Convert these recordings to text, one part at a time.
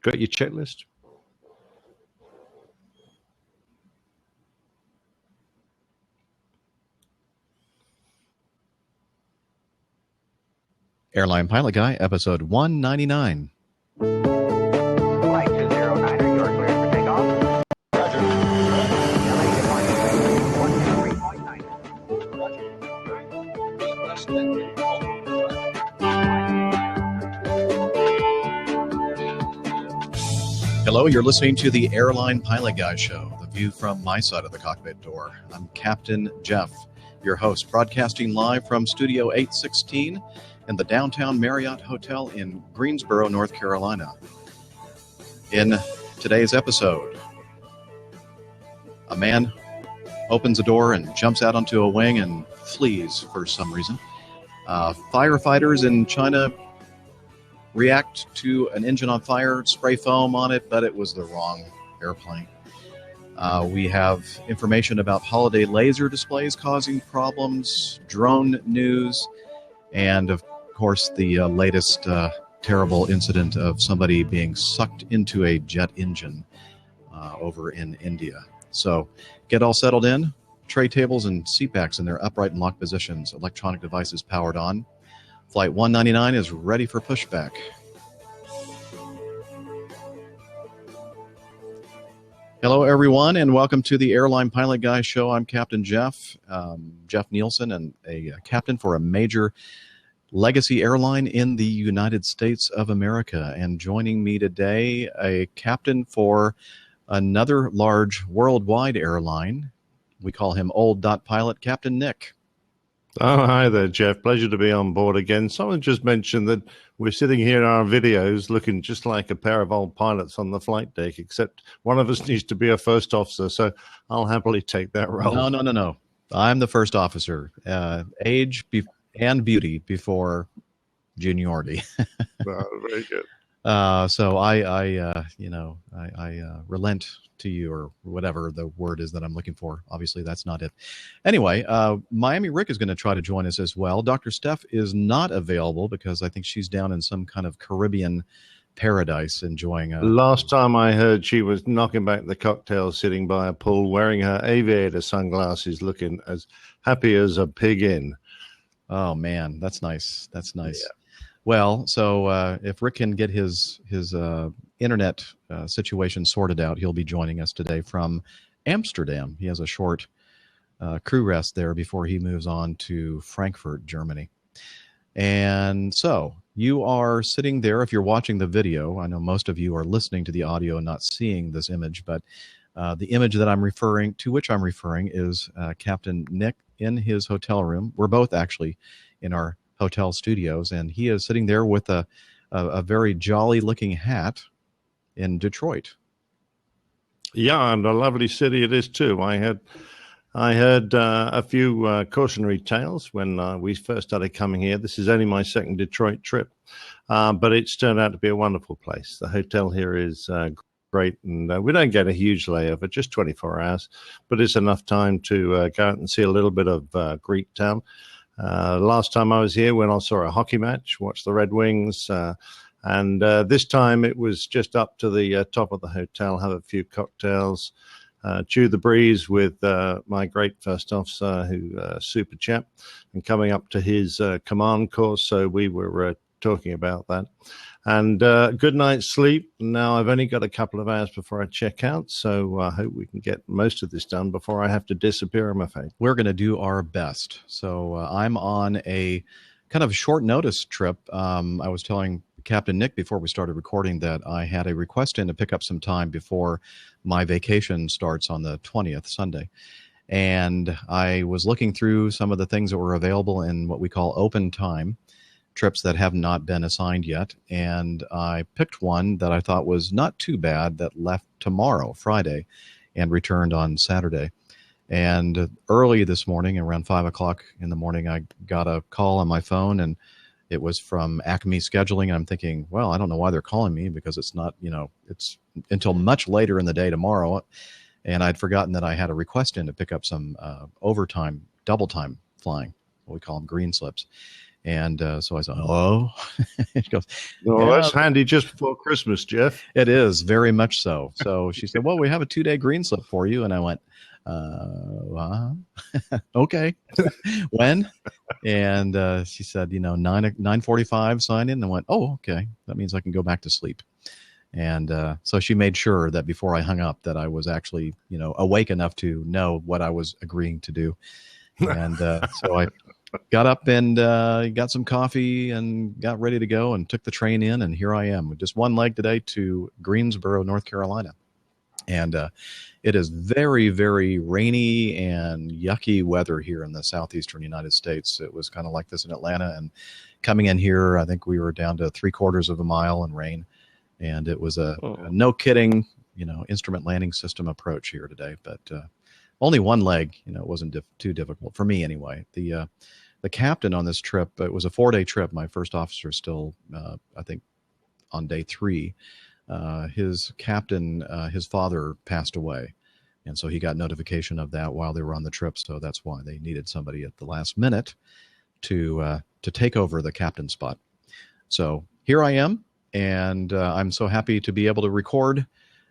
Got your checklist? Airline Pilot Guy, episode 199. Flight 209, you are cleared for takeoff. Roger. LA, good morning. 123.9. Roger. Less than Hello, you're listening to the Airline Pilot Guy Show, the view from my side of the cockpit door. I'm Captain Jeff, your host, broadcasting live from Studio 816 in the downtown Marriott Hotel in Greensboro, North Carolina. In today's episode, a man opens a door and jumps out onto a wing and flees for some reason. Firefighters in China react to an engine on fire, spray foam on it, but it was the wrong airplane. We have information about holiday laser displays causing problems, drone news, and of course the latest terrible incident of somebody being sucked into a jet engine over in India. So get all settled in. Tray tables and seat backs in their upright and locked positions. Electronic devices powered on. Flight 199 is ready for pushback. Hello, everyone, and welcome to the Airline Pilot Guy Show. I'm Captain Jeff, Jeff Nielsen, and a captain for a major legacy airline in the United States of America. And joining me today, a captain for another large worldwide airline. We call him Old Dot Pilot, Captain Nick. Oh, hi there, Jeff. Pleasure to be on board again. Someone just mentioned that we're sitting here in our videos looking just like a pair of old pilots on the flight deck, except one of us needs to be a first officer, so I'll happily take that role. No. I'm the first officer. Age and beauty before juniority. Very good. So I relent to you, or whatever the word is that I'm looking for. Obviously, that's not it. Anyway, Miami Rick is going to try to join us as well. Dr. Steph is not available because I think she's down in some kind of Caribbean paradise enjoying Last time I heard, she was knocking back the cocktails sitting by a pool wearing her aviator sunglasses, looking as happy as a pig in. Oh, man, that's nice. That's nice. Yeah. Well, so if Rick can get his internet situation sorted out, he'll be joining us today from Amsterdam. He has a short crew rest there before he moves on to Frankfurt, Germany. And so you are sitting there. If you're watching the video, I know most of you are listening to the audio and not seeing this image, but the image that which I'm referring is Captain Nick in his hotel room. We're both actually in our hotel studios, and he is sitting there with a very jolly-looking hat in Detroit. Yeah, and a lovely city it is too. I heard a few cautionary tales when we first started coming here. This is only my second Detroit trip, but it's turned out to be a wonderful place. The hotel here is great, and we don't get a huge layover, just 24 hours, but it's enough time to go out and see a little bit of Greek town. Last time I was here, when I saw a hockey match, watched the Red Wings, and this time it was just up to the top of the hotel, have a few cocktails, chew the breeze with my great first officer, who super chap, and coming up to his command course. So we were talking about that. And good night's sleep. Now I've only got a couple of hours before I check out, so I hope we can get most of this done before I have to disappear, I'm afraid. We're going to do our best. So I'm on a kind of short notice trip. I was telling Captain Nick before we started recording that I had a request in to pick up some time before my vacation starts on the 20th, Sunday. And I was looking through some of the things that were available in what we call open time, trips that have not been assigned yet. And I picked one that I thought was not too bad that left tomorrow, Friday, and returned on Saturday. And early this morning, around 5 o'clock in the morning, I got a call on my phone, and it was from Acme Scheduling. And I'm thinking, well, I don't know why they're calling me, because it's not, it's until much later in the day tomorrow. And I'd forgotten that I had a request in to pick up some overtime, double time flying, what we call them green slips. And so I said, hello? She goes, Well, yeah, that's handy just before Christmas, Jeff. it is very much so. So she said, well, we have a 2-day green slip for you. And I went, okay. When? And she said, 9:45 sign in. And I went, oh, okay. That means I can go back to sleep. And so she made sure that before I hung up that I was actually, awake enough to know what I was agreeing to do. And so I got up and got some coffee and got ready to go and took the train in. And here I am with just one leg today to Greensboro, North Carolina. And it is very, very rainy and yucky weather here in the southeastern United States. It was kind of like this in Atlanta. And coming in here, I think we were down to 3/4 of a mile in rain. And it was a no kidding, instrument landing system approach here today. But only one leg, it wasn't too difficult for me anyway. The captain on this trip, it was a 4-day trip. My first officer still, I think, on day 3. His captain, his father passed away. And so he got notification of that while they were on the trip. So that's why they needed somebody at the last minute to take over the captain spot. So here I am. And I'm so happy to be able to record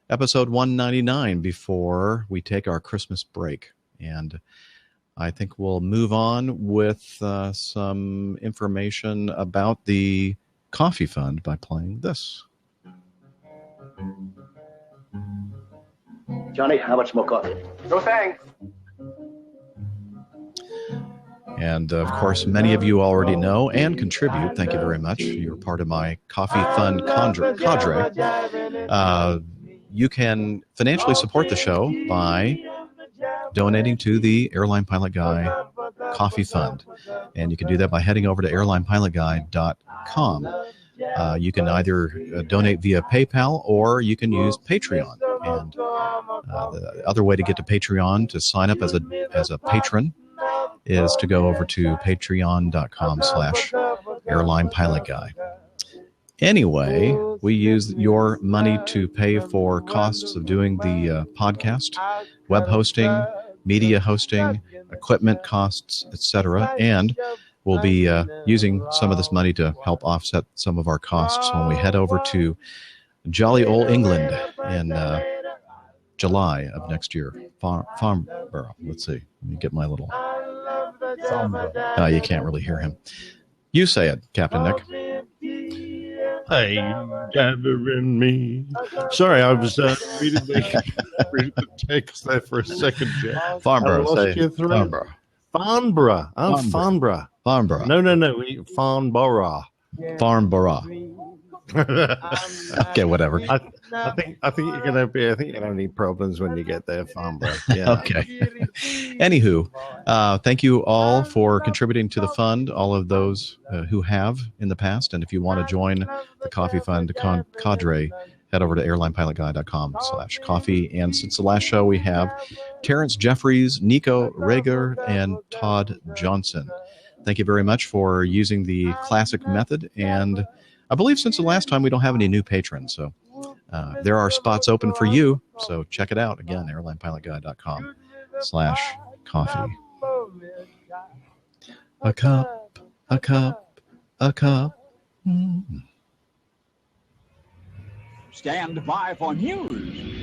episode 199 before we take our Christmas break. And I think we'll move on with some information about the Coffee Fund by playing this. Johnny, how much more coffee? No thanks. And, of course, many of you already know and contribute. Thank you very much. You're part of my Coffee Fund cadre. You can financially support the show by donating to the Airline Pilot Guy Coffee Fund. And you can do that by heading over to airlinepilotguy.com. You can either donate via PayPal or you can use Patreon. And the other way to get to Patreon to sign up as a patron is to go over to patreon.com/airlinepilotguy. Anyway, we use your money to pay for costs of doing the podcast, web hosting, media hosting, equipment costs, etc. And we'll be using some of this money to help offset some of our costs when we head over to jolly old England in July of next year. Farnborough. Let's see. Let me get my little... you can't really hear him. You say it, Captain Nick. Hey, gathering me. Sorry, I was reading the text there for a second, Jeff. Farnborough. Say Farnborough. Farnborough. Oh, Farnborough. Farnborough. No. Farnborough. Farnborough. Okay, whatever. I think you're gonna have any problems when you get there, Farnborough. Yeah. Okay. Anywho, thank you all for contributing to the fund. All of those who have in the past, and if you want to join the Coffee Fund cadre, head over to airlinepilotguy.com/coffee. And since the last show, we have Terrence Jeffries, Nico Rager, and Todd Johnson. Thank you very much for using the classic method. And I believe since the last time, we don't have any new patrons. So there are spots open for you. So check it out. Again, airlinepilotguy.com/coffee. A cup, a cup, a cup. Stand by for news.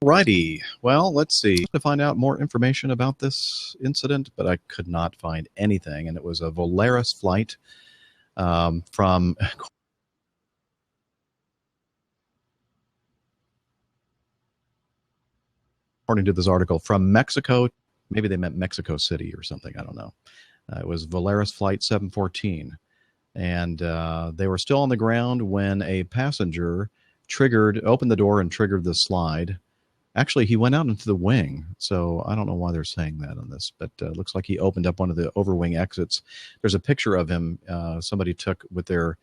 Righty. Well, let's see. To find out more information about this incident, but I could not find anything. And it was a Volaris flight from, according to this article, from Mexico. Maybe they meant Mexico City or something. I don't know. It was Volaris flight 714. And they were still on the ground when a passenger opened the door and triggered the slide. Actually, he went out into the wing, so I don't know why they're saying that on this, but it looks like he opened up one of the overwing exits. There's a picture of him somebody took with their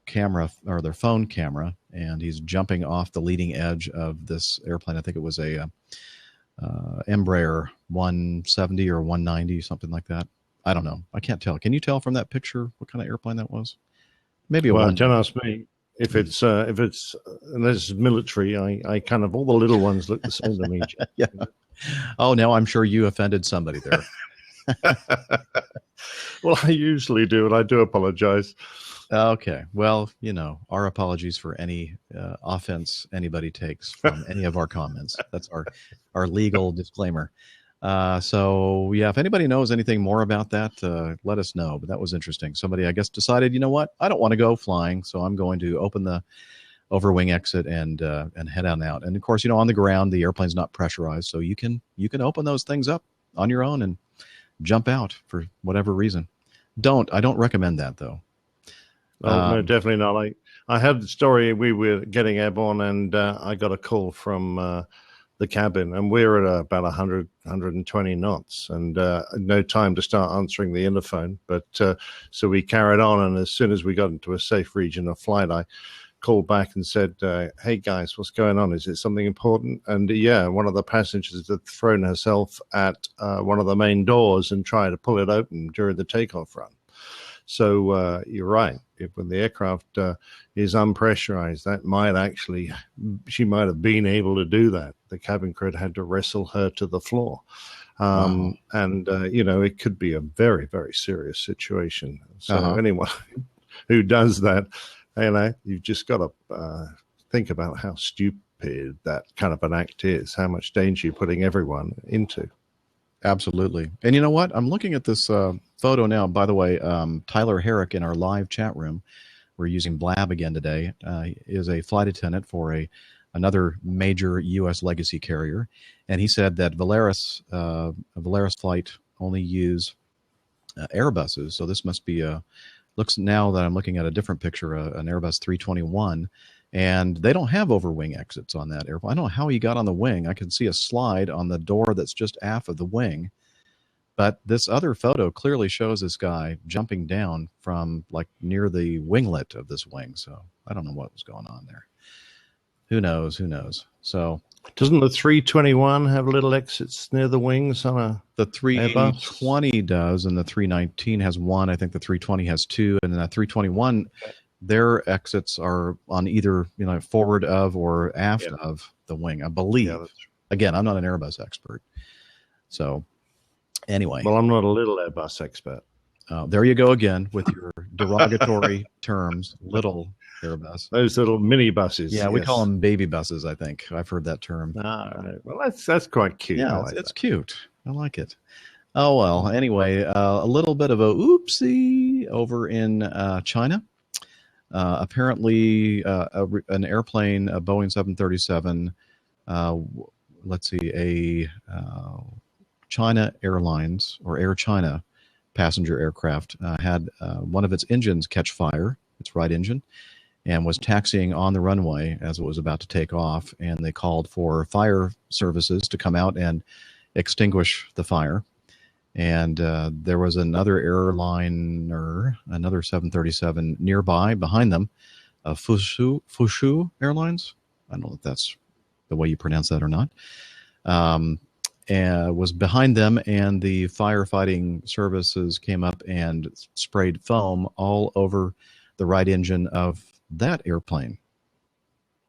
camera or their phone camera, and he's jumping off the leading edge of this airplane. I think it was a Embraer 170 or 190, something like that. I don't know. I can't tell. Can you tell from that picture what kind of airplane that was? Maybe a Well, one. don't ask me. If it's unless it's military, I kind of all the little ones look the same to me. Yeah. Oh, now I'm sure you offended somebody there. Well, I usually do, and I do apologize. Okay. Well, our apologies for any offense anybody takes from any of our comments. That's our legal disclaimer. So, yeah, if anybody knows anything more about that, let us know. But that was interesting. Somebody, I guess, decided, you know what? I don't want to go flying, so I'm going to open the overwing exit and head on out. And, of course, on the ground, the airplane's not pressurized, so you can open those things up on your own and jump out for whatever reason. I don't recommend that, though. Oh, no, definitely not. I had the story. We were getting airborne, and I got a call from the cabin, and we're at about 100, 120 knots, and no time to start answering the interphone. But so we carried on, and as soon as we got into a safe region of flight, I called back and said, hey, guys, what's going on? Is it something important? And yeah, one of the passengers had thrown herself at one of the main doors and tried to pull it open during the takeoff run. So you're right. When the aircraft is unpressurized, she might have been able to do that. The cabin crew had to wrestle her to the floor. And, it could be a very, very serious situation. So anyone who does that, you've just got to think about how stupid that kind of an act is, how much danger you're putting everyone into. Absolutely. And you know what? I'm looking at this photo now. By the way, Tyler Herrick in our live chat room, we're using Blab again today, is a flight attendant for another major U.S. legacy carrier. And he said that a Volaris flight only use Airbuses. So this must be looks now that I'm looking at a different picture, an Airbus 321. And they don't have overwing exits on that airplane. I don't know how he got on the wing. I can see a slide on the door that's just aft of the wing. But this other photo clearly shows this guy jumping down from like near the winglet of this wing. So I don't know what was going on there. Who knows? So doesn't the 321 have little exits near the wings on the 320 Airbus? Does, and the 319 has one. I think the 320 has two, and then the 321. Their exits are on either forward of or aft of the wing, I believe. Yeah, again, I'm not an Airbus expert. So anyway. Well, I'm not a little Airbus expert. There you go again with your derogatory terms, little Airbus. Those little mini buses. Yeah, we call them baby buses, I think. I've heard that term. Right. Well, that's quite cute. Yeah, it's cute. I like it. Oh, well, anyway, a little bit of a oopsie over in China. Apparently, an airplane, a Boeing 737, a China Airlines or Air China passenger aircraft had one of its engines catch fire, its right engine, and was taxiing on the runway as it was about to take off. And they called for fire services to come out and extinguish the fire. And there was another airliner, another 737 nearby behind them, Fushu Airlines. I don't know if that's the way you pronounce that or not. And was behind them, and the firefighting services came up and sprayed foam all over the right engine of that airplane.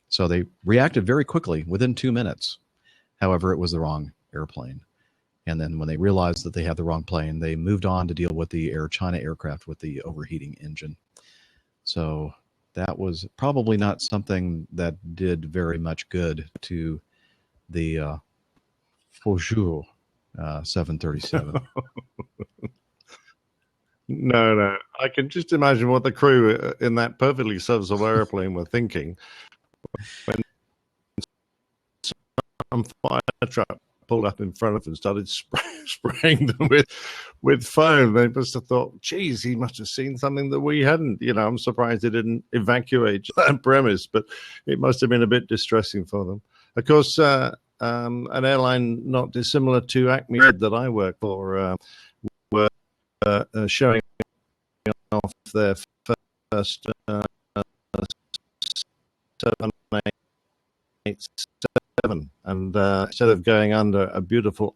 So they reacted very quickly within 2 minutes. However, it was the wrong airplane. And then when they realized that they had the wrong plane, they moved on to deal with the Air China aircraft with the overheating engine. So that was probably not something that did very much good to the Fushu 737. No. I can just imagine what the crew in that perfectly serviceable airplane were thinking when some fire truck pulled up in front of and started spraying them with foam. They must have thought, geez, he must have seen something that we hadn't. I'm surprised they didn't evacuate that premise, but it must have been a bit distressing for them. Of course, an airline not dissimilar to Acme Red that I work for were showing off their first 787, and instead of going under a beautiful.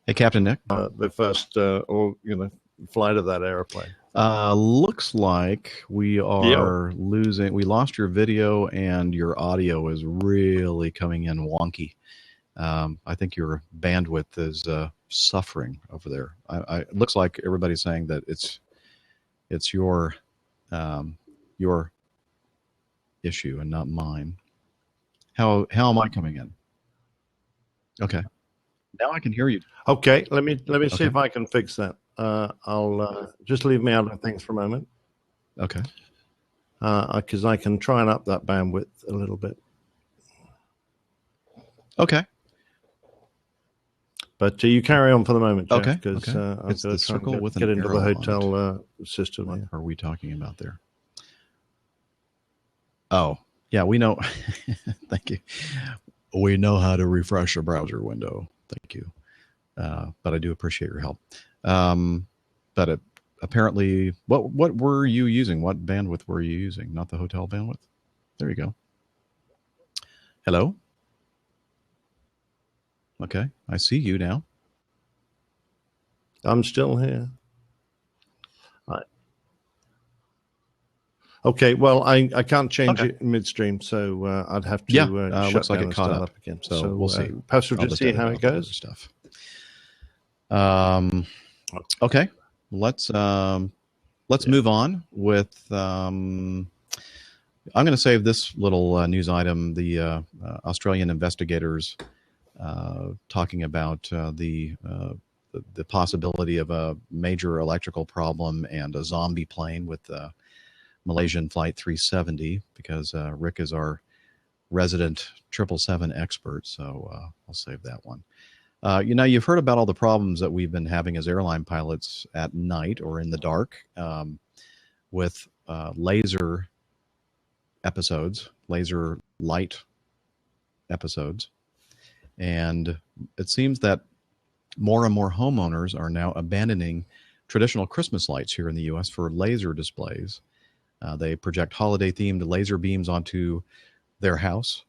Hey, Captain Nick. The first, flight of that airplane. Looks like we are losing. We lost your video, and your audio is really coming in wonky. I think your bandwidth is suffering over there. It looks like everybody's saying that it's your issue and not mine. How am I coming in? Okay, now I can hear you. Okay, let me see if I can fix that. I'll just leave me out of things for a moment. Okay. Because I can try and up that bandwidth a little bit. Okay. But you carry on for the moment, Jeff, okay. Because it's the circle with get an into arrow the hotel system. What are we talking about there? Oh, yeah, we know. Thank you. We know how to refresh a browser window. Thank you. But I do appreciate your help. But apparently, what were you using? What bandwidth were you using? Not the hotel bandwidth? There you go. Hello? Okay, I see you now. I'm still here. Okay, well, I can't change it midstream, so I'd have to shut looks down like it and caught start up. up again. So we'll see. Perhaps we'll just see how it goes. Stuff. Okay, let's move on with. I'm going to save this little news item. The Australian investigators talking about the possibility of a major electrical problem and a zombie plane with Malaysian Flight 370, because Rick is our resident 777 expert, so I'll save that one. You've heard about all the problems that we've been having as airline pilots at night or in the dark with laser light episodes. And it seems that more and more homeowners are now abandoning traditional Christmas lights here in the U.S. for laser displays. They project holiday-themed laser beams onto their house,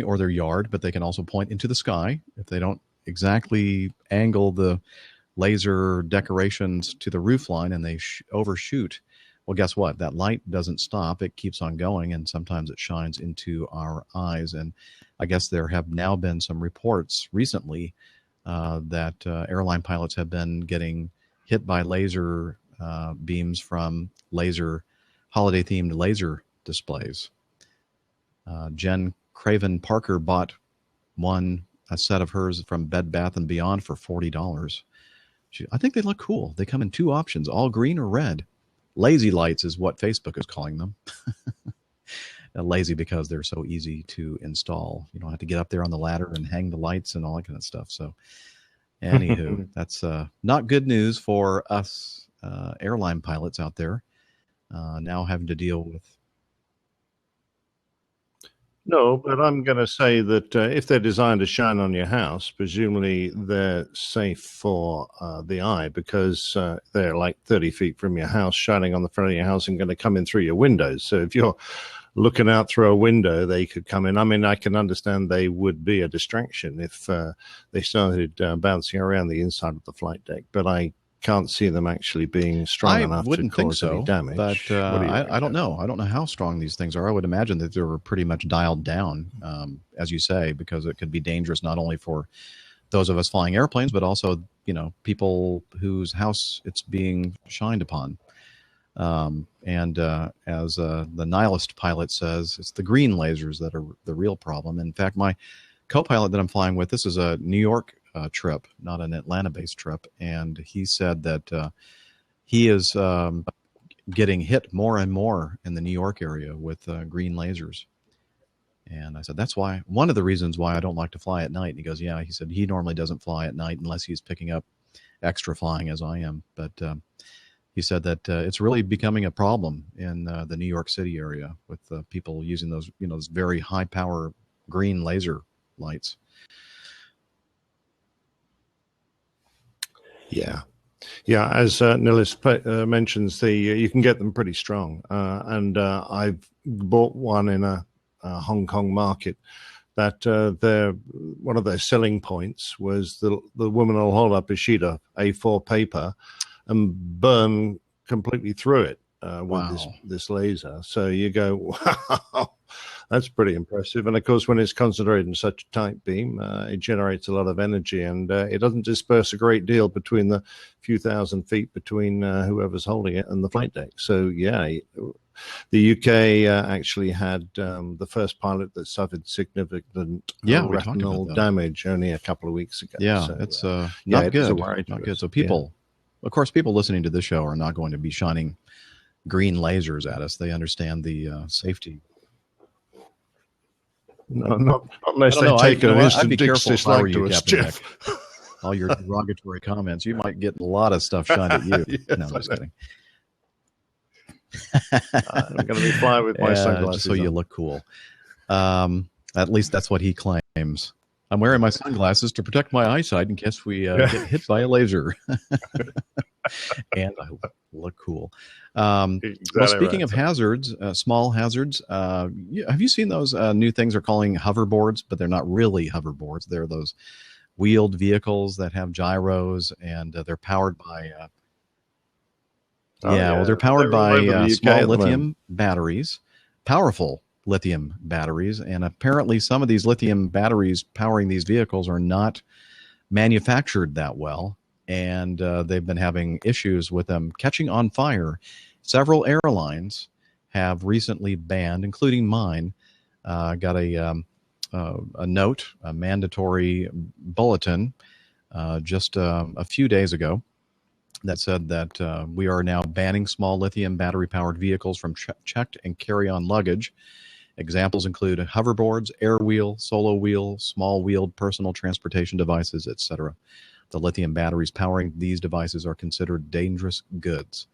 or their yard, but they can also point into the sky if they don't exactly angle the laser decorations to the roof line and they overshoot. Well, guess what? That light doesn't stop. It keeps on going, and sometimes it shines into our eyes. And I guess there have now been some reports recently that airline pilots have been getting hit by laser beams from holiday-themed laser displays. Jen Craven Parker bought a set of hers from Bed Bath & Beyond for $40. I think they look cool. They come in two options, all green or red. Lazy lights is what Facebook is calling them. Lazy because they're so easy to install. You don't have to get up there on the ladder and hang the lights and all that kind of stuff. So anywho, that's not good news for us airline pilots out there now having to deal with. No, but I'm going to say that if they're designed to shine on your house, presumably they're safe for the eye, because they're like 30 feet from your house, shining on the front of your house and going to come in through your windows. So if you're looking out through a window, they could come in. I mean, I can understand they would be a distraction if they started bouncing around the inside of the flight deck, but I can't see them actually being strong enough to cause any damage. But I don't know. I don't know how strong these things are. I would imagine that they were pretty much dialed down, as you say, because it could be dangerous not only for those of us flying airplanes, but also, people whose house it's being shined upon. And as the nihilist pilot says, it's the green lasers that are the real problem. In fact, my co-pilot that I'm flying with, this is a New York trip, not an Atlanta-based trip, and he said that he is getting hit more and more in the New York area with green lasers. And I said, that's why, one of the reasons why I don't like to fly at night. And he goes, yeah, he said he normally doesn't fly at night unless he's picking up extra flying as I am. But he said that it's really becoming a problem in the New York City area with people using those, those very high power green laser lights. Yeah. Yeah, as Nilis mentions, you can get them pretty strong. And I've bought one in a Hong Kong market that one of their selling points was the woman will hold up a sheet of A4 paper and burn completely through it with this laser. So you go, wow, that's pretty impressive. And of course, when it's concentrated in such a tight beam, it generates a lot of energy, and it doesn't disperse a great deal between the few thousand feet between whoever's holding it and the flight deck. So yeah, the UK actually had the first pilot that suffered significant retinal damage only a couple of weeks ago. Yeah, so, it's not good. Not good. So people, of course, people listening to this show are not going to be shining green lasers at us. They understand the safety. No, not unless they take an instant dislike to us, Jeff. All your derogatory comments, you might get a lot of stuff shined at you. Yes, no, I'm just kidding. I'm going to be flying with my sunglasses just so you look cool. At least that's what he claims. I'm wearing my sunglasses to protect my eyesight in case we get hit by a laser. And I look cool. Exactly. Well, speaking of hazards, small hazards, have you seen those new things they're calling hoverboards? But they're not really hoverboards. They're those wheeled vehicles that have gyros, and they're powered by... they're powered by small lithium batteries, powerful lithium batteries. And apparently some of these lithium batteries powering these vehicles are not manufactured that well. And they've been having issues with them catching on fire. Several airlines have recently banned, including mine, got a note, a mandatory bulletin just a few days ago that said that we are now banning small lithium battery-powered vehicles from checked and carry-on luggage. Examples include hoverboards, air wheel, solo wheel, small-wheeled personal transportation devices, etc. The lithium batteries powering these devices are considered dangerous goods.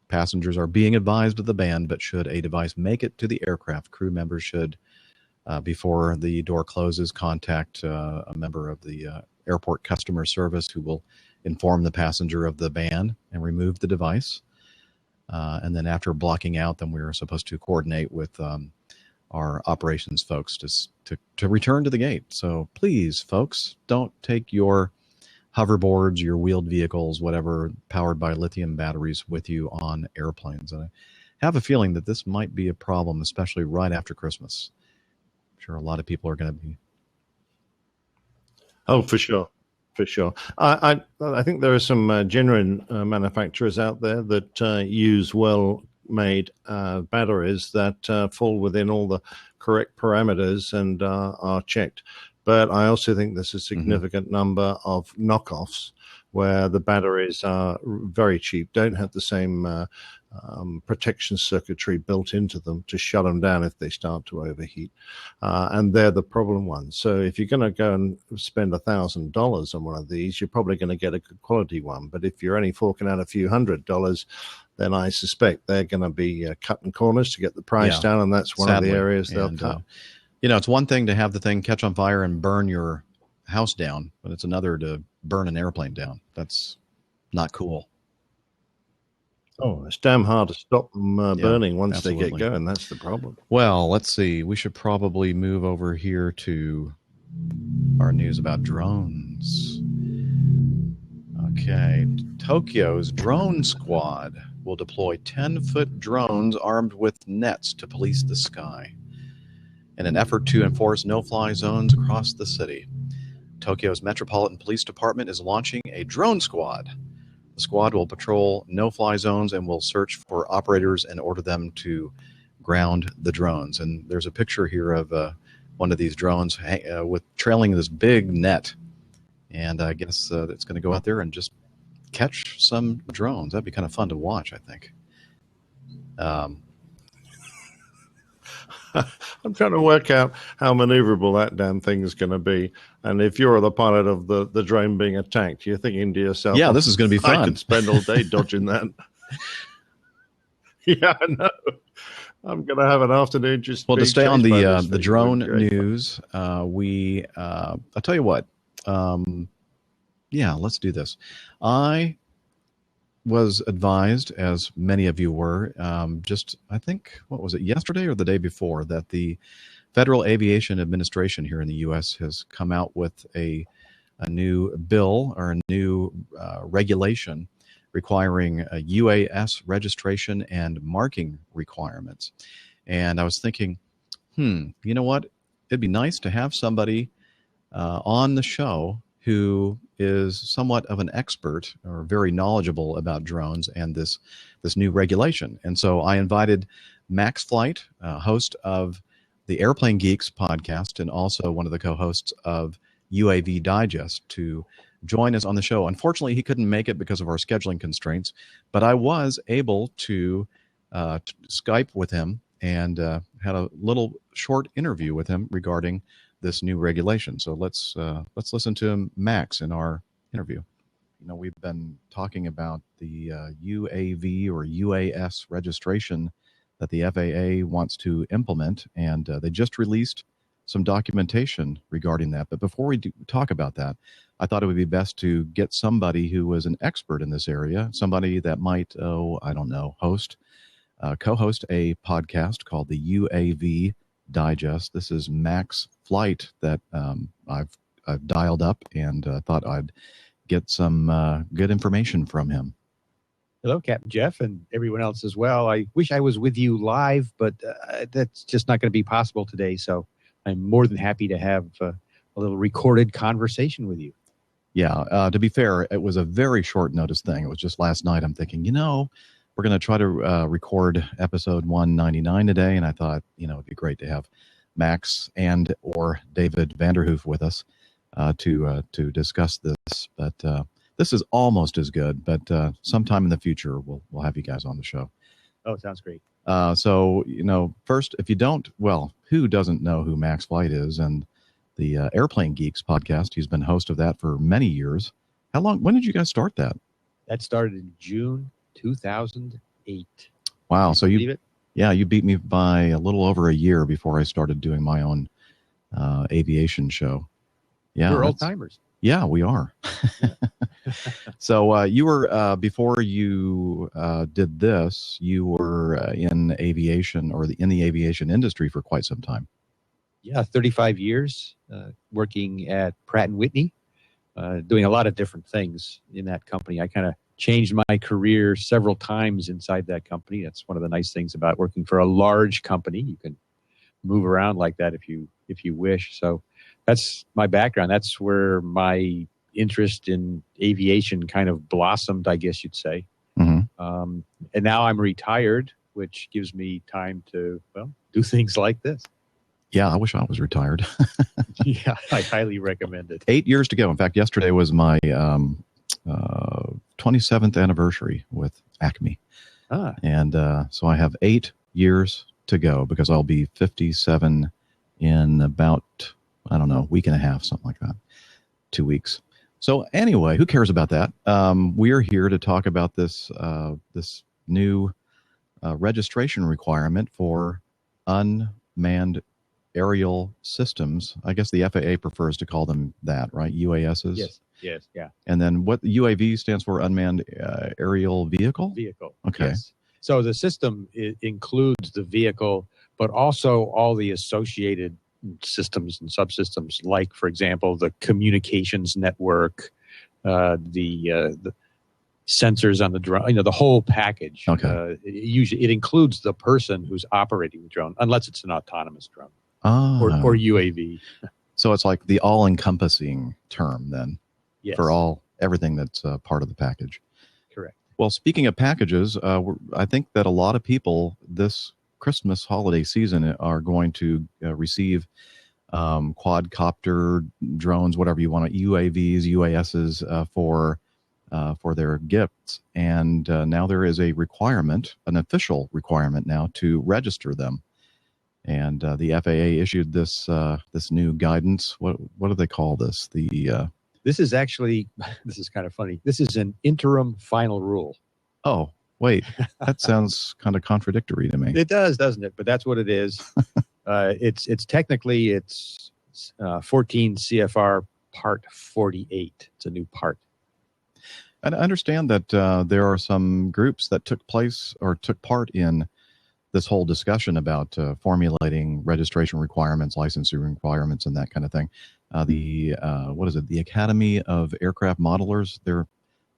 Passengers are being advised of the ban, but should a device make it to the aircraft, crew members should, before the door closes, contact a member of the airport customer service who will inform the passenger of the ban and remove the device. And then after blocking out, then we're supposed to coordinate with our operations folks to return to the gate. So please, folks, don't take your hoverboards, your wheeled vehicles, whatever, powered by lithium batteries with you on airplanes. And I have a feeling that this might be a problem, especially right after Christmas. I'm sure a lot of people are going to be. Oh, for sure. For sure. I think there are some genuine manufacturers out there that use well-made batteries that fall within all the correct parameters and are checked. But I also think there's a significant number of knockoffs where the batteries are very cheap, don't have the same protection circuitry built into them to shut them down if they start to overheat. And they're the problem ones. So if you're going to go and spend $1,000 on one of these, you're probably going to get a good quality one. But if you're only forking out a few $100s, then I suspect they're going to be cutting corners to get the price down. And that's one of the areas they'll cut. It's one thing to have the thing catch on fire and burn your house down, but it's another to burn an airplane down. That's not cool. Oh, it's damn hard to stop them burning once they get going. That's the problem. Well, let's see. We should probably move over here to our news about drones. Okay. Tokyo's drone squad will deploy 10-foot drones armed with nets to police the sky in an effort to enforce no-fly zones across the city. Tokyo's Metropolitan Police Department is launching a drone squad. The squad will patrol no-fly zones and will search for operators and order them to ground the drones. And there's a picture here of one of these drones with trailing this big net. And I guess it's going to go out there and just catch some drones. That'd be kind of fun to watch, I think. I'm trying to work out how maneuverable that damn thing is going to be. And if you're the pilot of the drone being attacked, you're thinking to yourself, Yeah, this is going to be fun. I could spend all day dodging that. Yeah, I know. I'm going to have an afternoon just. Well, to stay on the drone Great. news, I'll tell you what. Yeah, let's do this. I was advised, as many of you were, I think, what was it, yesterday or the day before, that the Federal Aviation Administration here in the U.S. has come out with a new bill or a new regulation requiring a UAS registration and marking requirements. And I was thinking, you know what? It'd be nice to have somebody on the show who is somewhat of an expert or very knowledgeable about drones and this new regulation. And so I invited Max Flight, host of the Airplane Geeks podcast and also one of the co-hosts of UAV Digest, to join us on the show. Unfortunately, he couldn't make it because of our scheduling constraints, but I was able to Skype with him and had a little short interview with him regarding this new regulation. So let's listen to Max in our interview. You know, we've been talking about the UAV or UAS registration that the FAA wants to implement, and they just released some documentation regarding that. But before we talk about that, I thought it would be best to get somebody who was an expert in this area, somebody that might, co-host a podcast called the UAV Digest. This is Max Flight that I've dialed up and thought I'd get some good information from him. Hello, Captain Jeff, and everyone else as well. I wish I was with you live, but that's just not going to be possible today. So I'm more than happy to have a little recorded conversation with you. Yeah, to be fair, it was a very short notice thing. It was just last night. I'm thinking, we're going to try to record episode 199 today, and I thought, it'd be great to have Max and or David Vanderhoof with us to discuss this. But this is almost as good. But sometime in the future, we'll have you guys on the show. Oh, sounds great. So first, if you don't, who doesn't know who Max Flight is? And the Airplane Geeks podcast, he's been host of that for many years. How long? When did you guys start that? That started in June 2008. Wow. So you beat me by a little over a year before I started doing my own aviation show. Yeah, we're old timers. Yeah, we are. So you were before you did this, you were in aviation or in the aviation industry for quite some time. Yeah, 35 years working at Pratt & Whitney, doing a lot of different things in that company. I kind of changed my career several times inside that company. That's one of the nice things about working for a large company. You can move around like that if you wish. So that's my background. That's where my interest in aviation kind of blossomed, I guess you'd say. Mm-hmm. And now I'm retired, which gives me time to, do things like this. Yeah, I wish I was retired. Yeah, I highly recommend it. 8 years to go. In fact, yesterday was my 27th anniversary with Acme. And so I have 8 years to go because I'll be 57 in about, a week and a half, something like that, 2 weeks. So anyway, who cares about that? We're here to talk about this new registration requirement for unmanned aerial systems. I guess the FAA prefers to call them that, right? UASs? Yes, yeah. And then what UAV stands for, unmanned aerial vehicle? Vehicle. Okay. Yes. So the system includes the vehicle, but also all the associated systems and subsystems, like, for example, the communications network, the sensors on the drone, the whole package. Okay. Usually it includes the person who's operating the drone, unless it's an autonomous drone or UAV. So it's like the all-encompassing term then. Yes. For everything that's part of the package. Correct. Well, speaking of packages, I think that a lot of people this Christmas holiday season are going to receive quadcopter drones, whatever you want, UAVs, UASs for their gifts. And now there is a requirement, an official requirement now, to register them. And the FAA issued this new guidance. What do they call this? This is actually, this is kind of funny. This is an interim final rule. Oh, wait, that sounds kind of contradictory to me. It does, doesn't it? But that's what it is. It's technically 14 CFR Part 48. It's a new part. And I understand that there are some groups that took part in this whole discussion about formulating registration requirements, licensing requirements, and that kind of thing. The Academy of Aircraft Modelers, they're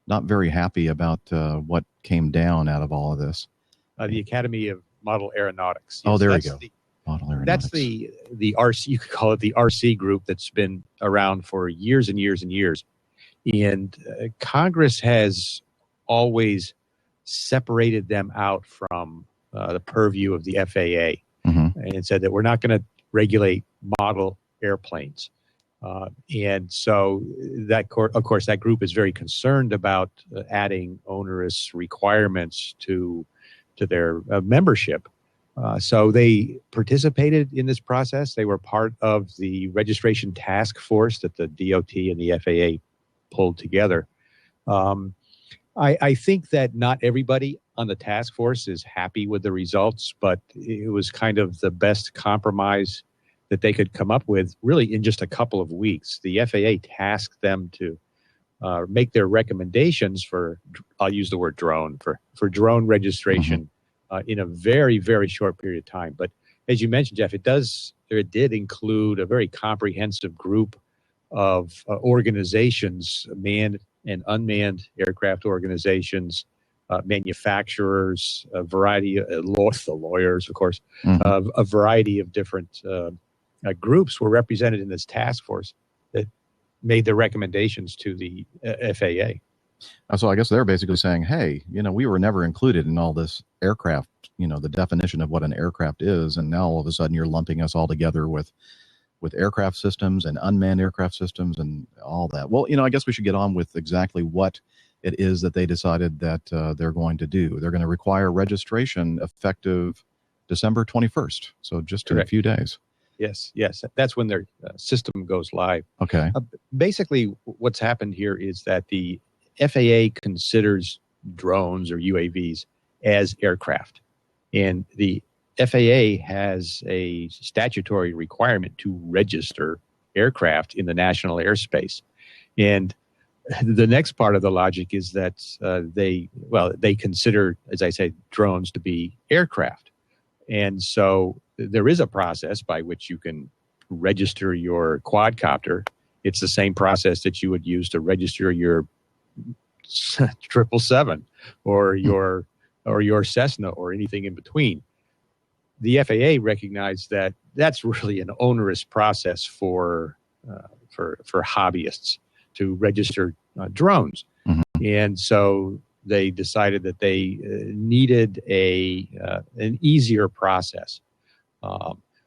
not very happy about what came down out of all of this. The Academy of Model Aeronautics. Yes, there we go. Model Aeronautics. That's the RC, you could call it the RC group that's been around for years and years and years. And Congress has always separated them out from the purview of the FAA, and said that we're not going to regulate model airplanes. And so of course, that group is very concerned about adding onerous requirements to their membership. So they participated in this process. They were part of the registration task force that the DOT and the FAA pulled together. I think that not everybody on the task force is happy with the results, but it was kind of the best compromise that they could come up with really in just a couple of weeks. The FAA tasked them to make their recommendations for, I'll use the word drone, for drone registration in a very, very short period of time. But as you mentioned, Jeff, it did include a very comprehensive group of organizations, manned and unmanned aircraft organizations, manufacturers, a variety of the lawyers, of course, a variety of different groups were represented in this task force that made the recommendations to the FAA. So I guess they're basically saying, hey, we were never included in all this aircraft, the definition of what an aircraft is. And now all of a sudden you're lumping us all together with aircraft systems and unmanned aircraft systems and all that. Well, I guess we should get on with exactly what it is that they decided that they're going to do. They're going to require registration effective December 21st. So just in a few days. Yes. That's when their system goes live. Okay. Basically, what's happened here is that the FAA considers drones or UAVs as aircraft. And the FAA has a statutory requirement to register aircraft in the national airspace. And the next part of the logic is that they consider, as I say, drones to be aircraft. And so there is a process by which you can register your quadcopter. It's the same process that you would use to register your 777 or your Cessna or anything in between. The FAA recognized that that's really an onerous process for hobbyists to register drones, and so they decided that they needed an easier process.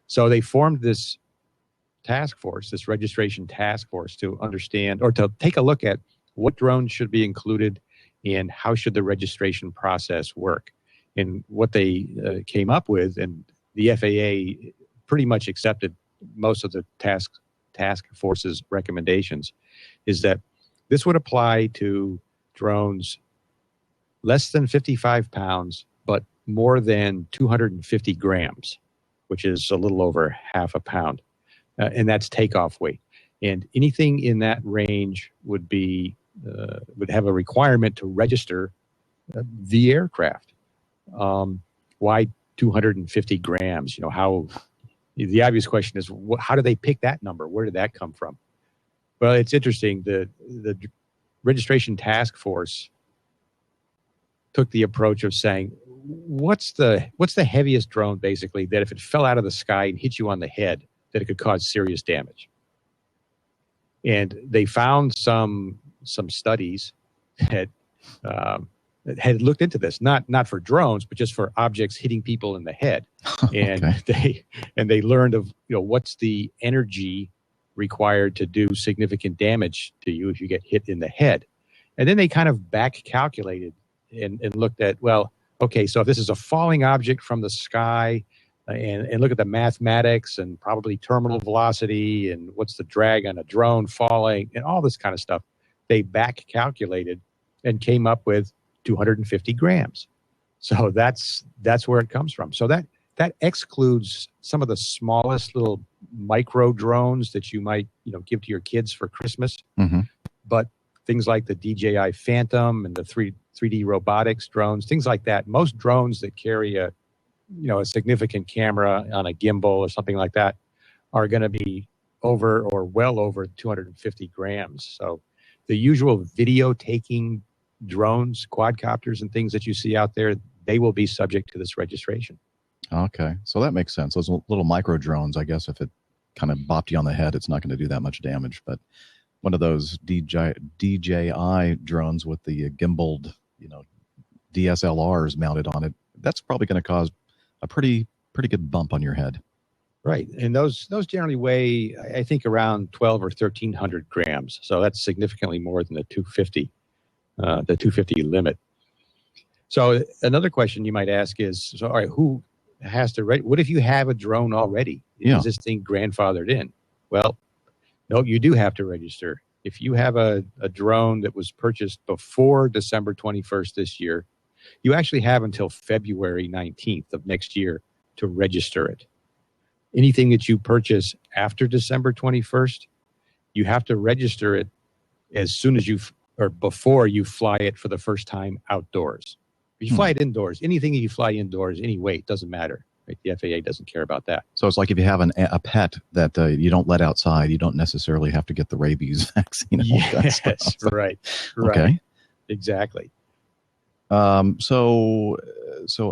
So they formed this task force, this registration task force, to understand or to take a look at what drones should be included and how should the registration process work. And what they came up with, and the FAA pretty much accepted most of the task force's recommendations, is that this would apply to drones less than 55 pounds, but more than 250 grams, which is a little over half a pound. And that's takeoff weight. And anything in that range would have a requirement to register the aircraft. Why 250 grams? The obvious question is, how do they pick that number? Where did that come from? Well, it's interesting. The registration task force took the approach of saying, what's the heaviest drone, basically, that if it fell out of the sky and hit you on the head, that it could cause serious damage? And they found some studies that had looked into this, not for drones, but just for objects hitting people in the head. And they learned of what's the energy required to do significant damage to you if you get hit in the head. And then they kind of back calculated and looked at, well, okay, so if this is a falling object from the sky, and look at the mathematics and probably terminal velocity and what's the drag on a drone falling and all this kind of stuff. They back calculated and came up with 250 grams. So that's where it comes from. So that excludes some of the smallest little micro drones that you might give to your kids for Christmas. Mm-hmm. But things like the DJI Phantom and the 3D robotics drones, things like that. Most drones that carry a significant camera on a gimbal or something like that are going to be over or well over 250 grams. So the usual video taking drones, quadcopters and things that you see out there, they will be subject to this registration. Okay. So that makes sense. Those little micro drones, I guess if it kind of bopped you on the head, it's not going to do that much damage. But one of those DJI drones with the gimbaled, DSLRs mounted on it, that's probably going to cause a pretty good bump on your head. Right. And those generally weigh, I think, around 12 or 1,300 grams. So that's significantly more than the 250 limit. So another question you might ask is, all right, who has to what if you have a drone already? Yeah. Is this thing grandfathered in? Well, no, you do have to register. If you have a drone that was purchased before December 21st this year, you actually have until February 19th of next year to register it. Anything that you purchase after December 21st, you have to register it as soon as or before you fly it for the first time outdoors. If you fly it indoors, anything that you fly indoors, any weight, doesn't matter. Right? The FAA doesn't care about that. So it's like if you have a pet that you don't let outside, you don't necessarily have to get the rabies vaccine. Yes, right. Okay. Exactly. So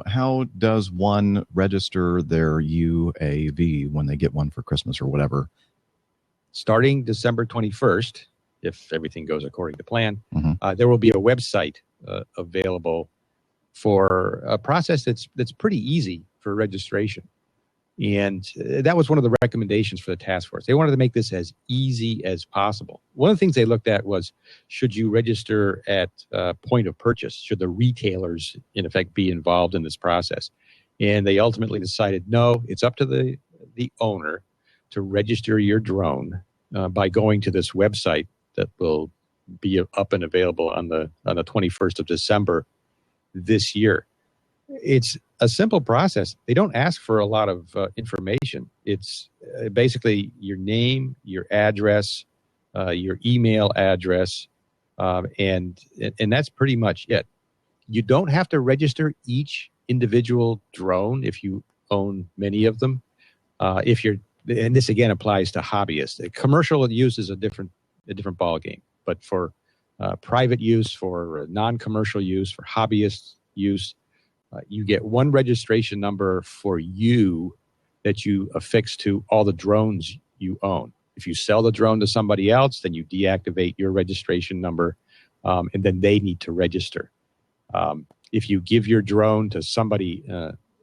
how does one register their UAV when they get one for Christmas or whatever? Starting December 21st, if everything goes according to plan, Mm-hmm. there will be a website available for a process that's pretty easy for registration. And that was one of the recommendations for the task force. They wanted to make this as easy as possible. One of the things they looked at was, should you register at point of purchase? Should the retailers, in effect, be involved in this process? And they ultimately decided, no, it's up to the owner to register your drone by going to this website that will be up and available on the 21st of December this year. It's a simple process. They don't ask for a lot of information. It's basically your name, your address, your email address, and that's pretty much it. You don't have to register each individual drone if you own many of them. And this again applies to hobbyists. Commercial use is a different ballgame, but for private use, for non-commercial use, for hobbyist use, you get one registration number for you that you affix to all the drones you own. If you sell the drone to somebody else, then you deactivate your registration number, and then they need to register. If you give your drone to somebody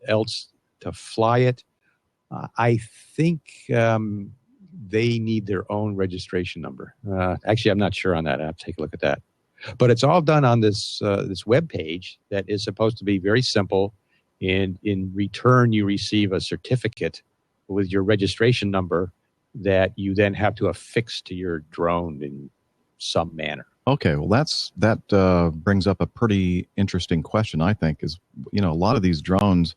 else to fly it, I think they need their own registration number. Actually, I'm not sure on that. I have to take a look at that. But it's all done on this web page that is supposed to be very simple. And in return, you receive a certificate with your registration number that you then have to affix to your drone in some manner. Okay, well, that brings up a pretty interesting question, I think, is, a lot of these drones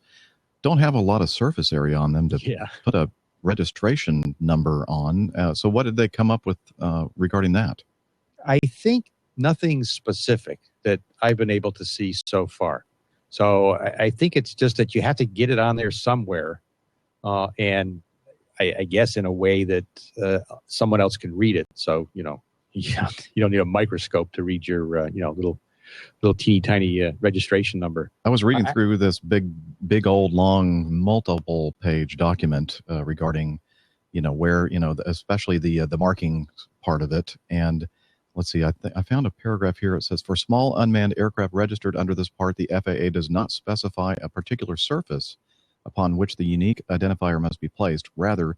don't have a lot of surface area on them to put a registration number on. So what did they come up with regarding that? I think nothing specific that I've been able to see so far. So I think it's just that you have to get it on there somewhere, and I guess in a way that someone else can read it. So you don't need a microscope to read your little teeny tiny registration number. I was reading through this big old long multiple page document regarding where especially the marking part of it. And let's see, I found a paragraph here. It says, for small unmanned aircraft registered under this part, the FAA does not specify a particular surface upon which the unique identifier must be placed. Rather,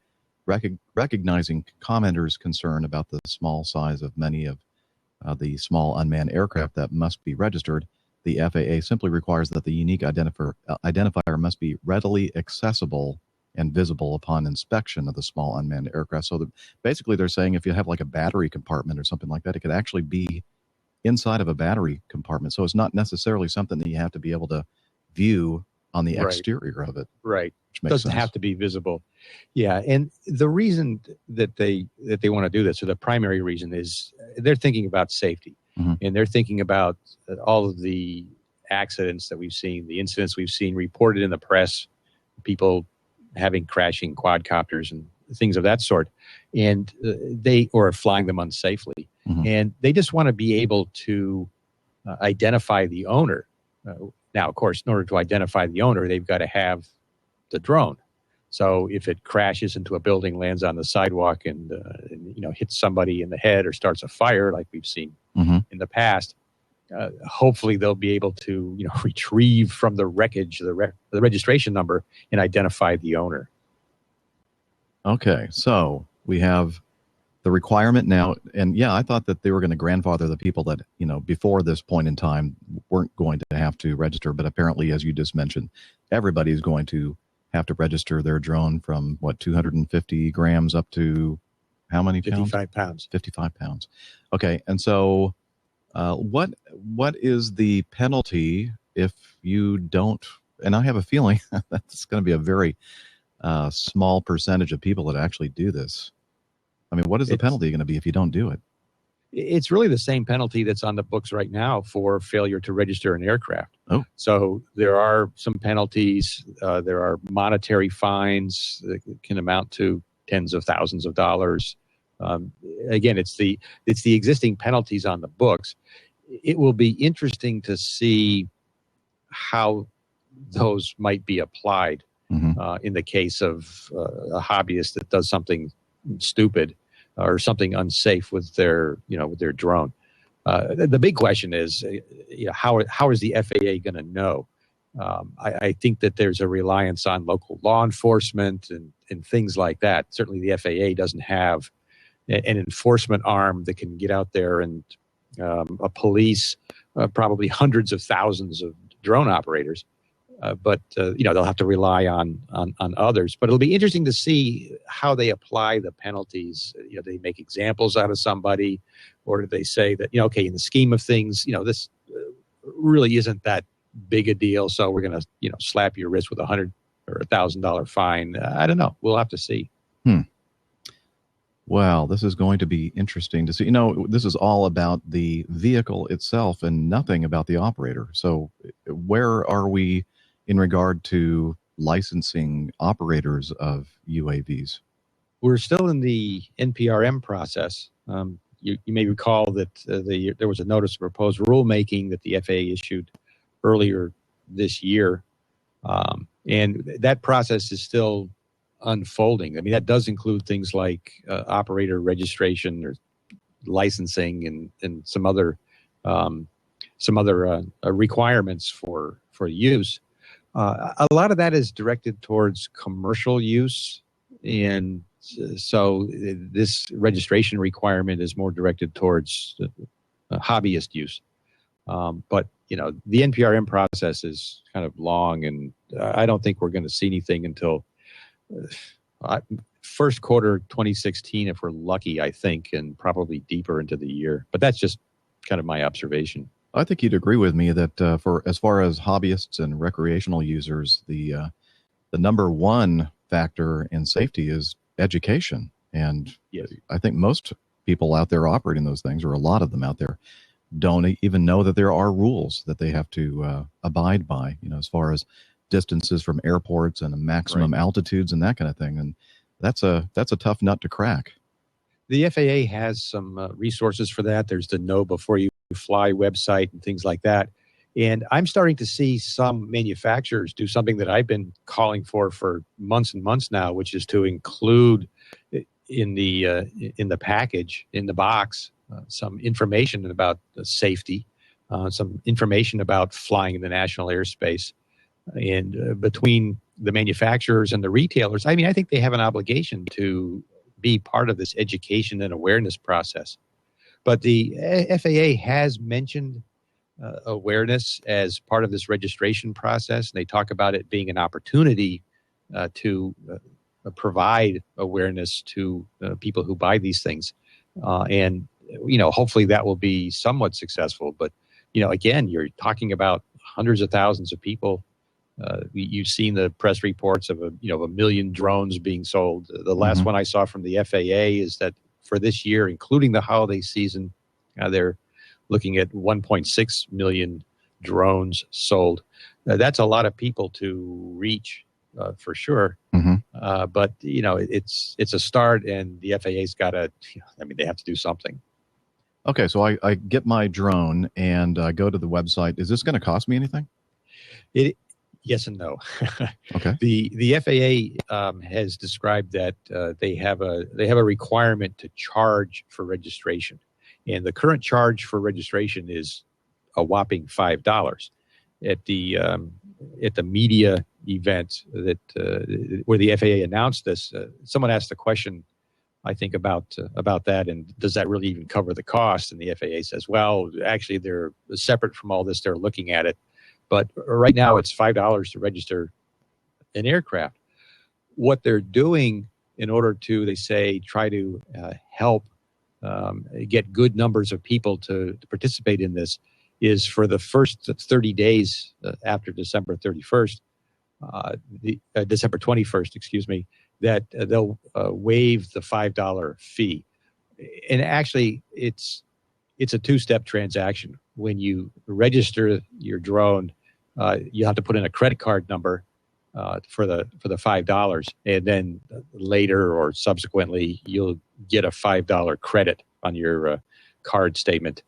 recognizing commenters' concern about the small size of many of the small unmanned aircraft that must be registered, the FAA simply requires that the unique identifier must be readily accessible and visible upon inspection of the small unmanned aircraft. So basically they're saying if you have like a battery compartment or something like that, it could actually be inside of a battery compartment. So it's not necessarily something that you have to be able to view on the exterior of it. Right. Which makes Doesn't sense. have to be visible. Yeah. And the reason that they want to do this, or the primary reason, is they're thinking about safety. And they're thinking about all of the accidents that we've seen, the incidents we've seen reported in the press, people having crashing quadcopters and things of that sort, and or flying them unsafely. And they just want to be able to identify the owner. Now, of course, in order to identify the owner, they've got to have the drone. So if it crashes into a building, lands on the sidewalk, and hits somebody in the head or starts a fire, like we've seen in the past, hopefully they'll be able to retrieve from the wreckage the registration number and identify the owner. Okay, so we have the requirement now, and yeah, I thought that they were going to grandfather the people that before this point in time weren't going to have to register, but apparently, as you just mentioned, everybody's going to have to register their drone from 250 grams up to how many pounds? 55 pounds. 55 pounds. Okay, and so what is the penalty if you don't? And I have a feeling that's going to be a very small percentage of people that actually do this. I mean, what is the penalty going to be if you don't do it? It's really the same penalty that's on the books right now for failure to register an aircraft. Oh. So there are some penalties. There are monetary fines that can amount to tens of thousands of dollars. Again, it's the existing penalties on the books. It will be interesting to see how those might be applied in the case of a hobbyist that does something stupid or something unsafe with their drone. The big question is, how is the FAA going to know? I think that there's a reliance on local law enforcement and things like that. Certainly the FAA doesn't have an enforcement arm that can get out there and police probably hundreds of thousands of drone operators. But they'll have to rely on others. But it'll be interesting to see how they apply the penalties. Do they make examples out of somebody, or do they say that in the scheme of things, this really isn't that big a deal, so we're going to slap your wrist with $100 or $1,000 fine? I don't know. We'll have to see. Well, this is going to be interesting to see. This is all about the vehicle itself and nothing about the operator. So where are we in regard to licensing operators of UAVs? We're still in the NPRM process. You may recall that there was a notice of proposed rulemaking that the FAA issued earlier this year. And that process is still unfolding. I mean, that does include things like operator registration or licensing and some other requirements for use. A lot of that is directed towards commercial use, and so this registration requirement is more directed towards hobbyist use. But the NPRM process is kind of long, and I don't think we're going to see anything until first quarter 2016, if we're lucky, I think, and probably deeper into the year. But that's just kind of my observation. I think you'd agree with me that for as far as hobbyists and recreational users, the number one factor in safety is education. And yes, I think most people out there operating those things, or a lot of them out there, don't even know that there are rules that they have to abide by, as far as distances from airports and maximum altitudes and that kind of thing. And that's a tough nut to crack. The FAA has some resources for that. There's the Know Before You Fly website and things like that. And I'm starting to see some manufacturers do something that I've been calling for months and months now, which is to include in the package, in the box, some information about safety, some information about flying in the national airspace. And between the manufacturers and the retailers, I mean, I think they have an obligation to be part of this education and awareness process. But the FAA has mentioned awareness as part of this registration process. And they talk about it being an opportunity to provide awareness to people who buy these things. And, hopefully that will be somewhat successful. But, again, you're talking about hundreds of thousands of people. You've seen the press reports of a million drones being sold. The last one I saw from the FAA is that for this year, including the holiday season, they're looking at 1.6 million drones sold. That's a lot of people to reach, for sure. But it's a start, and the FAA's got to. They have to do something. Okay, so I get my drone and I go to the website. Is this going to cost me anything? Yes and no. Okay. The FAA has described that they have a requirement to charge for registration, and the current charge for registration is a whopping $5. At the media event that where the FAA announced this, someone asked a question, I think, about that, and does that really even cover the cost? And the FAA says, well, actually, they're separate from all this. They're looking at it. But right now, it's $5 to register an aircraft. What they're doing in order to, they say, try to help get good numbers of people to participate in this is for the first 30 days after December 31st, December 21st, excuse me, that they'll waive the $5 fee. And actually, it's a two-step transaction. When you register your drone, you have to put in a credit card number for the $5, and then later or subsequently you'll get a $5 credit on your card statement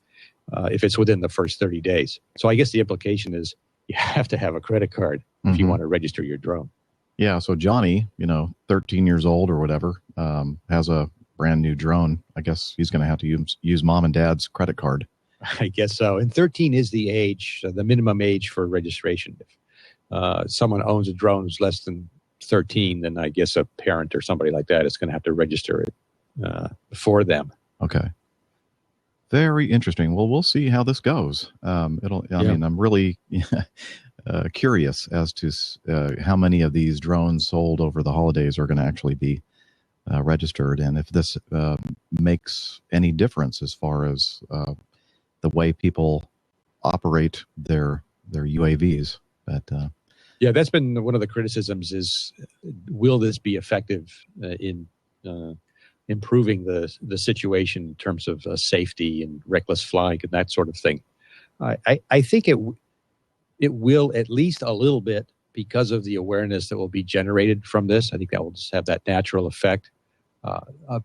if it's within the first 30 days. So I guess the implication is you have to have a credit card if you want to register your drone. Yeah. So Johnny, 13 years old or whatever, has a brand new drone. I guess he's going to have to use mom and dad's credit card. I guess so. And 13 is the age, the minimum age for registration. If someone owns a drone who's less than 13, then I guess a parent or somebody like that is going to have to register it for them. Okay. Very interesting. Well, we'll see how this goes. I mean, I'm really curious as to how many of these drones sold over the holidays are going to actually be registered, and if this makes any difference as far as the way people operate their UAVs. But yeah, that's been one of the criticisms: is will this be effective in improving the situation in terms of safety and reckless flying and that sort of thing? I think it will, at least a little bit, because of the awareness that will be generated from this. I think that will just have that natural effect.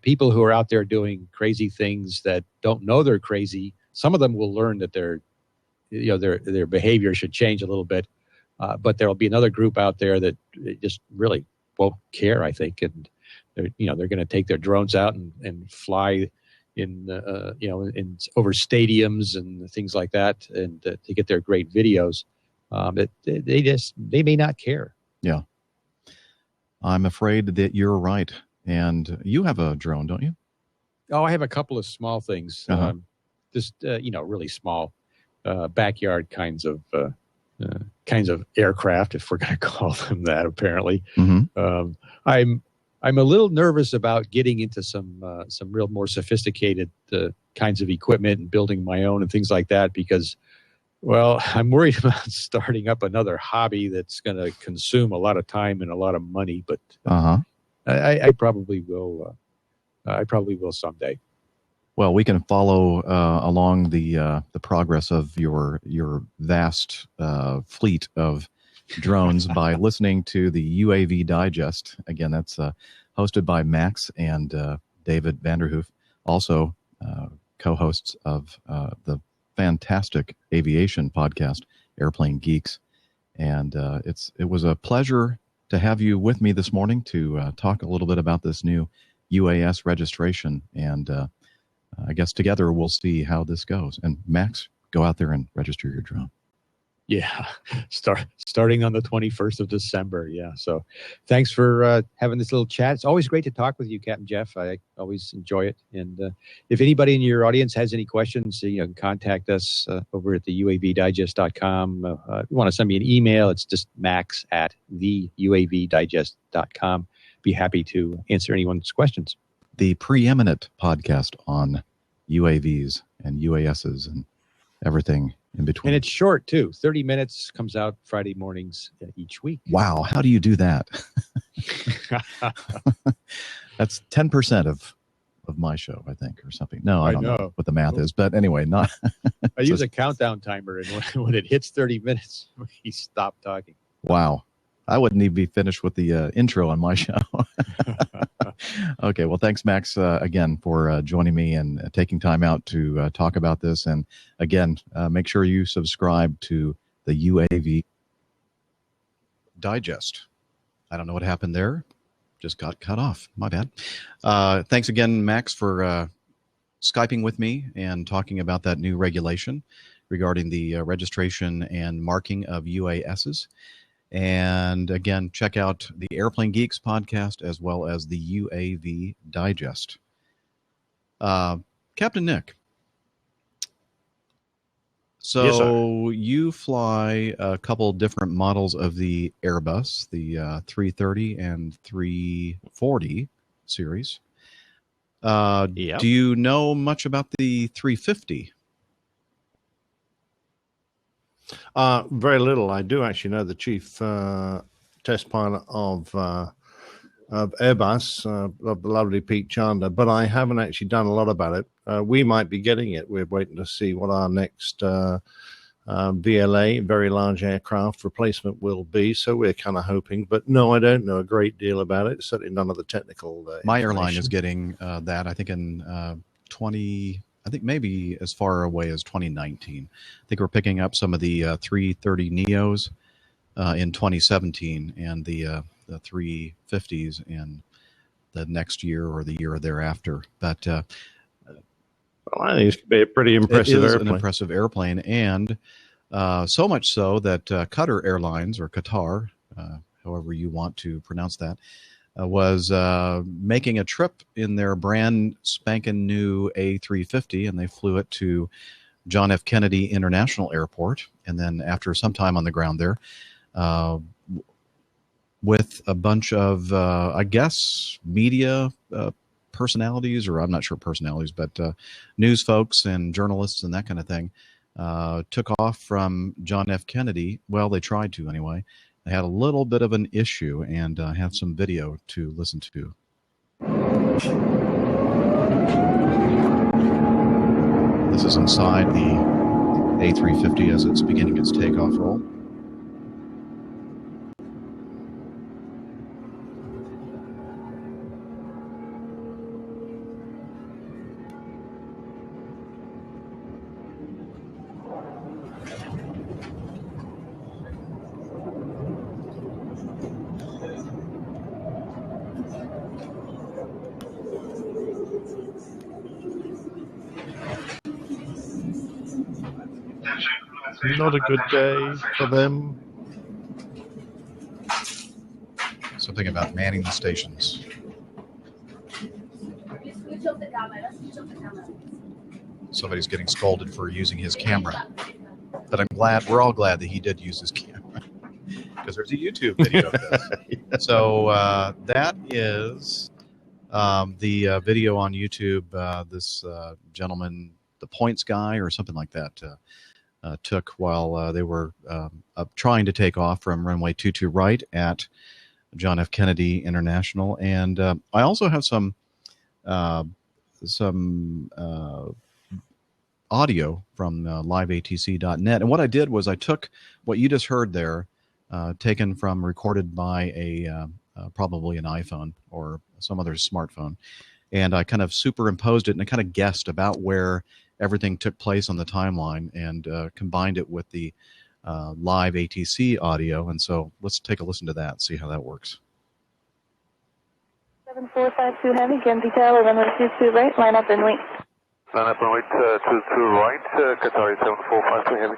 People who are out there doing crazy things that don't know they're crazy, some of them will learn that their behavior should change a little bit. But there will be another group out there that just really won't care, I think, and they're going to take their drones out and fly in over stadiums and things like that, and to get their great videos. They may not care. Yeah, I'm afraid that you're right. And you have a drone, don't you? Oh, I have a couple of small things, just really small, backyard kinds of aircraft, if we're going to call them that. Apparently, I'm a little nervous about getting into some real more sophisticated kinds of equipment and building my own and things like that, because, well, I'm worried about starting up another hobby that's going to consume a lot of time and a lot of money. But I probably will. I probably will someday. Well, we can follow along the progress of your vast fleet of drones by listening to the UAV Digest. Again, that's hosted by Max and David Vanderhoof, also co-hosts of the fantastic aviation podcast, Airplane Geeks. And it was a pleasure to have you with me this morning to talk a little bit about this new UAS registration. And I guess together we'll see how this goes. And Max, go out there and register your drone. Yeah, starting on the 21st of December. Yeah, so thanks for having this little chat. It's always great to talk with you, Captain Jeff. I always enjoy it. And if anybody in your audience has any questions, you can contact us over at the UAVdigest.com. If you want to send me an email, it's just max@theuavdigest.com. Be happy to answer anyone's questions. The preeminent podcast on UAVs and UASs and everything in between. And it's short, too. 30 minutes, comes out Friday mornings each week. Wow. How do you do that? That's 10% of my show, I think, or something. No, I don't know what the math is. But anyway, not. I use a countdown timer, and when it hits 30 minutes, we stop talking. Wow. I wouldn't even be finished with the intro on my show. Okay, well, thanks, Max, again, for joining me and taking time out to talk about this. And again, make sure you subscribe to the UAV Digest. I don't know what happened there. Just got cut off. My bad. Thanks again, Max, for Skyping with me and talking about that new regulation regarding the registration and marking of UASs. And again, check out the Airplane Geeks podcast as well as the UAV Digest. Captain Nick. So yes, you fly a couple different models of the Airbus, the 330 and 340 series. Yep. Do you know much about the 350? Very little. I do actually know the chief test pilot of Airbus, of the lovely Pete Chandler, but I haven't actually done a lot about it. We might be getting it. We're waiting to see what our next VLA, very large aircraft replacement, will be. So we're kind of hoping. But no, I don't know a great deal about it. Certainly none of the technical My airline is getting that, I think, in I think maybe as far away as 2019. I think we're picking up some of the 330 Neos in 2017 and the 350s in the next year or the year thereafter. But well, I think it's going to be a pretty impressive airplane. An impressive airplane, and so much so that Qatar Airlines, or Qatar, however you want to pronounce that, was making a trip in their brand spanking new A350, and they flew it to John F. Kennedy International Airport. And then after some time on the ground there, with a bunch of, I guess, media personalities, or I'm not sure personalities, but news folks and journalists and that kind of thing, took off from John F. Kennedy. Well, they tried to anyway. They had a little bit of an issue, and I have some video to listen to. This is inside the A350 as it's beginning its takeoff roll. Not a good day for them. Something about manning the stations. Somebody's getting scolded for using his camera. But we're all glad that he did use his camera. Because there's a YouTube video of this. So that is the video on YouTube this gentleman, the points guy or something like that, took while they were trying to take off from runway 22 right at John F. Kennedy International. And I also have some audio from liveatc.net. And what I did was I took what you just heard there, recorded by probably an iPhone or some other smartphone, and I kind of superimposed it and I kind of guessed about where everything took place on the timeline and combined it with the live ATC audio. And so let's take a listen to that and see how that works. 7452 Heavy, Genty Tower, runway 22 right, line up and wait. Line up and wait, 22 right, Qatar 7452 Heavy.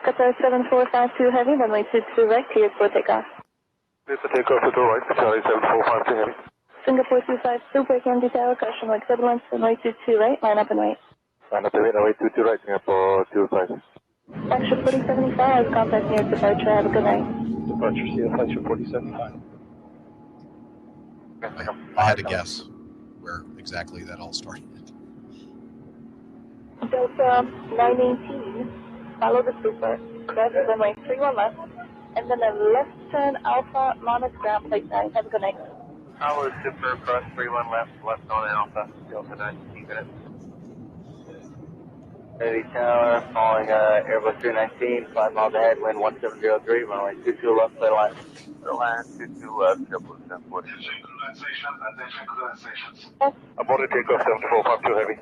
Qatar 7452 Heavy, runway 22 right, cleared for takeoff. Clear for takeoff to the right, Charlie 7452 Heavy. Singapore 252, breaking empty tower, caution like turbulence, runway 22 right, line up and wait. Line up and wait, runway 22 right, Singapore 25. Flagship 4075, contact near departure, have a good night. Departure, see you, Flagship 4075. I had to guess where exactly that all started. Delta 918, follow the super, cross runway 31 left, and then a left turn Alpha, Monarch ground plate 9, have a good night. Tower Super, cross 31 left, left on Alpha, Delta 19 minutes. Heavy Tower, following Airbus 319, 5 miles ahead, wind 1703, runway 22 left, clear line. Clear line, 22 left, triple 740. Aboard takeoff 7452 Heavy.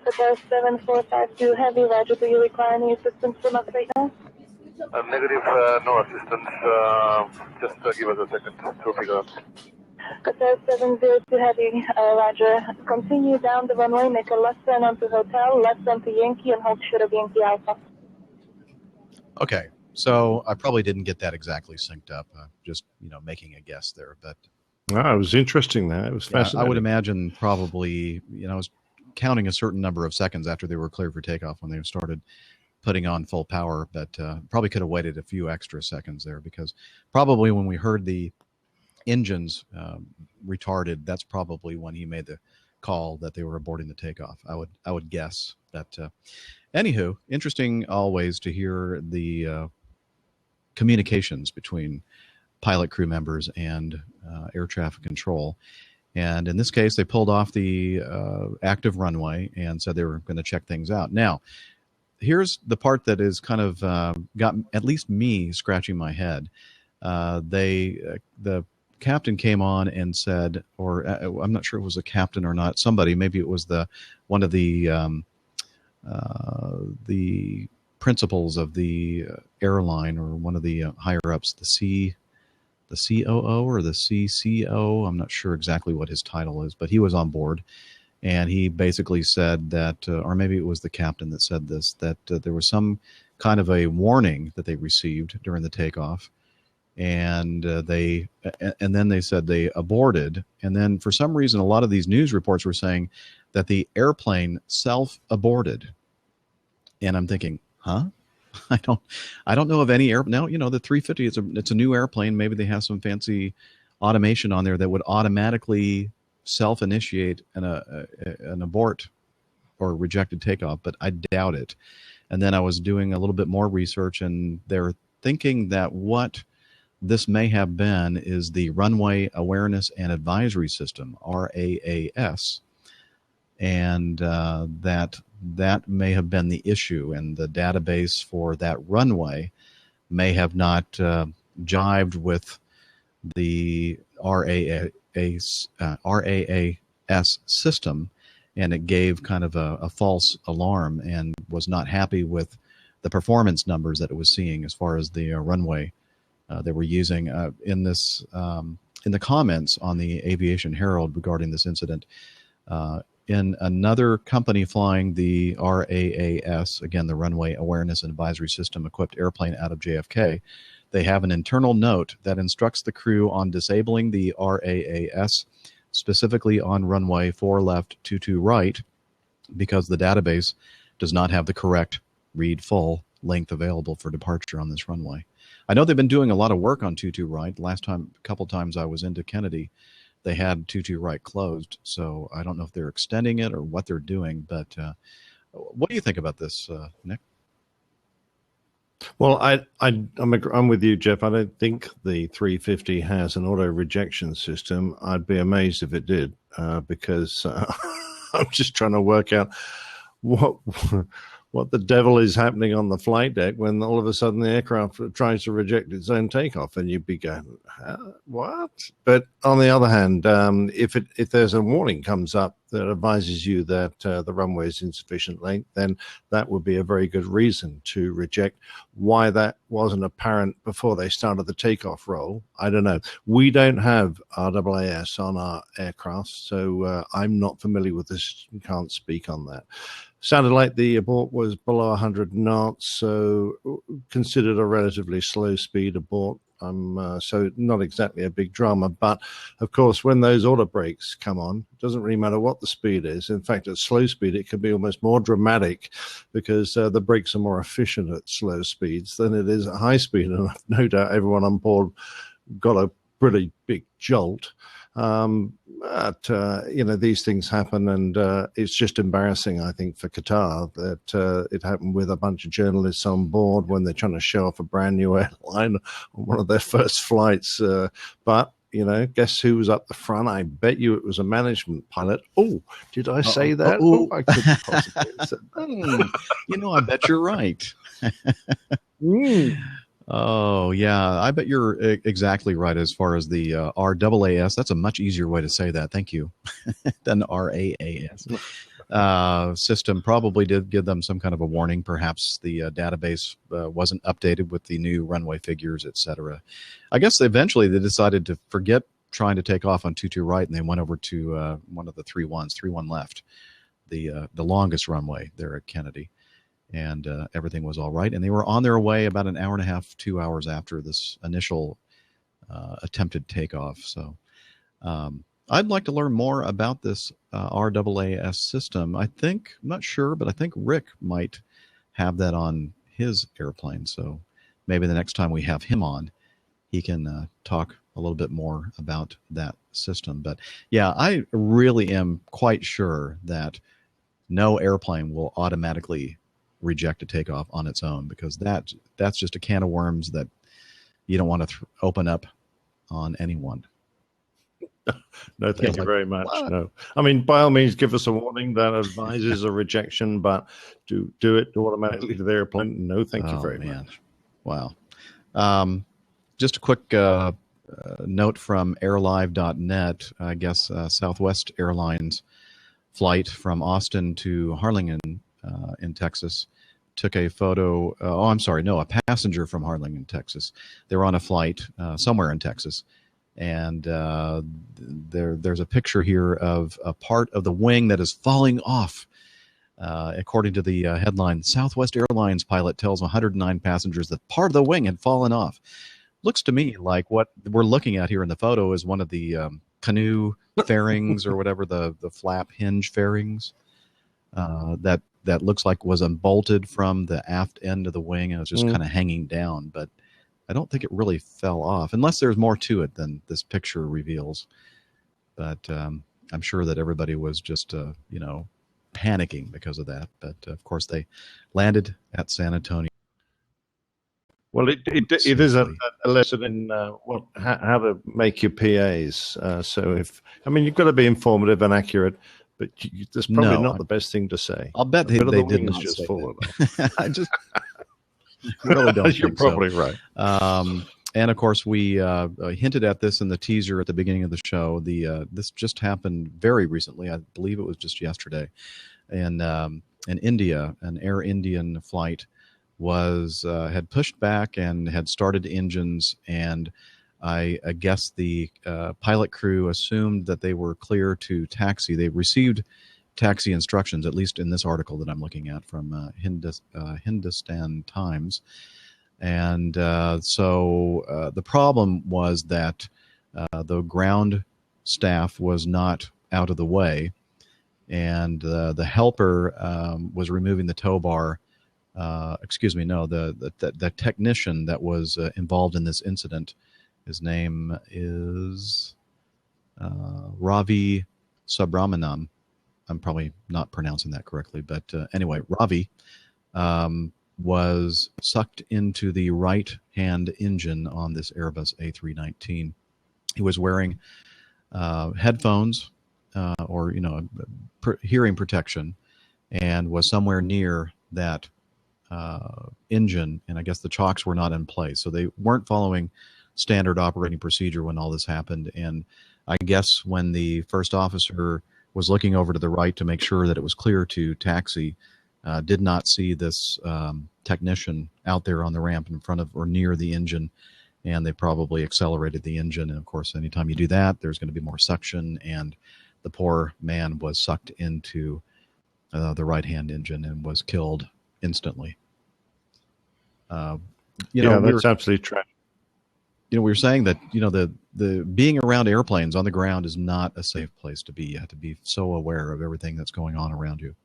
Qatar 7452 Heavy, roger, do you require any assistance from us right now? Negative, no assistance, just give us a second to figure out. Qatar 702 Heavy, roger. Continue down the runway, make a left turn onto Hotel, left onto Yankee, and hold short of Yankee Alpha. Okay, so I probably didn't get that exactly synced up. Just making a guess there, but It was interesting. That it was fascinating. I would imagine probably I was counting a certain number of seconds after they were cleared for takeoff when they started putting on full power, but probably could have waited a few extra seconds there, because probably when we heard the engines retarded, that's probably when he made the call that they were aborting the takeoff. I would guess that. Anywho, interesting always to hear the communications between pilot crew members and air traffic control. And in this case, they pulled off the active runway and said they were going to check things out. Now, here's the part that is kind of got at least me scratching my head. The captain came on and said, or I'm not sure it was a captain or not, somebody, maybe it was one of the principals of the airline, or one of the higher ups, the COO or the CCO. I'm not sure exactly what his title is, but he was on board, and he basically said that, or maybe it was the captain that said this, that there was some kind of a warning that they received during the takeoff, and then they said they aborted, and then for some reason a lot of these news reports were saying that the airplane self-aborted, and I'm thinking, huh? I don't know of any air. Now, the 350, it's a new airplane. Maybe they have some fancy automation on there that would automatically self-initiate an abort or rejected takeoff, but I doubt it. And then I was doing a little bit more research, and they're thinking that what this may have been is the Runway Awareness and Advisory System, RAAS, and that may have been the issue, and the database for that runway may have not jived with the RAAS system, and it gave kind of a false alarm and was not happy with the performance numbers that it was seeing as far as the runway they were using. In the comments on the Aviation Herald regarding this incident, in another company flying the RAAS, again, the Runway Awareness and Advisory System equipped airplane out of JFK, they have an internal note that instructs the crew on disabling the RAAS, specifically on runway 4 left, 22 right, because the database does not have the correct read full length available for departure on this runway. I know they've been doing a lot of work on 22 right. Last time, a couple times I was into Kennedy, they had 22 right closed, so I don't know if they're extending it or what they're doing, but what do you think about this, Nick? Well, I'm with you, Jeff. I don't think the 350 has an auto rejection system. I'd be amazed if it did, because I'm just trying to work out what the devil is happening on the flight deck when all of a sudden the aircraft tries to reject its own takeoff, and you'd be going, what? But on the other hand, if there's a warning comes up that advises you that the runway is insufficient length, then that would be a very good reason to reject. Why that wasn't apparent before they started the takeoff roll, I don't know. We don't have RAAS on our aircraft, so I'm not familiar with this and can't speak on that. Sounded like the abort was below 100 knots, so considered a relatively slow speed abort. So not exactly a big drama, but of course, when those auto brakes come on, it doesn't really matter what the speed is. In fact, at slow speed, it can be almost more dramatic because the brakes are more efficient at slow speeds than it is at high speed. And I've no doubt everyone on board got a pretty big jolt. These things happen, and it's just embarrassing, I think, for Qatar that it happened with a bunch of journalists on board when they're trying to show off a brand new airline on one of their first flights. But guess who was up the front? I bet you it was a management pilot. Oh, did I say that? I couldn't possibly have said that. I bet you're right. Oh, yeah. I bet you're exactly right as far as the RAAS. That's a much easier way to say that. Thank you. Than RAAS. System probably did give them some kind of a warning. Perhaps the database wasn't updated with the new runway figures, etc. I guess eventually they decided to forget trying to take off on 22 right, and they went over to one of the 31 left, the longest runway there at Kennedy. And everything was all right. And they were on their way about an hour and a half, 2 hours after this initial attempted takeoff. So I'd like to learn more about this RAAS system. I'm not sure, but I think Rick might have that on his airplane. So maybe the next time we have him on, he can talk a little bit more about that system. But yeah, I really am quite sure that no airplane will automatically reject a takeoff on its own, because that's just a can of worms that you don't want to open up on anyone. No, thank you very much. What? No, I mean, by all means, give us a warning that advises a rejection, but do it automatically to the airplane. No, thank you very much. Wow. Just a quick note from airlive.net. I guess Southwest Airlines flight from Austin to Harlingen in Texas took a photo. A passenger from Harlingen, Texas. They were on a flight somewhere in Texas, and there's a picture here of a part of the wing that is falling off. According to the headline, Southwest Airlines pilot tells 109 passengers that part of the wing had fallen off. Looks to me like what we're looking at here in the photo is one of the canoe fairings or whatever, the flap hinge fairings that looks like was unbolted from the aft end of the wing and was just kind of hanging down. But I don't think it really fell off, unless there's more to it than this picture reveals. But I'm sure that everybody was just, panicking because of that. But, of course, they landed at San Antonio. Well, it is a lesson in how to make your PAs. You've got to be informative and accurate, but that's probably not the best thing to say. I'll bet they did not just fall off. I just really don't think You're probably right. And, of course, we hinted at this in the teaser at the beginning of the show. This just happened very recently. I believe it was just yesterday. In India, an Air Indian flight had pushed back and had started engines, and I guess the pilot crew assumed that they were clear to taxi. They received taxi instructions, at least in this article that I'm looking at from Hindustan Times. And so the problem was that the ground staff was not out of the way, and the helper was removing the tow bar. The technician that was involved in this incident, his name is Ravi Subramaniam. I'm probably not pronouncing that correctly, but anyway, Ravi was sucked into the right-hand engine on this Airbus A319. He was wearing headphones or hearing protection, and was somewhere near that engine, and I guess the chocks were not in place. So they weren't following standard operating procedure when all this happened. And I guess when the first officer was looking over to the right to make sure that it was clear to taxi. Did not see this technician out there on the ramp in front of or near the engine, and they probably accelerated the engine. And of course, anytime you do that, there's going to be more suction, and the poor man was sucked into the right-hand engine and was killed instantly. That's absolutely true. We were saying that the being around airplanes on the ground is not a safe place to be. You have to be so aware of everything that's going on around you.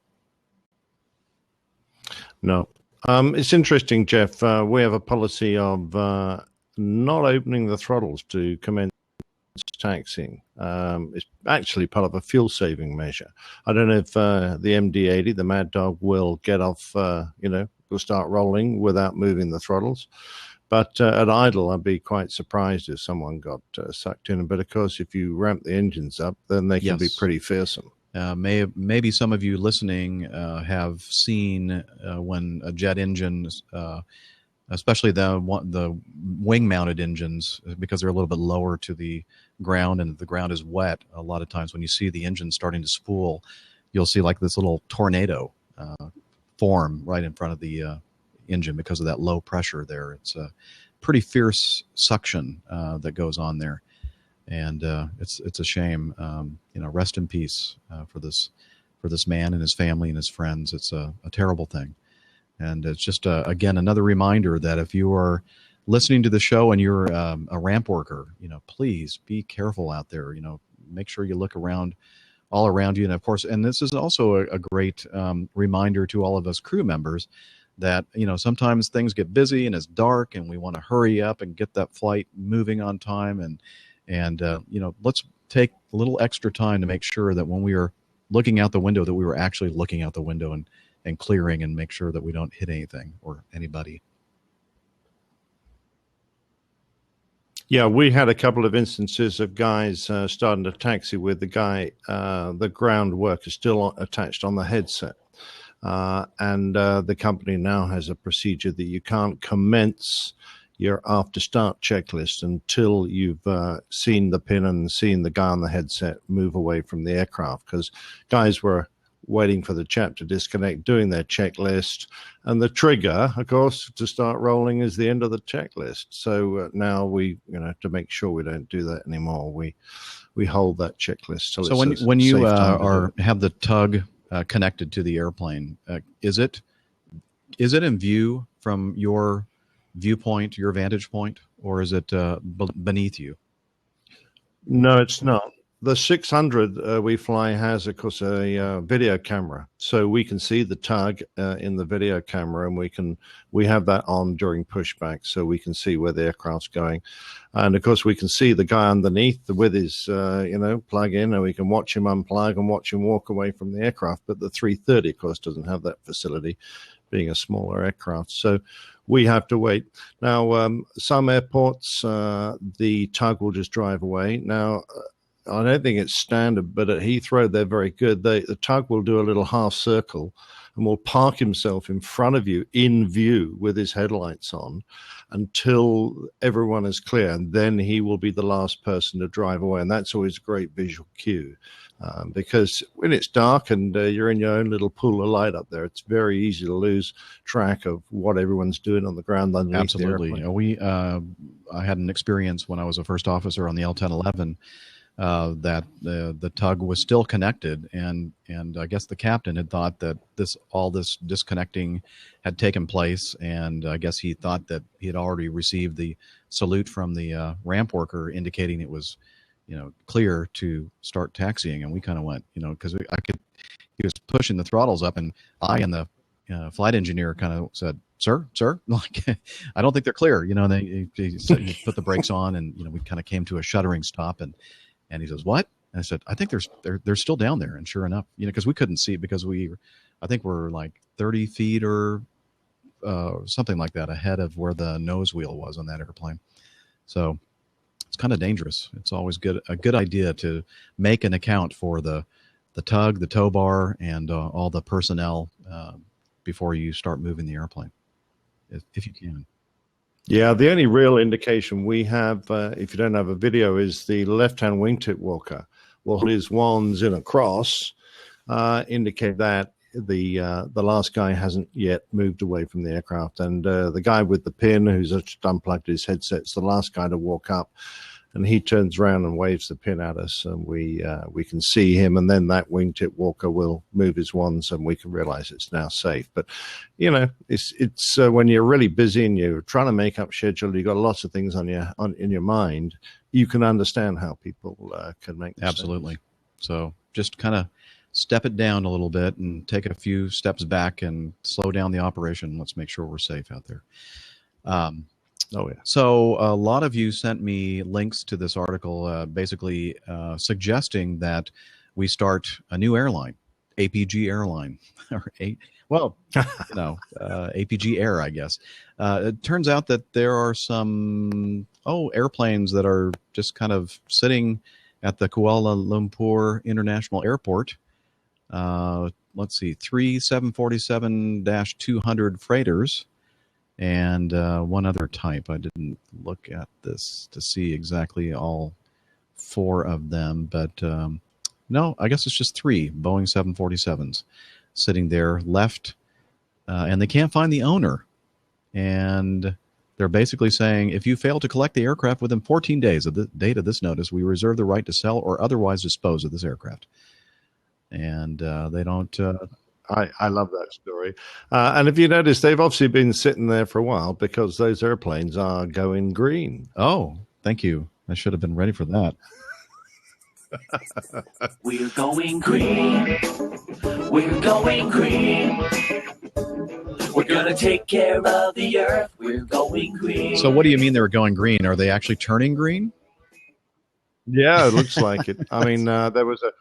No. It's interesting, Jeff. We have a policy of not opening the throttles to commence taxiing. It's actually part of a fuel-saving measure. I don't know if the MD-80, the Mad Dog, will get off, will start rolling without moving the throttles. But at idle, I'd be quite surprised if someone got sucked in. But of course, if you ramp the engines up, then they can be pretty fearsome. Maybe some of you listening have seen when a jet engine, especially the wing-mounted engines, because they're a little bit lower to the ground and the ground is wet. A lot of times when you see the engine starting to spool, you'll see like this little tornado form right in front of the engine because of that low pressure there. It's a pretty fierce suction that goes on there. And it's a shame. Rest in peace for this man and his family and his friends. It's a terrible thing, and it's just again another reminder that if you are listening to the show and you're a ramp worker, please be careful out there. Make sure you look around, all around you, and of course, and this is also a great reminder to all of us crew members that sometimes things get busy and it's dark, and we want to hurry up and get that flight moving on time and let's take a little extra time to make sure that when we are looking out the window that we were actually looking out the window and clearing and make sure that we don't hit anything or anybody. Yeah, we had a couple of instances of guys starting to taxi with the ground worker still attached on the headset. And the company now has a procedure that you can't commence your after start checklist until you've seen the pin and seen the guy on the headset move away from the aircraft, because guys were waiting for the chap to disconnect, doing their checklist, and the trigger, of course, to start rolling is the end of the checklist. So now we, to make sure we don't do that anymore, we hold that checklist. So when you have the tug connected to the airplane, is it in view from your viewpoint, your vantage point, or is it beneath you? No, it's not. The 600 we fly has, of course, a video camera, so we can see the tug in the video camera, and we have that on during pushback, so we can see where the aircraft's going, and of course we can see the guy underneath with his plug in, and we can watch him unplug and watch him walk away from the aircraft. But the 330, of course, doesn't have that facility, being a smaller aircraft, so we have to wait. Now, some airports, the tug will just drive away. Now, I don't think it's standard, but at Heathrow, they're very good. The tug will do a little half circle and will park himself in front of you in view with his headlights on until everyone is clear. And then he will be the last person to drive away. And that's always a great visual cue. Because when it's dark and you're in your own little pool of light up there, it's very easy to lose track of what everyone's doing on the ground underneath. Absolutely. The airplane. I had an experience when I was a first officer on the L-1011 that the tug was still connected, and I guess the captain had thought that all this disconnecting had taken place, and I guess he thought that he had already received the salute from the ramp worker indicating it was clear to start taxiing. And we kind of went, because he was pushing the throttles up, and I and the flight engineer kind of said, sir, like, I don't think they're clear. They put the brakes on, and we kind of came to a shuddering stop, and he says, what? And I said, I think they're still down there. And sure enough, because we couldn't see, because I think we're like 30 feet or something like that ahead of where the nose wheel was on that airplane. So it's kind of dangerous. It's always a good idea to make an account for the tug, the tow bar, and all the personnel before you start moving the airplane, if you can. Yeah, the only real indication we have, if you don't have a video, is the left-hand wingtip walker. will hold his wands in a cross, indicate that the last guy hasn't yet moved away from the aircraft. And the guy with the pin who's just unplugged his headset's the last guy to walk up. And he turns around and waves the pin at us, and we can see him. And then that wingtip walker will move his wands, and we can realize it's now safe. But it's when you're really busy and you're trying to make up schedule, you've got lots of things in your mind. You can understand how people can make mistakes. Absolutely. So just kind of step it down a little bit and take a few steps back and slow down the operation. Let's make sure we're safe out there. Oh, yeah. So a lot of you sent me links to this article, basically suggesting that we start a new airline, APG airline, APG Air, I guess. It turns out that there are some airplanes that are just kind of sitting at the Kuala Lumpur International Airport. Let's see, 3 747-200 freighters. And one other type. I didn't look at this to see exactly all 4 of them, but no, I guess it's just 3 Boeing 747s sitting there left, and they can't find the owner. And they're basically saying, if you fail to collect the aircraft within 14 days of the date of this notice, we reserve the right to sell or otherwise dispose of this aircraft. And they don't... I love that story. And if you notice, they've obviously been sitting there for a while because those airplanes are going green. Oh, thank you. I should have been ready for that. We're going green. We're going green. We're going to take care of the earth. We're going green. So what do you mean they were going green? Are they actually turning green? Yeah, it looks like it. I mean, there was a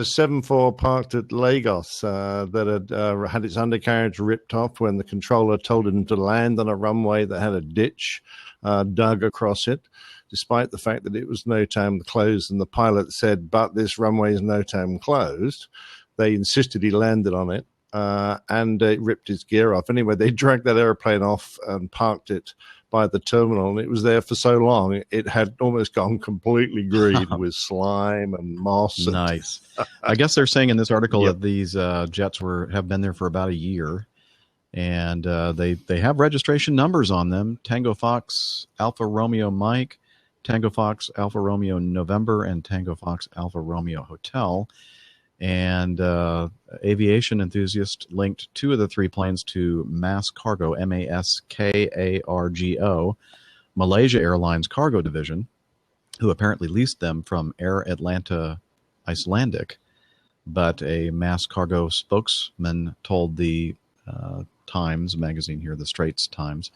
747 parked at Lagos that had its undercarriage ripped off when the controller told him to land on a runway that had a ditch dug across it, despite the fact that it was NOTAM closed, and the pilot said, but this runway is NOTAM closed. They insisted he landed on it, and it ripped his gear off. Anyway, they dragged that airplane off and parked it by the terminal, and it was there for so long it had almost gone completely green with slime and moss. Nice. I guess they're saying in this article that these jets have been there for about a year, and they have registration numbers on them: Tango Fox Alpha Romeo Mike, Tango Fox Alpha Romeo November, and Tango Fox Alpha Romeo Hotel. And aviation enthusiast linked 2 of the 3 planes to Mass Cargo, MASKARGO, Malaysia Airlines Cargo Division, who apparently leased them from Air Atlanta Icelandic. But a Mass Cargo spokesman told the Times magazine here, the Straits Times,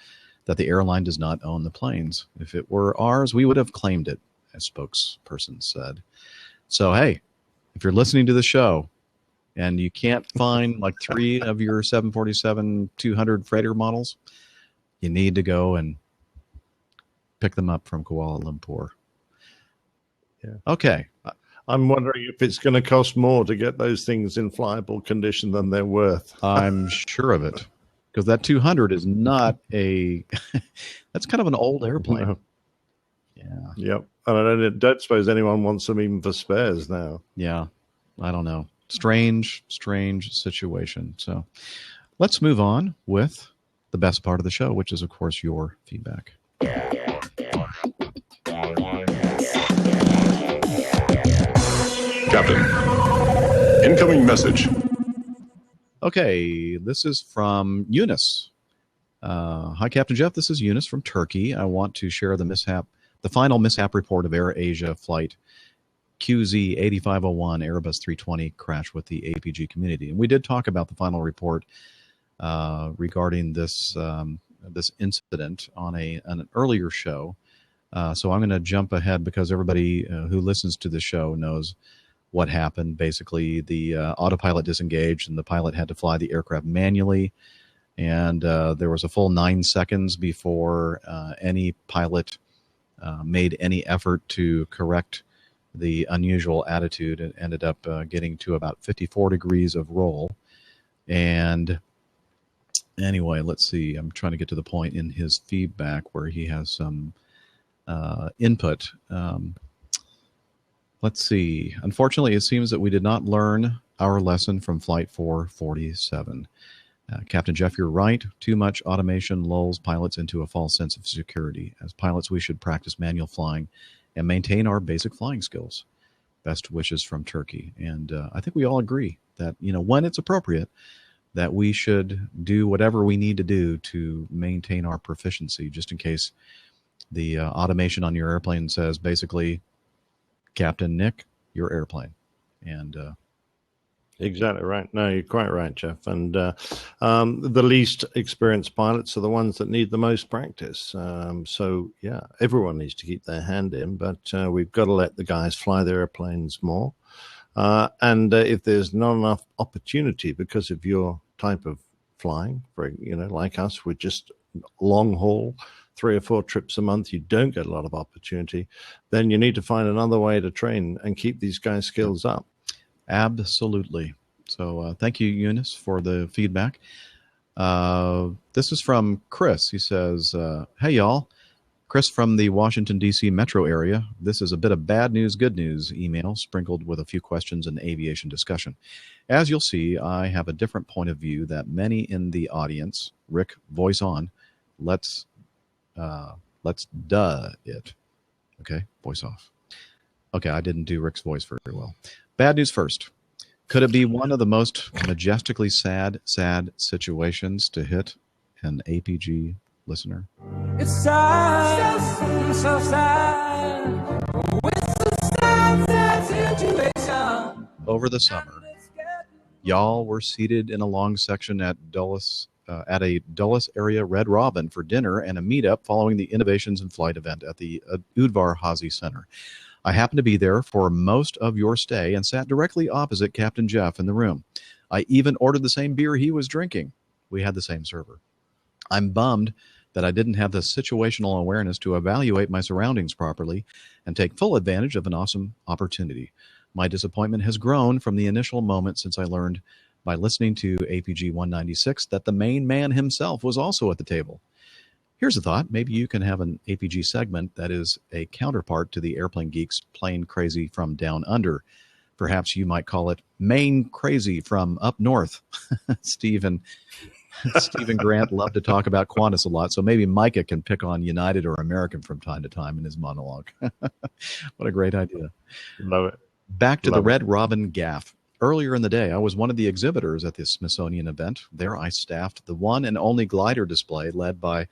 that the airline does not own the planes. If it were ours, we would have claimed it, a spokesperson said. So, hey, if you're listening to the show and you can't find like 3 of your 747-200 freighter models, you need to go and pick them up from Kuala Lumpur. Yeah. Okay. I'm wondering if it's going to cost more to get those things in flyable condition than they're worth. I'm sure of it, because that 200 is not that's kind of an old airplane. No. Yeah. Yep. And I don't suppose anyone wants them even for spares now. Yeah. I don't know. Strange situation. So let's move on with the best part of the show, which is, of course, your feedback. Captain, incoming message. Okay, this is from Eunice. Hi, Captain Jeff. This is Eunice from Turkey. I want to share the final mishap report of Air Asia flight QZ 8501 Airbus 320 crash with the APG community. And we did talk about the final report regarding this incident on an earlier show. So I'm going to jump ahead because everybody who listens to the show knows what happened. Basically, the autopilot disengaged and the pilot had to fly the aircraft manually. And there was a full 9 seconds before any pilot made any effort to correct the unusual attitude. It ended up getting to about 54 degrees of roll. And anyway, let's see. I'm trying to get to the point in his feedback where he has some input. Let's see. Unfortunately, it seems that we did not learn our lesson from Flight 447. Captain Jeff, you're right. Too much automation lulls pilots into a false sense of security. As pilots, we should practice manual flying and maintain our basic flying skills. Best wishes from Turkey. And I think we all agree that, when it's appropriate, that we should do whatever we need to do to maintain our proficiency, just in case the automation on your airplane says, basically, Captain Nick, your airplane. And exactly right. No, you're quite right, Jeff. And the least experienced pilots are the ones that need the most practice. So, yeah, everyone needs to keep their hand in, but we've got to let the guys fly their airplanes more. And if there's not enough opportunity because of your type of flying, like us, we're just long haul, 3 or 4 trips a month, you don't get a lot of opportunity, then you need to find another way to train and keep these guys' skills up. Absolutely. So thank you, Eunice, for the feedback. This is from Chris. He says, hey, y'all. Chris from the Washington, D.C. metro area. This is a bit of bad news, good news email sprinkled with a few questions and aviation discussion. As you'll see, I have a different point of view that many in the audience. Rick, voice on. Let's duh it. Okay, voice off. Okay, I didn't do Rick's voice very well. Bad news first. Could it be one of the most majestically sad situations to hit an APG listener? It's sad, so sad. It's a sad situation. Over the summer, y'all were seated in a long section at a Dulles area Red Robin for dinner and a meetup following the Innovations in Flight event at the Udvar Hazy Center. I happened to be there for most of your stay and sat directly opposite Captain Jeff in the room. I even ordered the same beer he was drinking. We had the same server. I'm bummed that I didn't have the situational awareness to evaluate my surroundings properly and take full advantage of an awesome opportunity. My disappointment has grown from the initial moment since I learned by listening to APG 196 that the main man himself was also at the table. Here's a thought. Maybe you can have an APG segment that is a counterpart to the Airplane Geeks Plane Crazy from Down Under. Perhaps you might call it Maine Crazy from Up North. Stephen Grant loved to talk about Qantas a lot, so maybe Micah can pick on United or American from time to time in his monologue. What a great idea. Love it. Back to the Red Robin Gaff. Earlier in the day, I was one of the exhibitors at the Smithsonian event. There I staffed the one and only glider display led by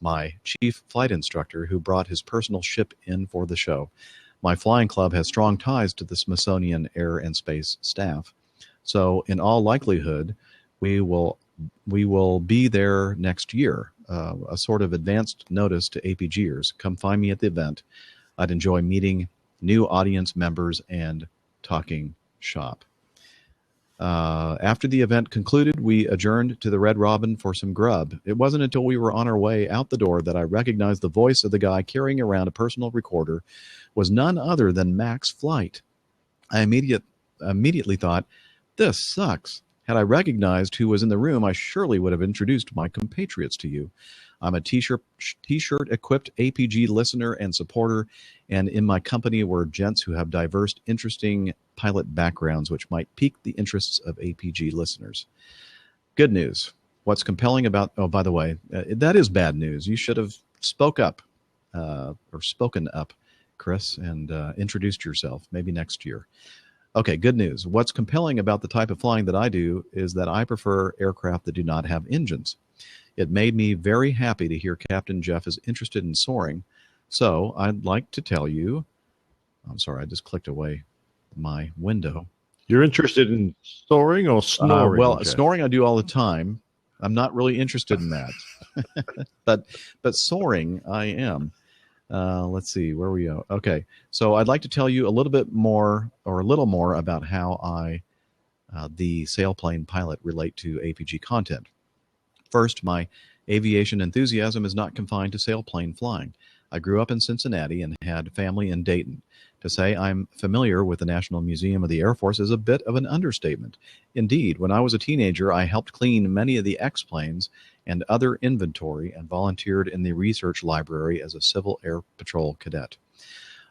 my chief flight instructor who brought his personal ship in for the show. My flying club has strong ties to the Smithsonian Air and Space staff. So in all likelihood, we will be there next year. A sort of advanced notice to APGers. Come find me at the event. I'd enjoy meeting new audience members and talking shop. After the event concluded, we adjourned to the Red Robin for some grub. It wasn't until we were on our way out the door that I recognized the voice of the guy carrying around a personal recorder was none other than Max Flight. I immediately thought, this sucks. Had I recognized who was in the room, I surely would have introduced my compatriots to you. I'm a T-shirt-equipped APG listener and supporter, and in my company were gents who have diverse, interesting pilot backgrounds, which might pique the interests of APG listeners. Good news. What's compelling about... Oh, by the way, that is bad news. You should have spoken up, Chris, and introduced yourself, maybe next year. Okay, good news. What's compelling about the type of flying that I do is that I prefer aircraft that do not have engines. It made me very happy to hear Captain Jeff is interested in soaring. So I'd like to tell you, I'm sorry, I just clicked away my window. You're interested in soaring or snoring? Well, Jeff? Snoring I do all the time. I'm not really interested in that. but soaring I am. Let's see, where we go. Okay, so I'd like to tell you a little more about how the sailplane pilot, relate to APG content. First, my aviation enthusiasm is not confined to sailplane flying. I grew up in Cincinnati and had family in Dayton. To say I'm familiar with the National Museum of the Air Force is a bit of an understatement. Indeed, when I was a teenager, I helped clean many of the X-planes and other inventory and volunteered in the research library as a Civil Air Patrol cadet.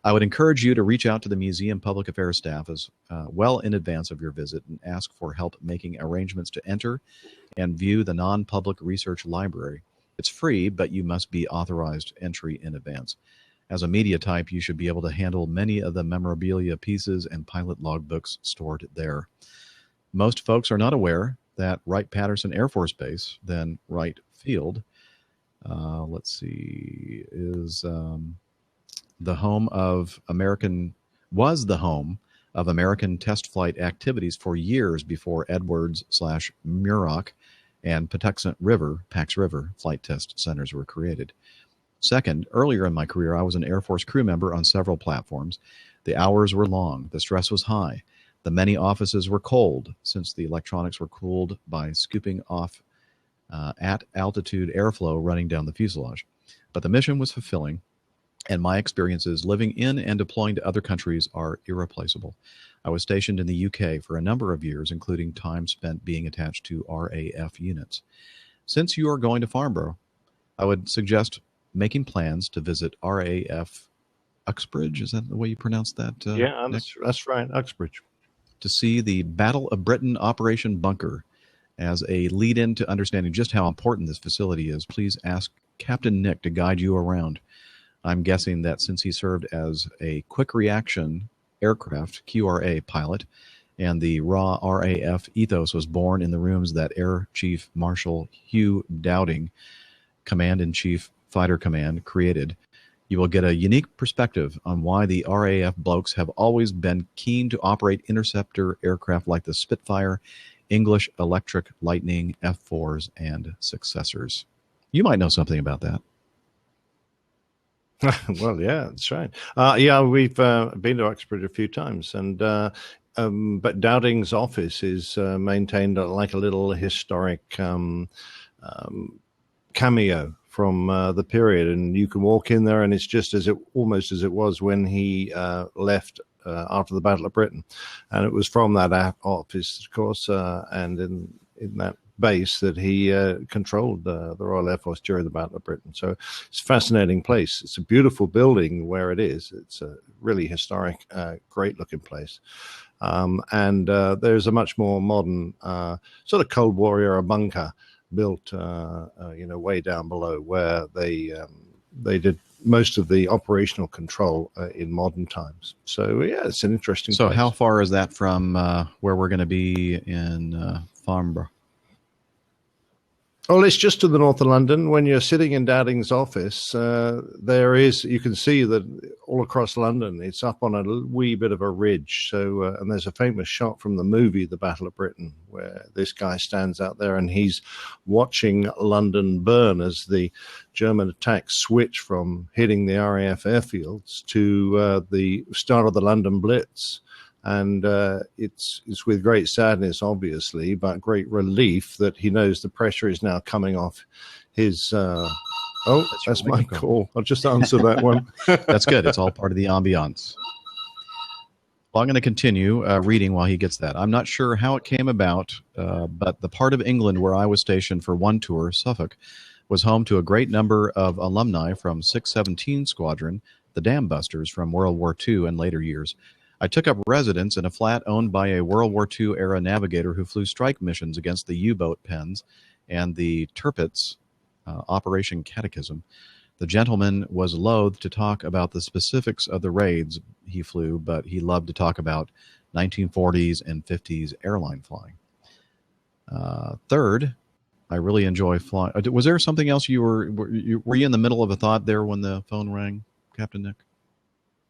I would encourage you to reach out to the museum public affairs staff as well in advance of your visit and ask for help making arrangements to enter and view the non-public research library. It's free, but you must be authorized entry in advance. As a media type, you should be able to handle many of the memorabilia pieces and pilot logbooks stored there. Most folks are not aware that Wright-Patterson Air Force Base, then Wright Field, is the home of American test flight activities for years before Edwards/Muroc and Patuxent River, Pax River flight test centers were created. Second, earlier in my career, I was an Air Force crew member on several platforms. The hours were long. The stress was high. The many offices were cold, since the electronics were cooled by scooping off at altitude airflow running down the fuselage. But the mission was fulfilling, and my experiences living in and deploying to other countries are irreplaceable. I was stationed in the UK for a number of years, including time spent being attached to RAF units. Since you are going to Farnborough, I would suggest making plans to visit RAF Uxbridge. Is that the way you pronounce that? Yeah, that's right, Uxbridge. To see the Battle of Britain Operation Bunker. As a lead-in to understanding just how important this facility is, please ask Captain Nick to guide you around. I'm guessing that since he served as a quick reaction aircraft QRA pilot, and the raw RAF ethos was born in the rooms that Air Chief Marshal Hugh Dowding, Command-in-Chief Fighter Command, created, you will get a unique perspective on why the RAF blokes have always been keen to operate interceptor aircraft like the Spitfire, English Electric Lightning, F-4s, and successors. You might know something about that. Well, yeah, that's right. Yeah, we've been to Uxbridge a few times, and but Dowding's office is maintained like a little historic cameo from the period, and you can walk in there, and it's just almost as it was when he left after the Battle of Britain, and it was from that office, of course, and in that base that he controlled the Royal Air Force during the Battle of Britain. So it's a fascinating place. It's a beautiful building where it is. It's a really historic, great looking place. And there's a much more modern sort of Cold War era bunker built, way down below, where they did most of the operational control in modern times. So yeah, it's an interesting. So place. How far is that from where we're going to be in Farnborough? Well, it's just to the north of London. When you're sitting in Dowding's office, you can see that all across London, it's up on a wee bit of a ridge. So, and there's a famous shot from the movie, The Battle of Britain, where this guy stands out there and he's watching London burn as the German attacks switch from hitting the RAF airfields to the start of the London Blitz. And it's with great sadness, obviously, but great relief that he knows the pressure is now coming off his. That's my call. I'll just answer that one. That's good. It's all part of the ambiance. Well, I'm going to continue reading while he gets that. I'm not sure how it came about, but the part of England where I was stationed for one tour, Suffolk, was home to a great number of alumni from 617 Squadron, the Dam Busters from World War II and later years. I took up residence in a flat owned by a World War II-era navigator who flew strike missions against the U-boat Pens and the Tirpitz, Operation Catechism. The gentleman was loath to talk about the specifics of the raids he flew, but he loved to talk about 1940s and 50s airline flying. Third, I really enjoy flying. Was there something else were you in the middle of a thought there when the phone rang, Captain Nick?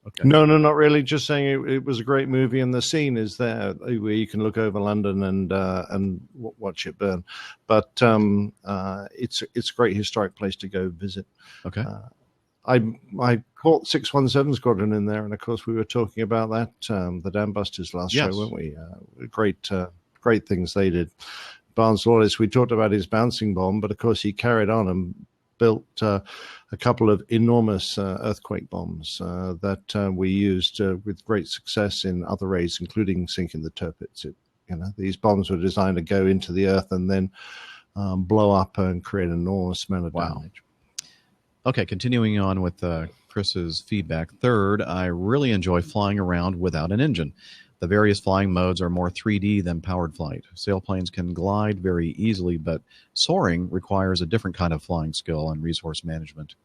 Okay. No, not really. Just saying it was a great movie, and the scene is there where you can look over London and watch it burn. But it's a great historic place to go visit. Okay. I caught 617 Squadron in there, and of course we were talking about that the Dam Busters last show, weren't we? Great things they did. Barnes Lawless, we talked about his bouncing bomb, but of course he carried on and built a couple of enormous earthquake bombs that we used with great success in other raids, including sinking the Tirpitz. These bombs were designed to go into the earth and then blow up and create an enormous amount of damage. Okay, continuing on with Chris's feedback. Third, I really enjoy flying around without an engine. The various flying modes are more 3D than powered flight. Sailplanes can glide very easily, but soaring requires a different kind of flying skill and resource management.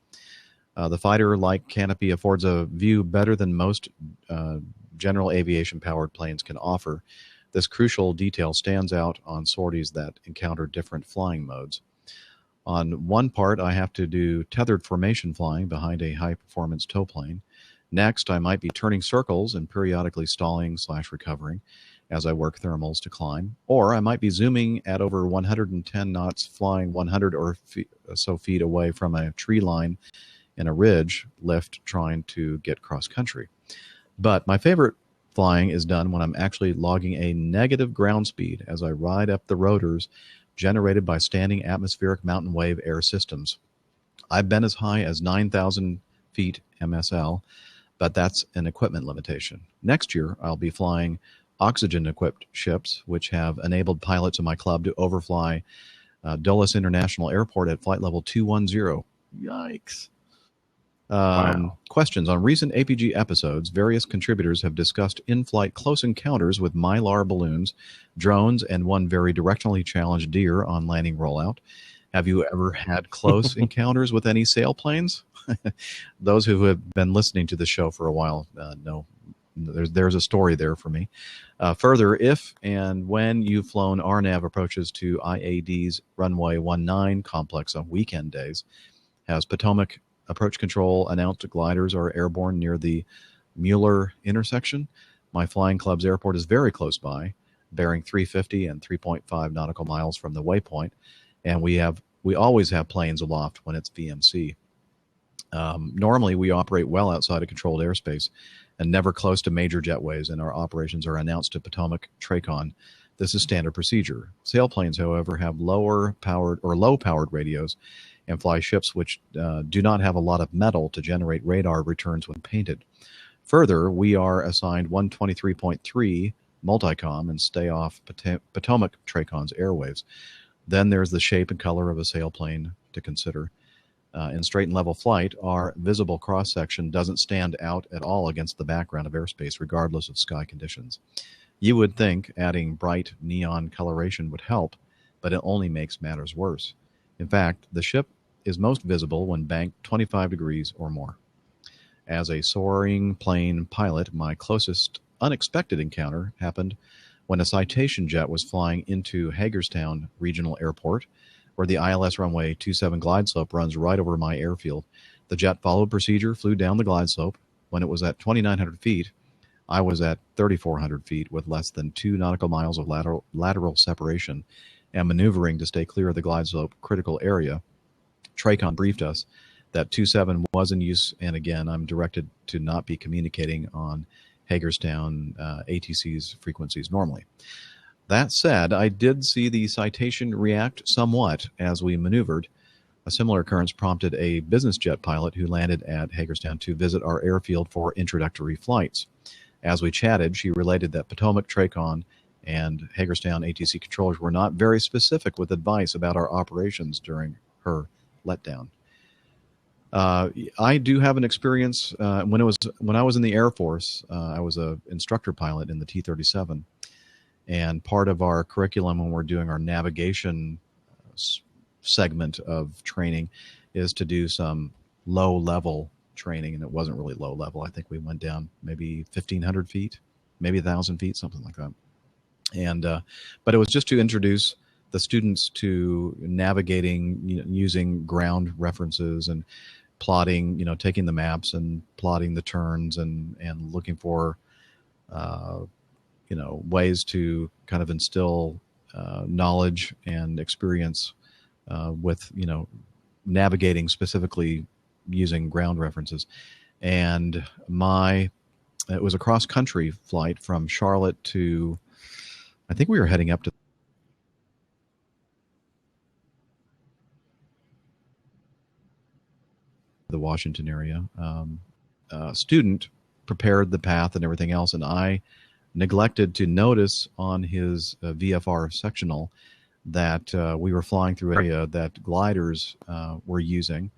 The fighter-like canopy affords a view better than most general aviation-powered planes can offer. This crucial detail stands out on sorties that encounter different flying modes. On one part, I have to do tethered formation flying behind a high-performance tow plane. Next, I might be turning circles and periodically stalling/recovering as I work thermals to climb. Or I might be zooming at over 110 knots, flying 100 or so feet away from a tree line in a ridge lift trying to get cross-country. But my favorite flying is done when I'm actually logging a negative ground speed as I ride up the rotors generated by standing atmospheric mountain wave air systems. I've been as high as 9,000 feet MSL, but that's an equipment limitation. Next year, I'll be flying oxygen-equipped ships, which have enabled pilots in my club to overfly Dulles International Airport at flight level 210. Yikes. Wow. Questions. On recent APG episodes, various contributors have discussed in-flight close encounters with Mylar balloons, drones, and one very directionally challenged deer on landing rollout. Have you ever had close encounters with any sailplanes? Those who have been listening to the show for a while know there's a story there for me. Further, if and when you've flown RNAV approaches to IAD's runway 19 complex on weekend days, has Potomac Approach Control announced gliders are airborne near the Mueller intersection? My flying club's airport is very close by, bearing 350 and 3.5 nautical miles from the waypoint, and we always have planes aloft when it's VMC. Normally, we operate well outside of controlled airspace and never close to major jetways, and our operations are announced to Potomac TRACON. This is standard procedure. Sailplanes, however, have low-powered radios and fly ships which do not have a lot of metal to generate radar returns when painted. Further, we are assigned 123.3 multicom and stay off Potomac TRACON's airwaves. Then there's the shape and color of a sailplane to consider. In straight and level flight, our visible cross-section doesn't stand out at all against the background of airspace, regardless of sky conditions. You would think adding bright neon coloration would help, but it only makes matters worse. In fact, the ship is most visible when banked 25 degrees or more. As a soaring plane pilot, my closest unexpected encounter happened when a Citation jet was flying into Hagerstown Regional Airport, where the ILS runway 27 glide slope runs right over my airfield. The jet followed procedure, flew down the glide slope. When it was at 2,900 feet, I was at 3,400 feet with less than 2 nautical miles of lateral separation and maneuvering to stay clear of the glide slope critical area. TRACON briefed us that 27 was in use, and again, I'm directed to not be communicating on Hagerstown ATC's frequencies normally. That said, I did see the Citation react somewhat as we maneuvered. A similar occurrence prompted a business jet pilot who landed at Hagerstown to visit our airfield for introductory flights. As we chatted, she related that Potomac TRACON and Hagerstown ATC controllers were not very specific with advice about our operations during her letdown. I do have an experience when I was in the Air Force. I was an instructor pilot in the T-37, and part of our curriculum when we're doing our navigation segment of training is to do some low-level training, and it wasn't really low-level. I think we went down maybe 1,500 feet, maybe 1,000 feet, something like that. And but it was just to introduce the students to navigating, using ground references and plotting, taking the maps and plotting the turns and looking for, ways to kind of instill knowledge and experience with, navigating specifically using ground references. And it was a cross-country flight from Charlotte to, I think we were heading up to the Washington area. Student prepared the path and everything else, and I neglected to notice on his VFR sectional that we were flying through an area that gliders were using,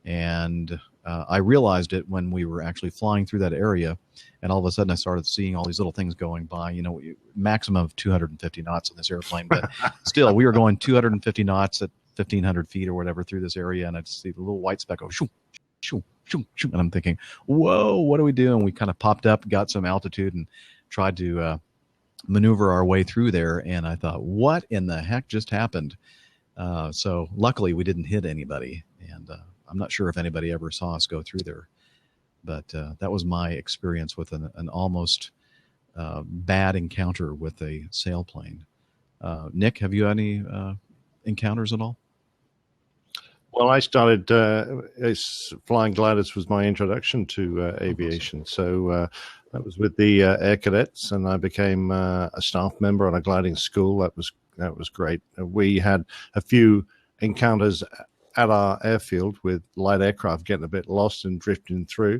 And I realized it when we were actually flying through that area, and all of a sudden I started seeing all these little things going by. Maximum of 250 knots in this airplane, but still, we were going 250 knots at 1,500 feet or whatever through this area, and I'd see the little white speck go shoo, shoo, shoo, shoo, and I'm thinking, whoa, what do we do? And we kind of popped up, got some altitude, and tried to maneuver our way through there. And I thought, what in the heck just happened? So luckily, we didn't hit anybody, and I'm not sure if anybody ever saw us go through there, but that was my experience with an almost bad encounter with a sailplane. Nick, have you had any encounters at all? Well, I started flying gliders was my introduction to aviation. So that was with the Air Cadets, and I became a staff member on a gliding school. That was great. We had a few encounters at our airfield with light aircraft getting a bit lost and drifting through,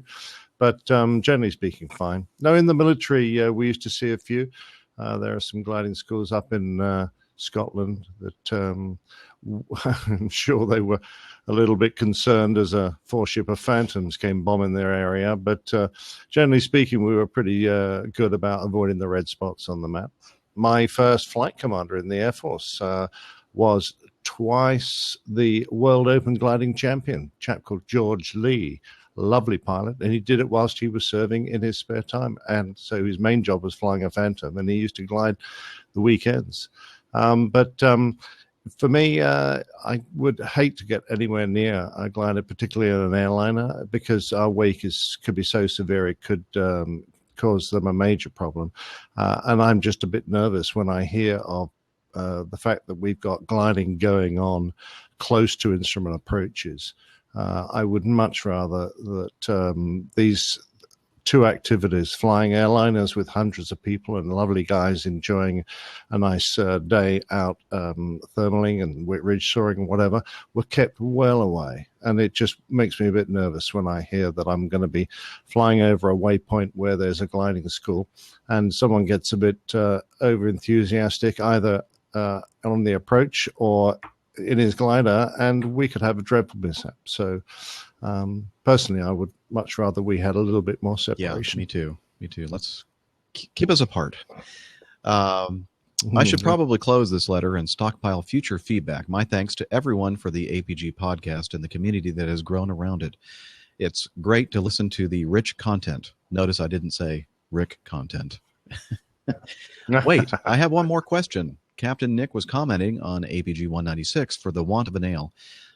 but generally speaking, fine. No, in the military, we used to see a few. There are some gliding schools up in Scotland that I'm sure they were a little bit concerned as a four-ship of Phantoms came bombing their area, but generally speaking, we were pretty good about avoiding the red spots on the map. My first flight commander in the Air Force was twice the World Open Gliding Champion, a chap called George Lee, lovely pilot, and he did it whilst he was serving in his spare time. And so his main job was flying a Phantom, and he used to glide the weekends. But for me, I would hate to get anywhere near a glider, particularly in an airliner, because our wake could be so severe it could cause them a major problem. And I'm just a bit nervous when I hear of the fact that we've got gliding going on close to instrument approaches. I would much rather that these two activities, flying airliners with hundreds of people and lovely guys enjoying a nice day out thermaling and ridge soaring and whatever, were kept well away. And it just makes me a bit nervous when I hear that I'm going to be flying over a waypoint where there's a gliding school and someone gets a bit over enthusiastic, either on the approach or in his glider, and we could have a dreadful mishap. So personally, I would much rather we had a little bit more separation. Yeah, me too. Let's keep us apart. I should probably close this letter and stockpile future feedback. My thanks to everyone for the APG podcast and the community that has grown around it. It's great to listen to the rich content. Notice I didn't say Rick content. Wait, I have one more question. Captain Nick was commenting on APG 196 for the want of a nail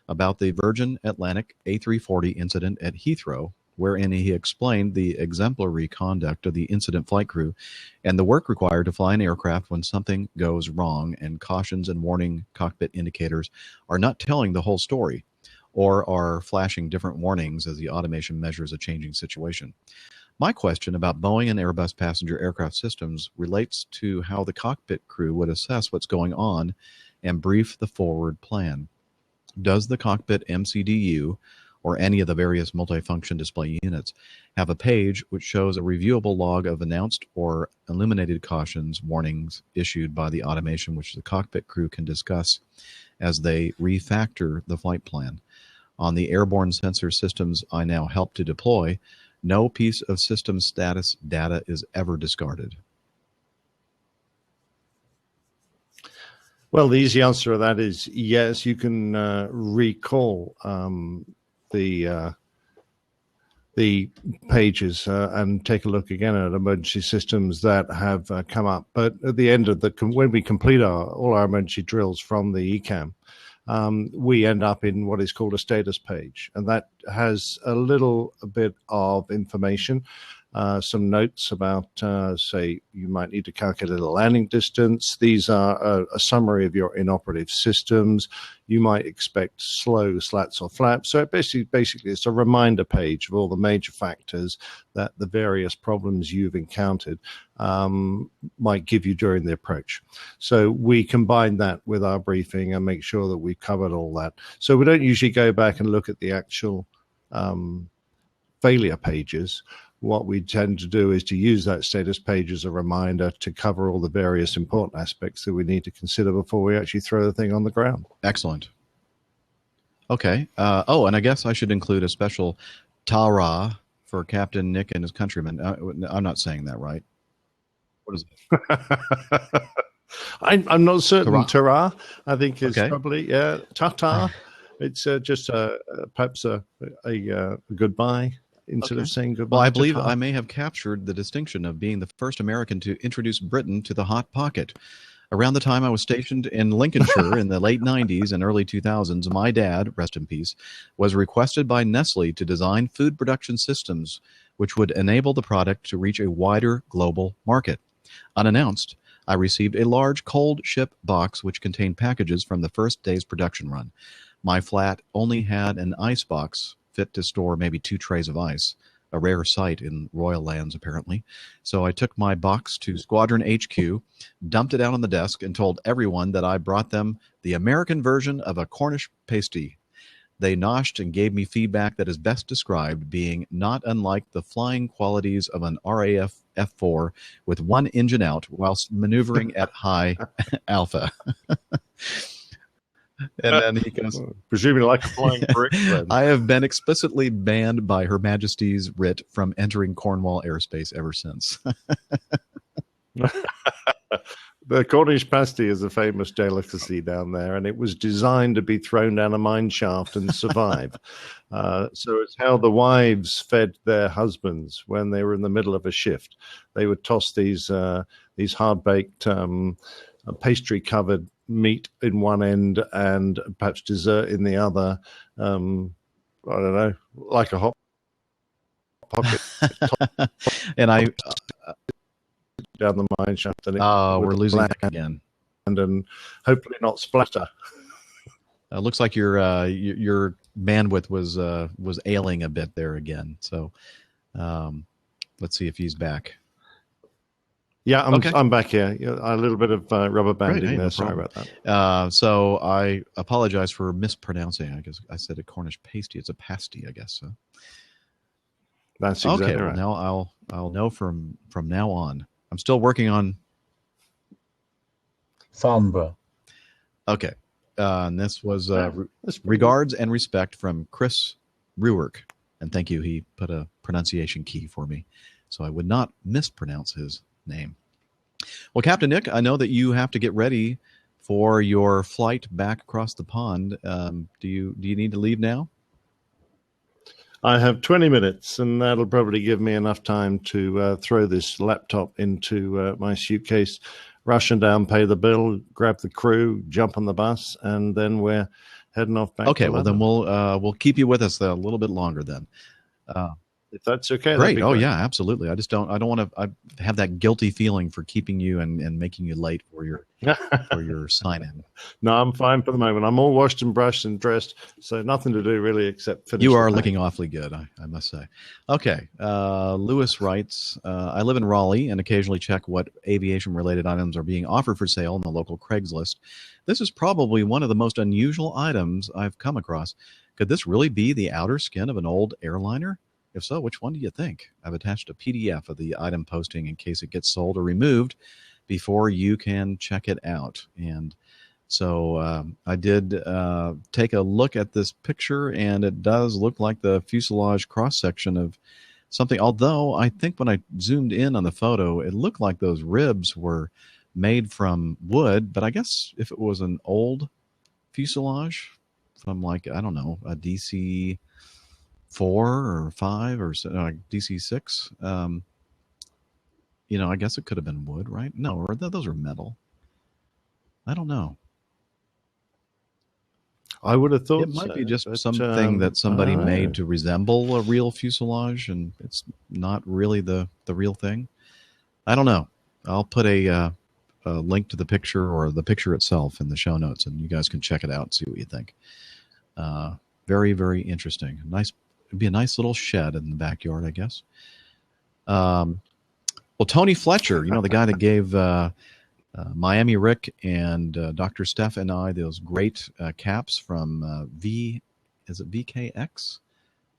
about the Virgin Atlantic A340 incident at Heathrow, wherein he explained the exemplary conduct of the incident flight crew and the work required to fly an aircraft when something goes wrong, and cautions and warning cockpit indicators are not telling the whole story or are flashing different warnings as the automation measures a changing situation. My question about Boeing and Airbus passenger aircraft systems relates to how the cockpit crew would assess what's going on and brief the forward plan. Does the cockpit MCDU or any of the various multifunction display units have a page which shows a reviewable log of announced or illuminated cautions, warnings issued by the automation which the cockpit crew can discuss as they refactor the flight plan? On the airborne sensor systems I now help to deploy, no piece of system status data is ever discarded. Well, the easy answer to that is yes. You can recall the pages and take a look again at emergency systems that have come up. But at the end of when we complete all our emergency drills from the ECAM, we end up in what is called a status page, and that has a little bit of information, some notes about, say, you might need to calculate a landing distance. These are a summary of your inoperative systems. You might expect slow slats or flaps. So it basically it's a reminder page of all the major factors that the various problems you've encountered might give you during the approach. So we combine that with our briefing and make sure that we've covered all that. So we don't usually go back and look at the actual failure pages. What we tend to do is to use that status page as a reminder to cover all the various important aspects that we need to consider before we actually throw the thing on the ground. Excellent. Okay. And I guess I should include a special Tara for Captain Nick and his countrymen. I'm not saying that right. What is it? I'm not certain. Tara? Tara, I think is Okay. probably Tata. It's just perhaps a goodbye instead of saying goodbye. Well, I believe Tata. I may have captured the distinction of being the first American to introduce Britain to the Hot Pocket. Around the time I was stationed in Lincolnshire in the late 90s and early 2000s, my dad, rest in peace, was requested by Nestle to design food production systems which would enable the product to reach a wider global market. Unannounced, I received a large cold ship box which contained packages from the first day's production run. My flat only had an ice box fit to store maybe 2 trays of ice, a rare sight in royal lands apparently. So I took my box to Squadron HQ, dumped it out on the desk, and told everyone that I brought them the American version of a Cornish pasty. They noshed and gave me feedback that is best described being not unlike the flying qualities of an RAF F4 with one engine out whilst maneuvering at high alpha. And then he goes, presumably like a flying brick. I have been explicitly banned by Her Majesty's writ from entering Cornwall airspace ever since. The Cornish pasty is a famous delicacy down there, and it was designed to be thrown down a mine shaft and survive. So it's how the wives fed their husbands when they were in the middle of a shift. They would toss these hard-baked, pastry-covered meat in one end and perhaps dessert in the other. I don't know, like a hot pocket. And I down the mine shaft. And we're losing that again. And hopefully not splatter. Looks like your bandwidth was ailing a bit there again. So let's see if he's back. Yeah, I'm back here. A little bit of rubber banding there. No Sorry problem. about that. So I apologize for mispronouncing. I guess I said a Cornish pasty. It's a pasty, I guess. So. That's exactly okay. right. Well, now I'll know from now on. I'm still working on Farnborough. Okay. And this was regards and respect from Chris Ruark. And thank you. He put a pronunciation key for me so I would not mispronounce his name. Well, Captain Nick, I know that you have to get ready for your flight back across the pond. Do you need to leave now? I have 20 minutes, and that'll probably give me enough time to throw this laptop into my suitcase, rush and down, pay the bill, grab the crew, jump on the bus, and then we're heading off back. Okay, well then we'll keep you with us a little bit longer then. If that's okay. Great. Oh yeah, absolutely. I don't want to have that guilty feeling for keeping you and making you late for your sign in. No, I'm fine for the moment. I'm all washed and brushed and dressed, so nothing to do really except finish. You are looking awfully good, I must say. Okay. Lewis writes, I live in Raleigh and occasionally check what aviation-related items are being offered for sale on the local Craigslist. This is probably one of the most unusual items I've come across. Could this really be the outer skin of an old airliner? If so, which one do you think? I've attached a PDF of the item posting in case it gets sold or removed before you can check it out. And so I did take a look at this picture, and it does look like the fuselage cross-section of something. Although I think when I zoomed in on the photo, it looked like those ribs were made from wood. But I guess if it was an old fuselage from, like, I don't know, a DC 4 or 5 or DC 6, I guess it could have been wood, right? No, or those are metal. I don't know. I would have thought it might be just something that somebody made to resemble a real fuselage, and it's not really the real thing. I don't know. I'll put a link to the picture or the picture itself in the show notes, and you guys can check it out and see what you think. Very, very interesting. It'd be a nice little shed in the backyard, I guess. Well, Tony Fletcher, the guy that gave Miami Rick and Dr. Steph and I those great caps from is it VKX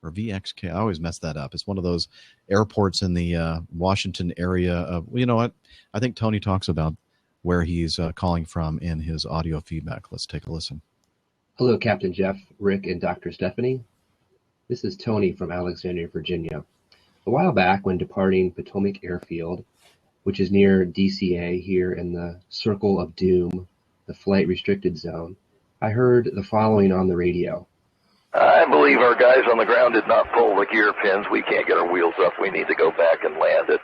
or VXK? I always mess that up. It's one of those airports in the Washington area of, you know what? I think Tony talks about where he's calling from in his audio feedback. Let's take a listen. Hello, Captain Jeff, Rick, and Dr. Stephanie. This is Tony from Alexandria, Virginia. A while back, when departing Potomac Airfield, which is near DCA here in the Circle of Doom, the flight restricted zone, I heard the following on the radio. I believe our guys on the ground did not pull the gear pins. We can't get our wheels up. We need to go back and land at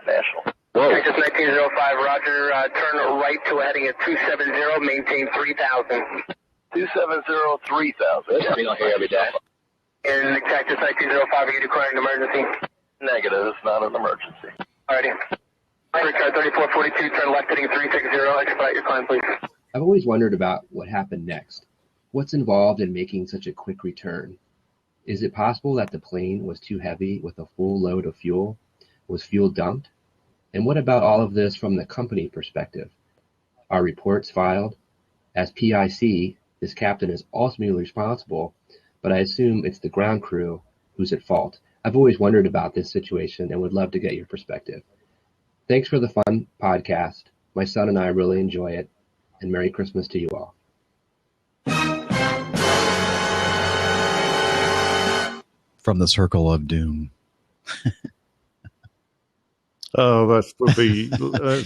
National. Whoa. Texas 1905, roger. Turn right to heading at 270, maintain 3000. 270, 3000. Yeah. In Texas 1905, are you declaring an emergency? Negative. It's not an emergency. Alrighty. Car 3442, turn left heading 360, expedite your climb, please. I've always wondered about what happened next. What's involved in making such a quick return? Is it possible that the plane was too heavy with a full load of fuel? Was fuel dumped? And what about all of this from the company perspective? Are reports filed? As PIC, this captain is ultimately responsible, but I assume it's the ground crew who's at fault. I've always wondered about this situation and would love to get your perspective. Thanks for the fun podcast. My son and I really enjoy it, and Merry Christmas to you all. From the Circle of Doom. Oh, that's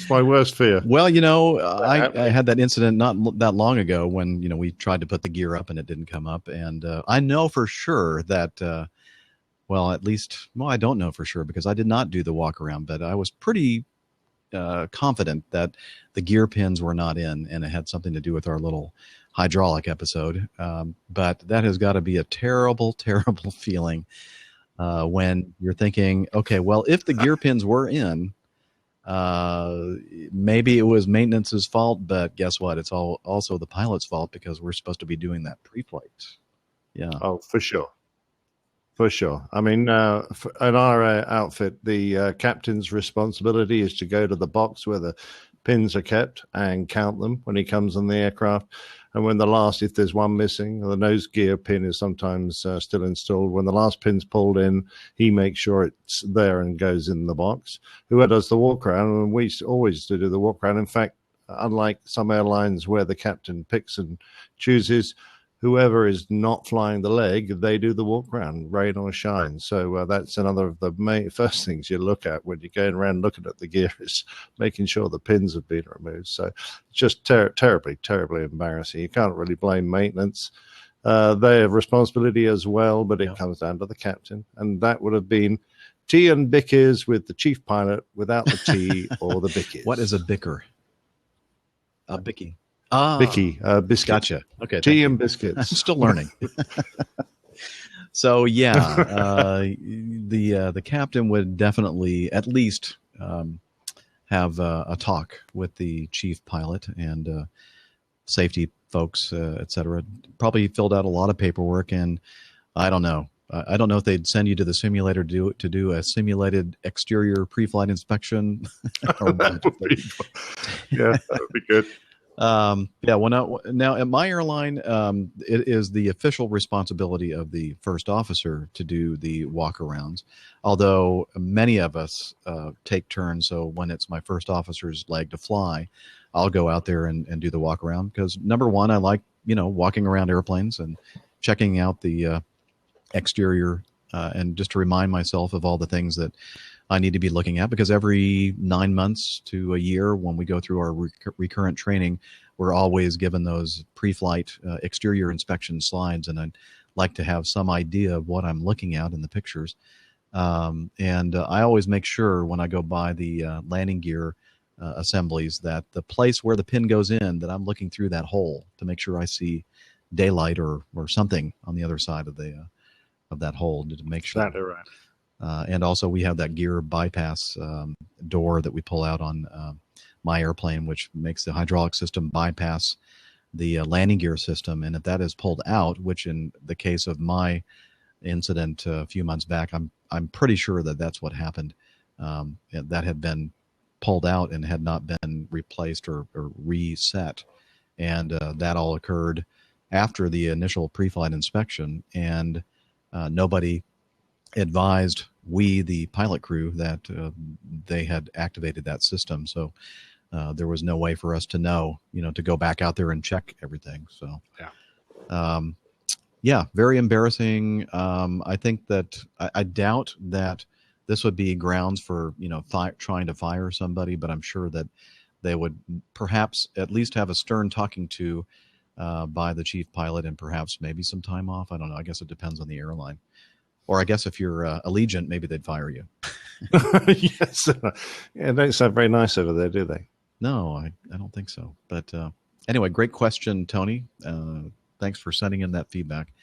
my worst fear. Well, I had that incident not that long ago when, we tried to put the gear up and it didn't come up. And I know for sure that, I don't know for sure because I did not do the walk around, but I was pretty confident that the gear pins were not in and it had something to do with our little hydraulic episode. But that has got to be a terrible, terrible feeling. When you're thinking, okay, well, if the gear pins were in, maybe it was maintenance's fault, but guess what? It's also the pilot's fault because we're supposed to be doing that pre-flight. Yeah. Oh, for sure. For sure. I mean, in our outfit, the captain's responsibility is to go to the box where the pins are kept and count them when he comes on the aircraft. And when if there's one missing, the nose gear pin is sometimes still installed. When the last pin's pulled in, he makes sure it's there and goes in the box. Whoever does the walk around, and we always do the walk around. In fact, unlike some airlines where the captain picks and chooses, whoever is not flying the leg, they do the walk around, rain or shine. So that's another of the first things you look at when you're going around looking at the gear is making sure the pins have been removed. So just terribly, terribly embarrassing. You can't really blame maintenance. They have responsibility as well, but it comes down to the captain. And that would have been tea and bickers with the chief pilot without the tea or the bickers. What is a bicker? A bicky. Bicky, biscuit. Gotcha. Okay. Tea and biscuits. I'm still learning. So the captain would definitely at least have a talk with the chief pilot and safety folks, etc. Probably filled out a lot of paperwork, and I don't know. I don't know if they'd send you to the simulator to do a simulated exterior pre-flight inspection. Yeah, that would be good. Now at my airline, it is the official responsibility of the first officer to do the walk-arounds, although many of us take turns. So when it's my first officer's leg to fly, I'll go out there and do the walk-around because, number one, I like, walking around airplanes and checking out the exterior and just to remind myself of all the things that I need to be looking at, because every 9 months to a year when we go through our recurrent training, we're always given those pre-flight exterior inspection slides, and I'd like to have some idea of what I'm looking at in the pictures. And I always make sure when I go by the landing gear assemblies that the place where the pin goes in, that I'm looking through that hole to make sure I see daylight or something on the other side of that hole to make sure. Exactly right. And also we have that gear bypass door that we pull out on my airplane, which makes the hydraulic system bypass the landing gear system. And if that is pulled out, which in the case of my incident a few months back, I'm pretty sure that that's what happened. That had been pulled out and had not been replaced or reset. And that all occurred after the initial pre-flight inspection. And nobody advised the pilot crew that they had activated that system. So there was no way for us to know, to go back out there and check everything. So, yeah. Yeah, very embarrassing. I think that I doubt that this would be grounds for trying to fire somebody, but I'm sure that they would perhaps at least have a stern talking to by the chief pilot and perhaps maybe some time off. I don't know. I guess it depends on the airline. Or I guess if you're Allegiant, maybe they'd fire you. Yes. Yeah, don't sound very nice over there, do they? No, I don't think so. But anyway, great question, Tony. Thanks for sending in that feedback.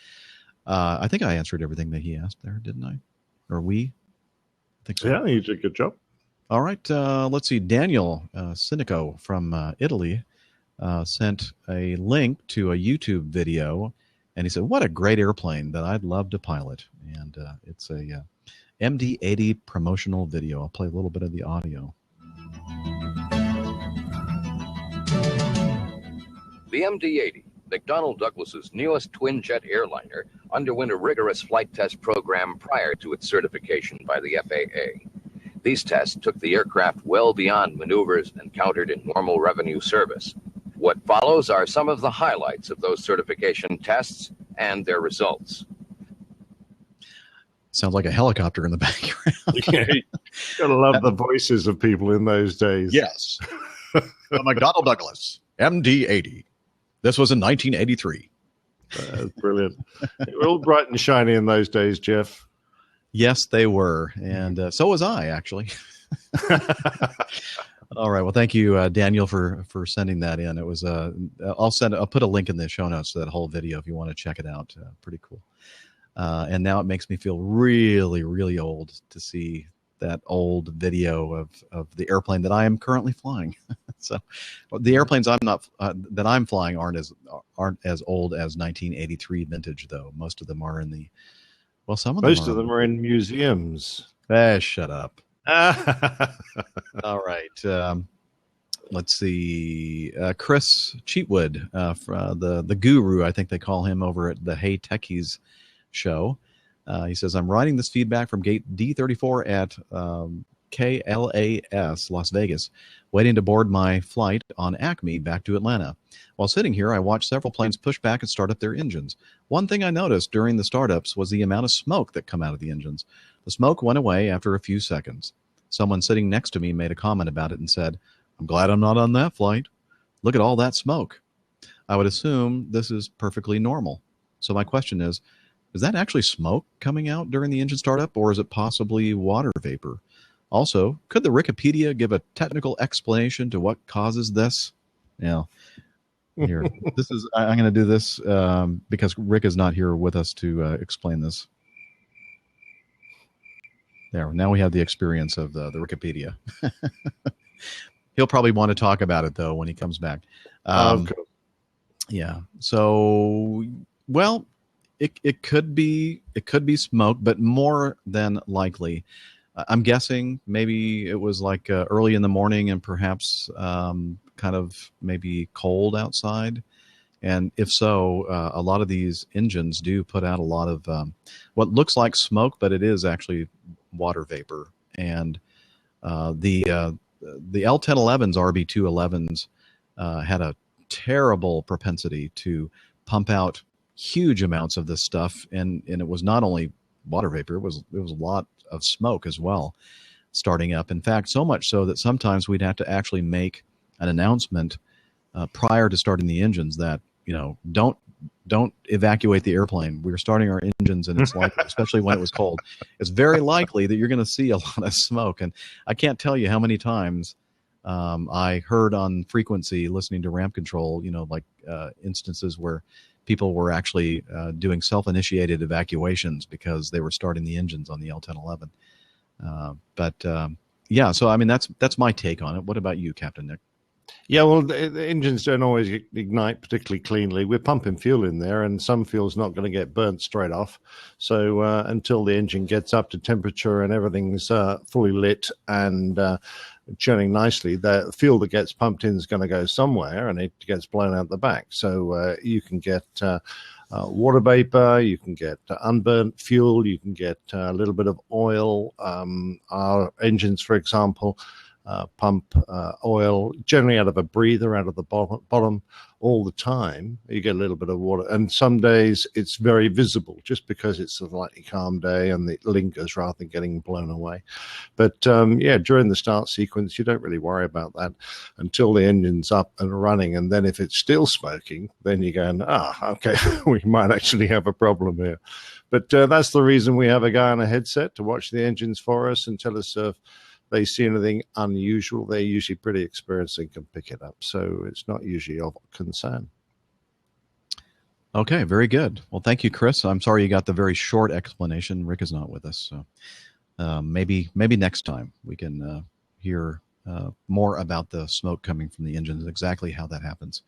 I think I answered everything that he asked there, didn't I? Or we? I think so. Yeah, you did a good job. All right. Let's see. Daniel Sinico from Italy sent a link to a YouTube video, and he said, "What a great airplane that I'd love to pilot." And it's a MD-80 promotional video. I'll play a little bit of the audio. The MD-80, McDonnell Douglas's newest twin-jet airliner, underwent a rigorous flight test program prior to its certification by the FAA. These tests took the aircraft well beyond maneuvers encountered in normal revenue service. What follows are some of the highlights of those certification tests and their results. Sounds like a helicopter in the background. Yeah, you gotta love the voices of people in those days. Yes. The McDonnell Douglas MD-80. This was in 1983. Brilliant. They were all bright and shiny in those days, Jeff. Yes, they were. And so was I, actually. All right. Well, thank you, Daniel, for sending that in. It was I'll put a link in the show notes to that whole video if you want to check it out. Pretty cool. And now it makes me feel really, really old to see that old video of the airplane that I am currently flying. So the airplanes that I'm flying aren't as old as 1983 vintage, though. Most of them are in the some of them. Most of them are in museums. Shut up. All right. Let's see. Chris Cheatwood, the guru, I think they call him over at the Hey Techies show. He says, I'm writing this feedback from gate D34 at KLAS, Las Vegas, waiting to board my flight on Acme back to Atlanta. While sitting here, I watched several planes push back and start up their engines. One thing I noticed during the startups was the amount of smoke that come out of the engines. The smoke went away after a few seconds. Someone sitting next to me made a comment about it and said, I'm glad I'm not on that flight. Look at all that smoke. I would assume this is perfectly normal. So my question is that actually smoke coming out during the engine startup, or is it possibly water vapor? Also, could the Wikipedia give a technical explanation to what causes this? Here, I'm going to do this because Rick is not here with us to explain this. There, now we have the experience of the Wikipedia. He'll probably want to talk about it though when he comes back. Okay. Yeah. So, well, it could be smoke, but more than likely, I'm guessing maybe it was like early in the morning and perhaps kind of maybe cold outside. And if so, a lot of these engines do put out a lot of what looks like smoke, but it is actually water vapor. And the L1011s, RB211s, had a terrible propensity to pump out huge amounts of this stuff, and it was not only water vapor, it was a lot of smoke as well starting up. In fact, so much so that sometimes we'd have to actually make an announcement prior to starting the engines that, don't evacuate the airplane. We're starting our engines, and it's likely, especially when it was cold, it's very likely that you're going to see a lot of smoke. And I can't tell you how many times I heard on frequency listening to ramp control, instances where people were actually doing self-initiated evacuations because they were starting the engines on the L1011. Yeah, so I mean that's my take on it. What about you, Captain Nick? Yeah, well, the engines don't always ignite particularly cleanly. We're pumping fuel in there, and some fuel's not going to get burnt straight off. So until the engine gets up to temperature and everything's fully lit and churning nicely, the fuel that gets pumped in is going to go somewhere, and it gets blown out the back. So you can get water vapor, you can get unburnt fuel, you can get a little bit of oil. Our engines, for example, pump oil, generally out of a breather, out of the bottom all the time. You get a little bit of water. And some days it's very visible just because it's a slightly calm day and it lingers rather than getting blown away. But during the start sequence, you don't really worry about that until the engine's up and running. And then if it's still smoking, then you're going, okay, we might actually have a problem here. But that's the reason we have a guy on a headset to watch the engines for us and tell us if they see anything unusual. They're usually pretty experienced and can pick it up. So it's not usually of concern. Okay, very good. Well, thank you, Chris. I'm sorry you got the very short explanation. Rick is not with us, so maybe next time we can hear more about the smoke coming from the engines, exactly how that happens.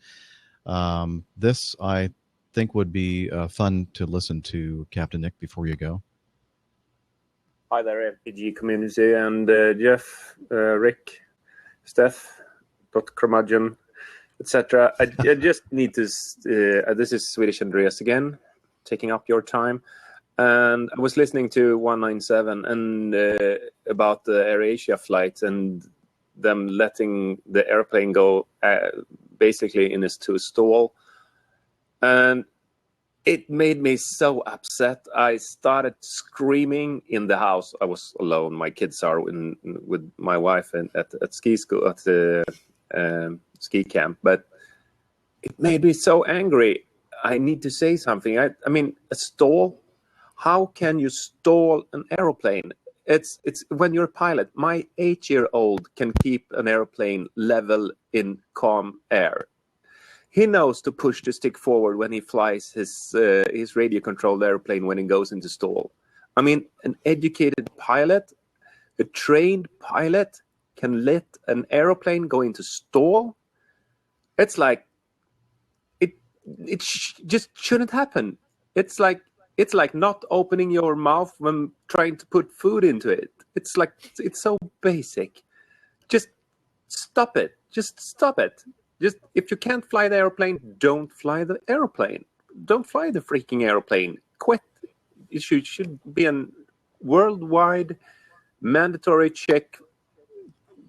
This, I think, would be fun to listen to, Captain Nick, before you go. Hi there, APG community, and Jeff, Rick, Steph, Dr. Curmudgeon, etc. I just need to, this is Swedish Andreas again, taking up your time. And I was listening to 197 and about the AirAsia flight and them letting the airplane go basically in its to stall. And it made me so upset. I started screaming in the house. I was alone. My kids are with my wife at ski school, at the ski camp. But it made me so angry. I need to say something. I mean, a stall. How can you stall an aeroplane? It's when you're a pilot. My 8-year-old can keep an airplane level in calm air. He knows to push the stick forward when he flies his radio-controlled airplane when it goes into stall. I mean, an educated pilot, a trained pilot, can let an airplane go into stall. It's like it just shouldn't happen. It's like not opening your mouth when trying to put food into it. It's like it's so basic. Just stop it. Just stop it. Just if you can't fly the airplane, don't fly the airplane. Don't fly the freaking airplane. Quit. It should be a worldwide mandatory check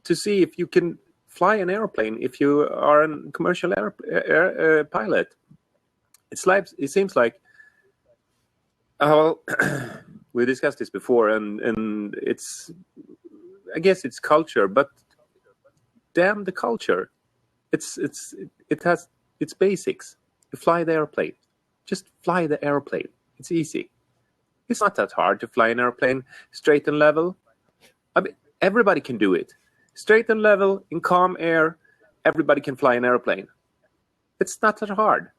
to see if you can fly an airplane if you are a commercial pilot. It seems like, well, we discussed this before, and it's, I guess it's culture, but damn the culture. It has its basics. You fly the airplane. Just fly the airplane. It's easy. It's not that hard to fly an airplane straight and level. I mean, everybody can do it. Straight and level in calm air, everybody can fly an airplane. It's not that hard.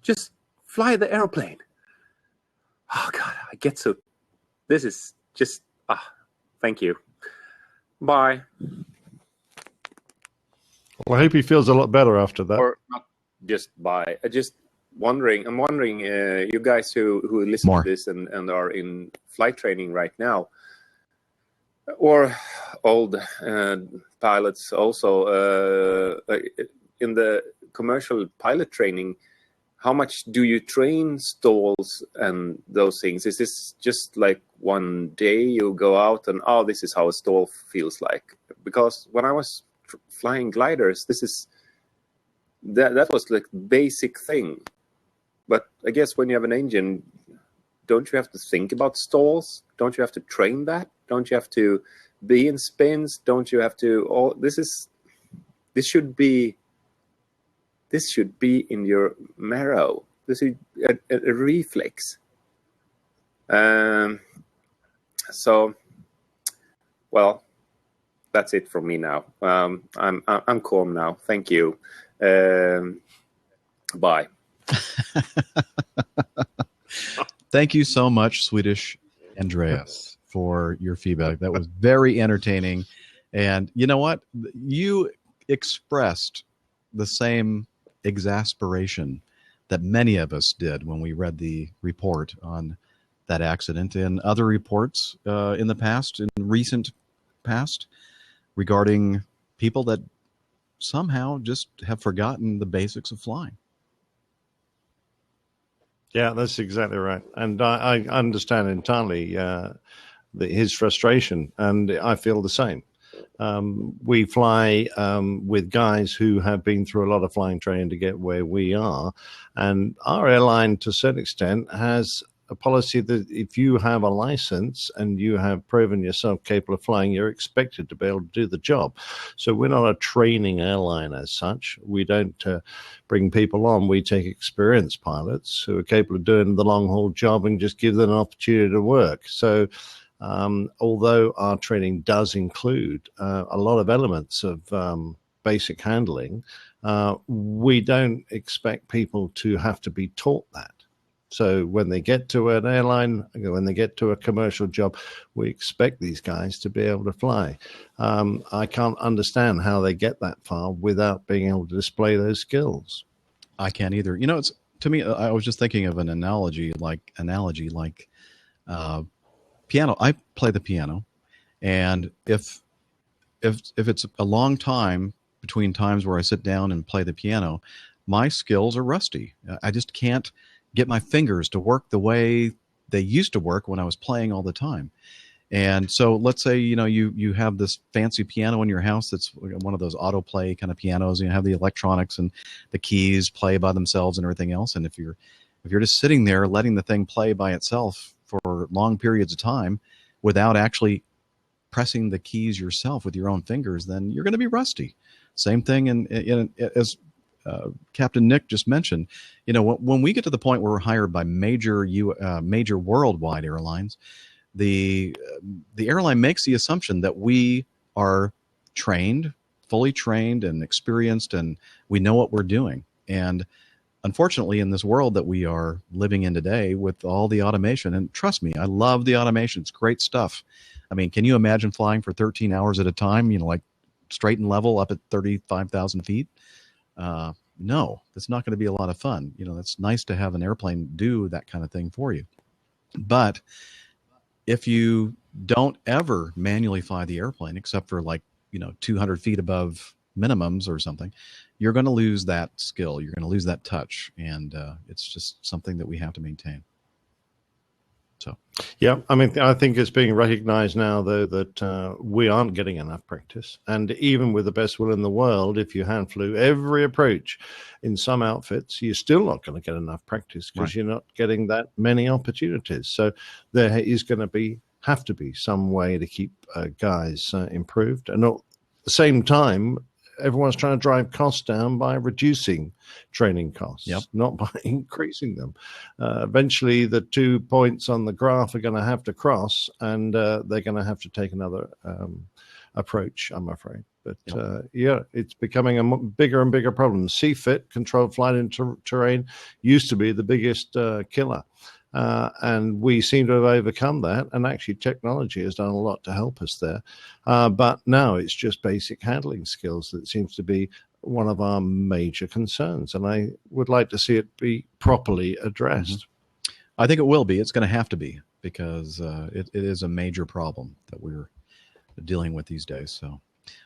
Just fly the airplane. Oh God, I get so. This is just. Thank you. Bye. Well, I hope he feels a lot better after that. Or not just bye. I'm wondering, you guys who listen to this and are in flight training right now, or old pilots also, in the commercial pilot training, how much do you train stalls and those things? Is this just like one day you go out and, this is how a stall feels like? Because when I was flying gliders, that was like basic thing. But I guess when you have an engine, don't you have to think about stalls? Don't you have to train that? Don't you have to be in spins? Don't you have to? This should be in your marrow. This is a reflex. So, well, that's it from me now. I'm calm now. Thank you. Bye. Thank you so much, Swedish Andreas, for your feedback. That was very entertaining. And you know what? You expressed the same exasperation that many of us did when we read the report on that accident and other reports in the past, in recent past, regarding people that somehow just have forgotten the basics of flying. Yeah, that's exactly right. And I understand entirely his frustration, and I feel the same. We fly with guys who have been through a lot of flying training to get where we are. And our airline, to a certain extent, has a policy that if you have a license and you have proven yourself capable of flying, you're expected to be able to do the job. So we're not a training airline as such. We don't bring people on. We take experienced pilots who are capable of doing the long haul job and just give them an opportunity to work. So although our training does include a lot of elements of basic handling, we don't expect people to have to be taught that. So when they get to an airline, when they get to a commercial job, we expect these guys to be able to fly. I can't understand how they get that far without being able to display those skills. I can't either. You know, it's to me. I was just thinking of an analogy like piano. I play the piano, and if it's a long time between times where I sit down and play the piano, my skills are rusty. I just can't get my fingers to work the way they used to work when I was playing all the time. And so let's say, you know, you have this fancy piano in your house that's one of those autoplay kind of pianos, and you have the electronics and the keys play by themselves and everything else. And if you're just sitting there letting the thing play by itself for long periods of time without actually pressing the keys yourself with your own fingers, then you're going to be rusty. Same thing as Captain Nick just mentioned. You know, when we get to the point where we're hired by major worldwide airlines, the airline makes the assumption that we are trained, fully trained and experienced, and we know what we're doing. And unfortunately, in this world that we are living in today with all the automation, and trust me, I love the automation. It's great stuff. I mean, can you imagine flying for 13 hours at a time, you know, like straight and level up at 35,000 feet? No, that's not going to be a lot of fun. You know, it's nice to have an airplane do that kind of thing for you. But if you don't ever manually fly the airplane, except for 200 feet above minimums or something, you're going to lose that skill. You're going to lose that touch. And it's just something that we have to maintain. So, yeah, I mean, I think it's being recognized now, though, that we aren't getting enough practice. And even with the best will in the world, if you hand flew every approach in some outfits, you're still not going to get enough practice because you're not getting that many opportunities. So there is going to have to be some way to keep guys improved. And at the same time, everyone's trying to drive costs down by reducing training costs, not by increasing them. Eventually, the 2 points on the graph are going to have to cross, and they're going to have to take another approach, I'm afraid. But it's becoming a bigger and bigger problem. CFIT, controlled flight in terrain, used to be the biggest killer. And we seem to have overcome that, and actually technology has done a lot to help us there. But now it's just basic handling skills that seems to be one of our major concerns, and I would like to see it be properly addressed. Mm-hmm. I think it will be. It's going to have to be, because it is a major problem that we're dealing with these days. So,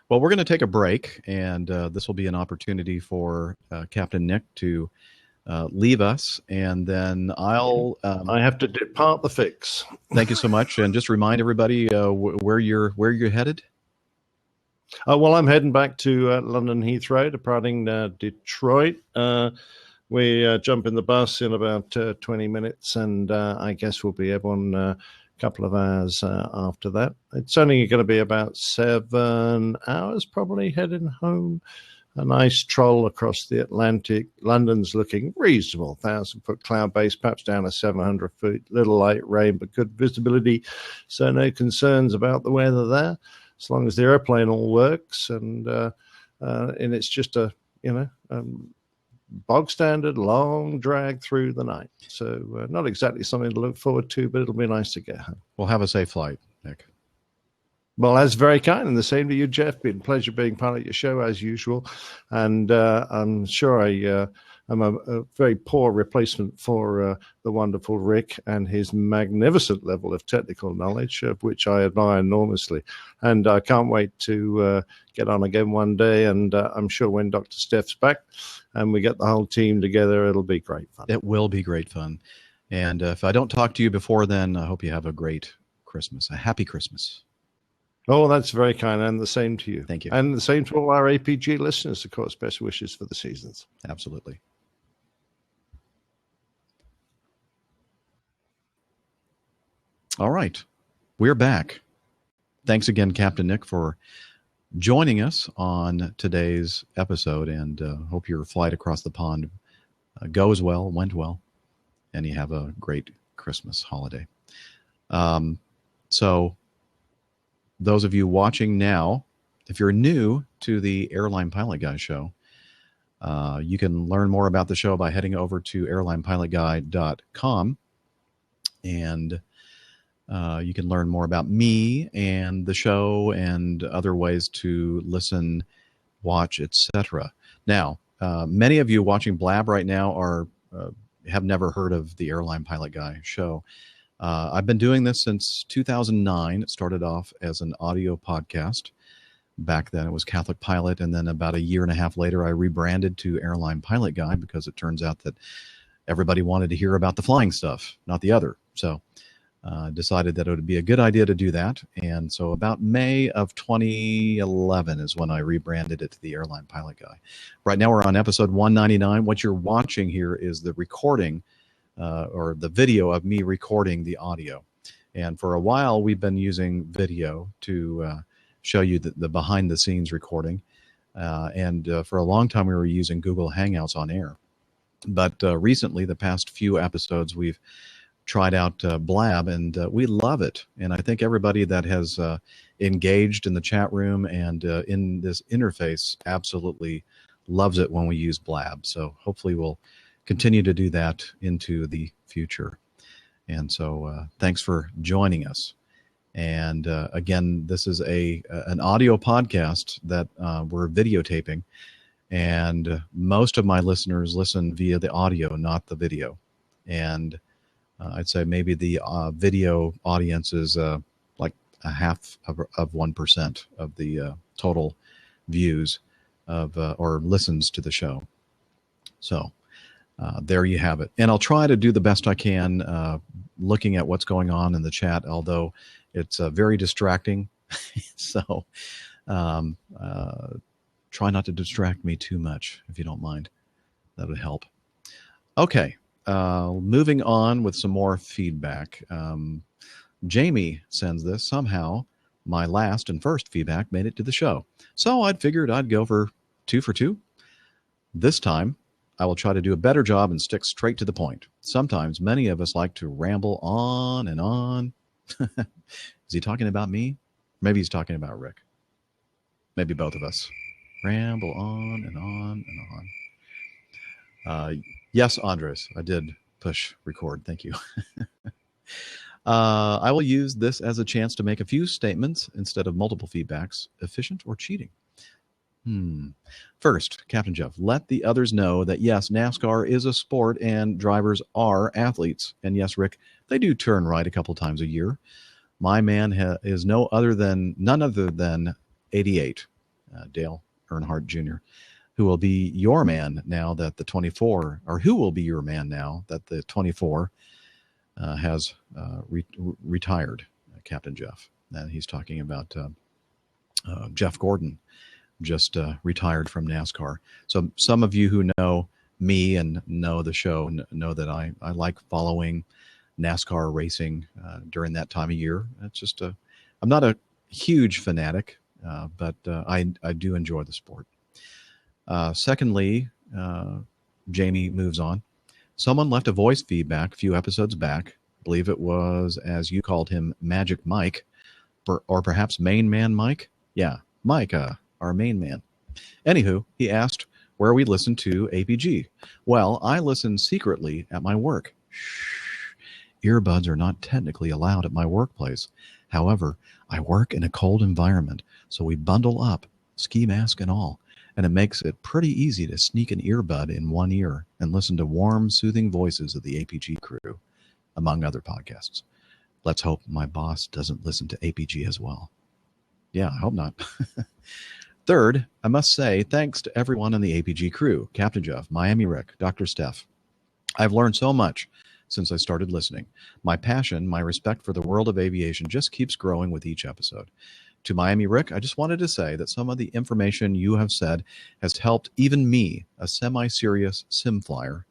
well, we're going to take a break, and this will be an opportunity for Captain Nick to leave us, and then I'll I have to depart the fix. Thank you so much, and just remind everybody where you're headed. Well, I'm heading back to London Heathrow, departing Detroit. We jump in the bus in about 20 minutes, and I guess we'll be able on a couple of hours after that. It's only going to be about 7 hours probably heading home. A nice troll across the Atlantic. London's looking reasonable, 1,000-foot cloud base, perhaps down to 700 feet. Little light rain, but good visibility. So no concerns about the weather there, as long as the airplane all works. And it's just a bog standard long drag through the night. So not exactly something to look forward to, but it'll be nice to get home. Well, have a safe flight, Nick. Well, that's very kind, and the same to you, Jeff. Been a pleasure being part of your show as usual, and I'm sure I'm a very poor replacement for the wonderful Rick and his magnificent level of technical knowledge, of which I admire enormously. And I can't wait to get on again one day, and I'm sure when Dr. Steph's back and we get the whole team together, it'll be great fun. It will be great fun. And if I don't talk to you before then, I hope you have a great Christmas, a happy Christmas. Oh, that's very kind, and the same to you. Thank you. And the same to all our APG listeners, of course. Best wishes for the seasons. Absolutely. All right. We're back. Thanks again, Captain Nick, for joining us on today's episode, and hope your flight across the pond goes well, went well, and you have a great Christmas holiday. So those of you watching now, if you're new to the Airline Pilot Guy show, you can learn more about the show by heading over to airlinepilotguy.com, and you can learn more about me and the show and other ways to listen, watch, etc. Now, many of you watching Blab right now have never heard of the Airline Pilot Guy show. I've been doing this since 2009. It started off as an audio podcast. Back then it was Catholic Pilot, and then about a year and a half later I rebranded to Airline Pilot Guy because it turns out that everybody wanted to hear about the flying stuff, not the other. So decided that it would be a good idea to do that. And so about May of 2011 is when I rebranded it to the Airline Pilot Guy. Right now we're on episode 199. What you're watching here is the recording or the video of me recording the audio. And for a while we've been using video to show you the behind the scenes recording. And for a long time we were using Google Hangouts on air. But recently, the past few episodes, we've tried out Blab, and we love it. And I think everybody that has engaged in the chat room and in this interface absolutely loves it when we use Blab. So hopefully we'll continue to do that into the future. And so thanks for joining us. And again, this is an audio podcast that we're videotaping. And most of my listeners listen via the audio, not the video. And I'd say maybe the video audience is like a half of 1% of the total views of or listens to the show. So there you have it. And I'll try to do the best I can looking at what's going on in the chat, although it's very distracting. So try not to distract me too much, if you don't mind. That would help. Okay. Moving on with some more feedback. Jamie sends this. Somehow, my last and first feedback made it to the show. So I'd figured I'd go for 2 for 2. This time, I will try to do a better job and stick straight to the point. Sometimes many of us like to ramble on and on. Is he talking about me? Maybe he's talking about Rick. Maybe both of us. Ramble on and on and on. Yes, Andres, I did push record. Thank you. I will use this as a chance to make a few statements instead of multiple feedbacks. Efficient or cheating? First, Captain Jeff, let the others know that yes, NASCAR is a sport and drivers are athletes. And yes, Rick, they do turn right a couple times a year. My man is none other than 88, Dale Earnhardt Jr., who will be your man now that the 24, or who will be your man now that the 24 has retired, Captain Jeff. And he's talking about Jeff Gordon, just retired from NASCAR. So some of you who know me and know the show know that I like following NASCAR racing during that time of year. It's just I'm not a huge fanatic, but I do enjoy the sport. Secondly, Jamie moves on. Someone left a voice feedback a few episodes back. I believe it was, as you called him, Magic Mike, or perhaps Main Man Mike. Yeah, Mike, our main man. Anywho, he asked where we listen to APG. Well, I listen secretly at my work. Shh. Earbuds are not technically allowed at my workplace. However, I work in a cold environment, so we bundle up, ski mask and all, and it makes it pretty easy to sneak an earbud in one ear and listen to warm, soothing voices of the APG crew, among other podcasts. Let's hope my boss doesn't listen to APG as well. Yeah, I hope not. Third, I must say thanks to everyone in the APG crew, Captain Jeff, Miami Rick, Dr. Steph. I've learned so much since I started listening. My passion, my respect for the world of aviation just keeps growing with each episode. To Miami Rick, I just wanted to say that some of the information you have said has helped even me, a semi-serious sim flyer,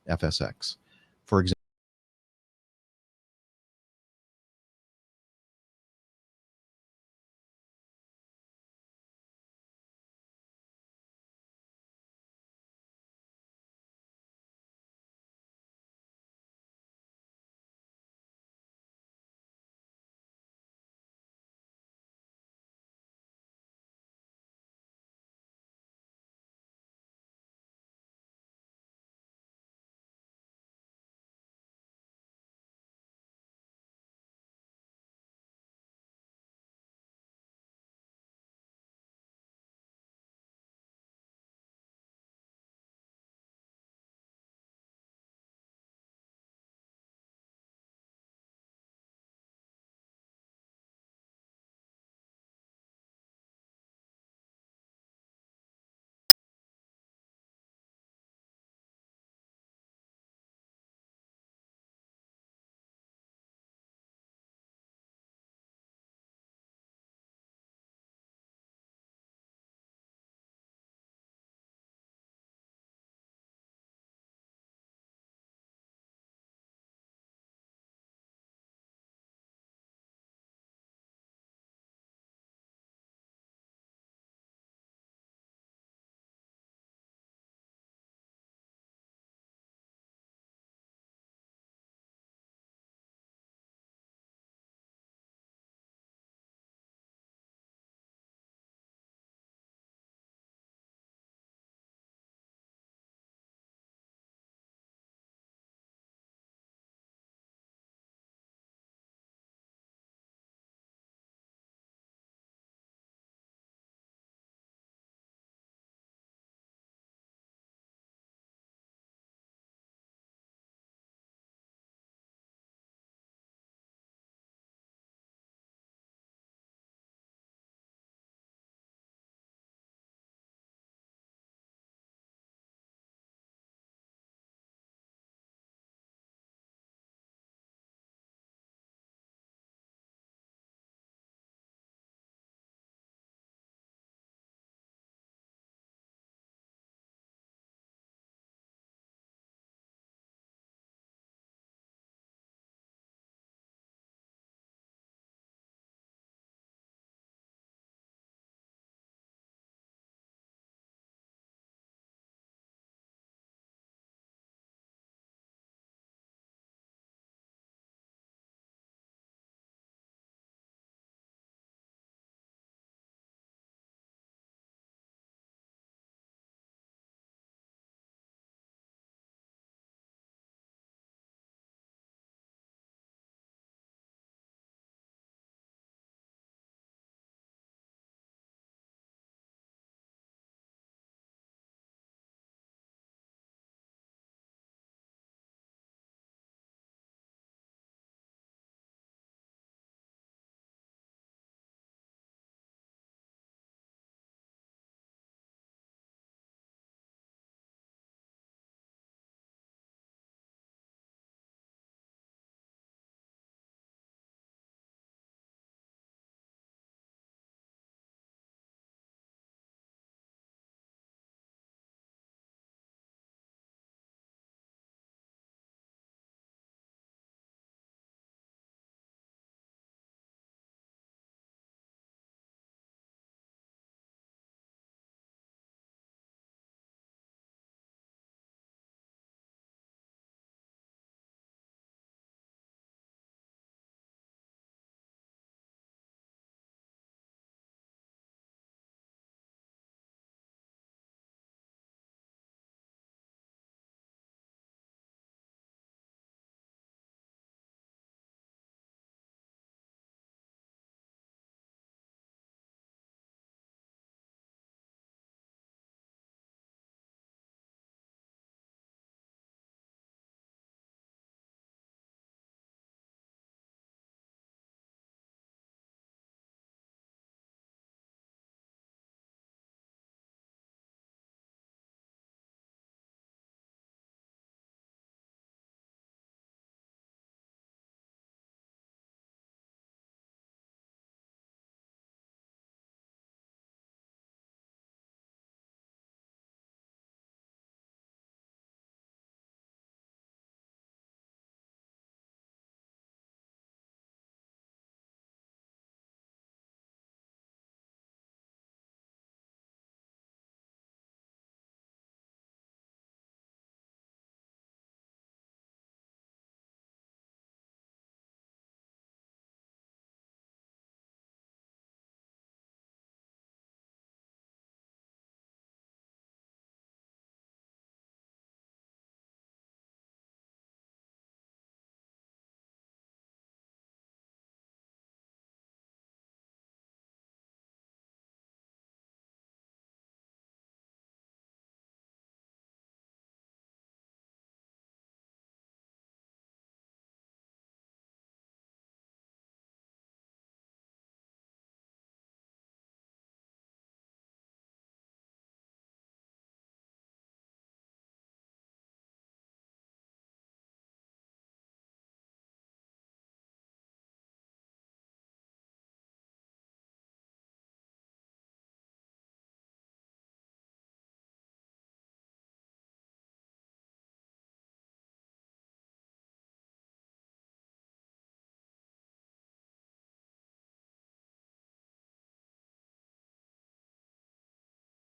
FSX. For example,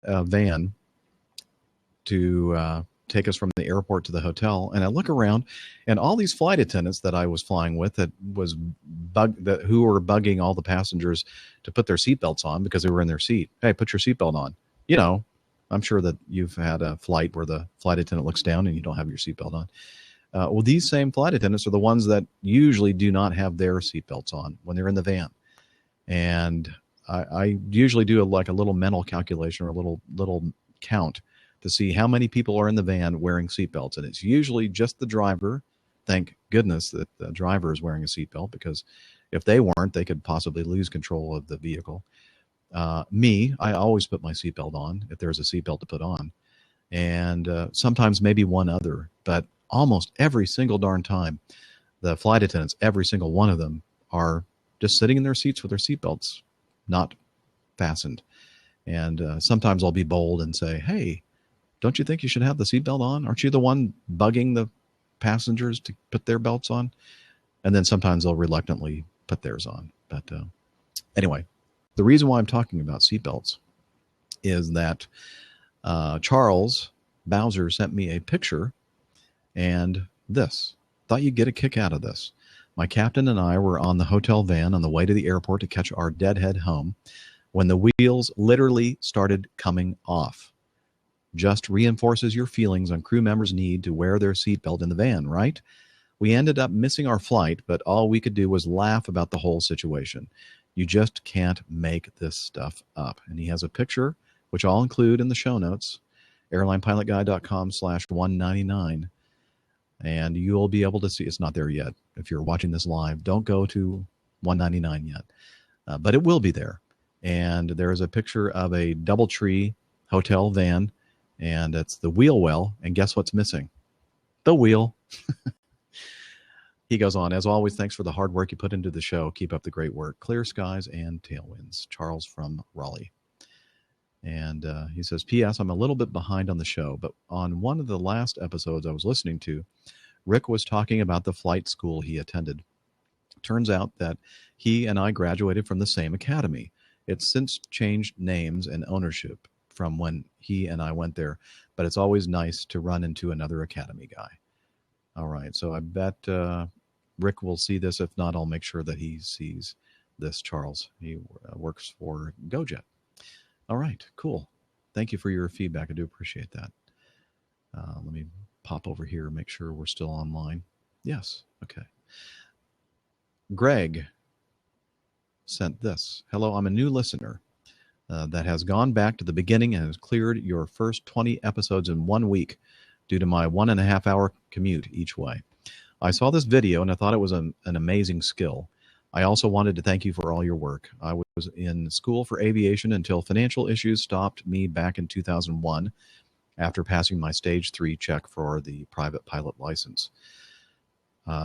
a van to take us from the airport to the hotel, and I look around, and all these flight attendants that I was flying with who were bugging all the passengers to put their seatbelts on because they were in their seat. Hey, put your seatbelt on. You know, I'm sure that you've had a flight where the flight attendant looks down and you don't have your seatbelt on. Well, these same flight attendants are the ones that usually do not have their seatbelts on when they're in the van. And I usually do a little mental calculation or a little count to see how many people are in the van wearing seatbelts. And it's usually just the driver. Thank goodness that the driver is wearing a seatbelt, because if they weren't, they could possibly lose control of the vehicle. Me, I always put my seatbelt on if there's a seatbelt to put on. And sometimes maybe one other, but almost every single darn time, the flight attendants, every single one of them, are just sitting in their seats with their seatbelts not fastened. And sometimes I'll be bold and say, hey, don't you think you should have the seatbelt on? Aren't you the one bugging the passengers to put their belts on? And then sometimes they'll reluctantly put theirs on. But anyway, the reason why I'm talking about seatbelts is that Charles Bowser sent me a picture, and this. Thought you'd get a kick out of this. My captain and I were on the hotel van on the way to the airport to catch our deadhead home when the wheels literally started coming off. Just reinforces your feelings on crew members' need to wear their seatbelt in the van, right? We ended up missing our flight, but all we could do was laugh about the whole situation. You just can't make this stuff up. And he has a picture, which I'll include in the show notes, airlinepilotguy.com/199. And you'll be able to see, it's not there yet. If you're watching this live, don't go to 199 yet. But it will be there. And there is a picture of a DoubleTree hotel van, and it's the wheel well. And guess what's missing? The wheel. He goes on, as always, thanks for the hard work you put into the show. Keep up the great work. Clear skies and tailwinds. Charles from Raleigh. And he says, P.S. I'm a little bit behind on the show, but on one of the last episodes I was listening to, Rick was talking about the flight school he attended. Turns out that he and I graduated from the same academy. It's since changed names and ownership from when he and I went there, but it's always nice to run into another academy guy. All right, so I bet Rick will see this. If not, I'll make sure that he sees this, Charles. He works for GoJet. All right, cool. Thank you for your feedback. I do appreciate that. Let me pop over here and make sure we're still online. Yes, okay. Greg sent this. Hello, I'm a new listener that has gone back to the beginning and has cleared your first 20 episodes in 1 week due to my 1.5 hour commute each way. I saw this video and I thought it was an amazing skill. I also wanted to thank you for all your work. I was in school for aviation until financial issues stopped me back in 2001 after passing my stage 3 check for the private pilot license.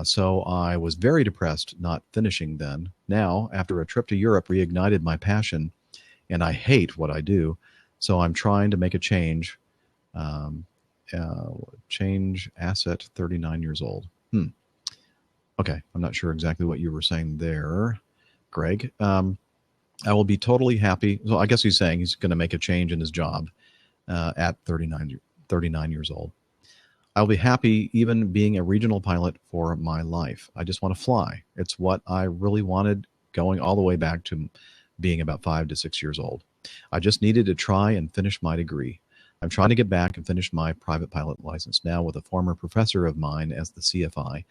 So I was very depressed not finishing then. Now, after a trip to Europe reignited my passion, and I hate what I do, so I'm trying to make a change. Change asset, 39 years old. Okay, I'm not sure exactly what you were saying there, Greg. I will be totally happy. So I guess he's saying he's going to make a change in his job at 39 years old. I'll be happy even being a regional pilot for my life. I just want to fly. It's what I really wanted going all the way back to being about 5 to 6 years old. I just needed to try and finish my degree. I'm trying to get back and finish my private pilot license now with a former professor of mine as the CFI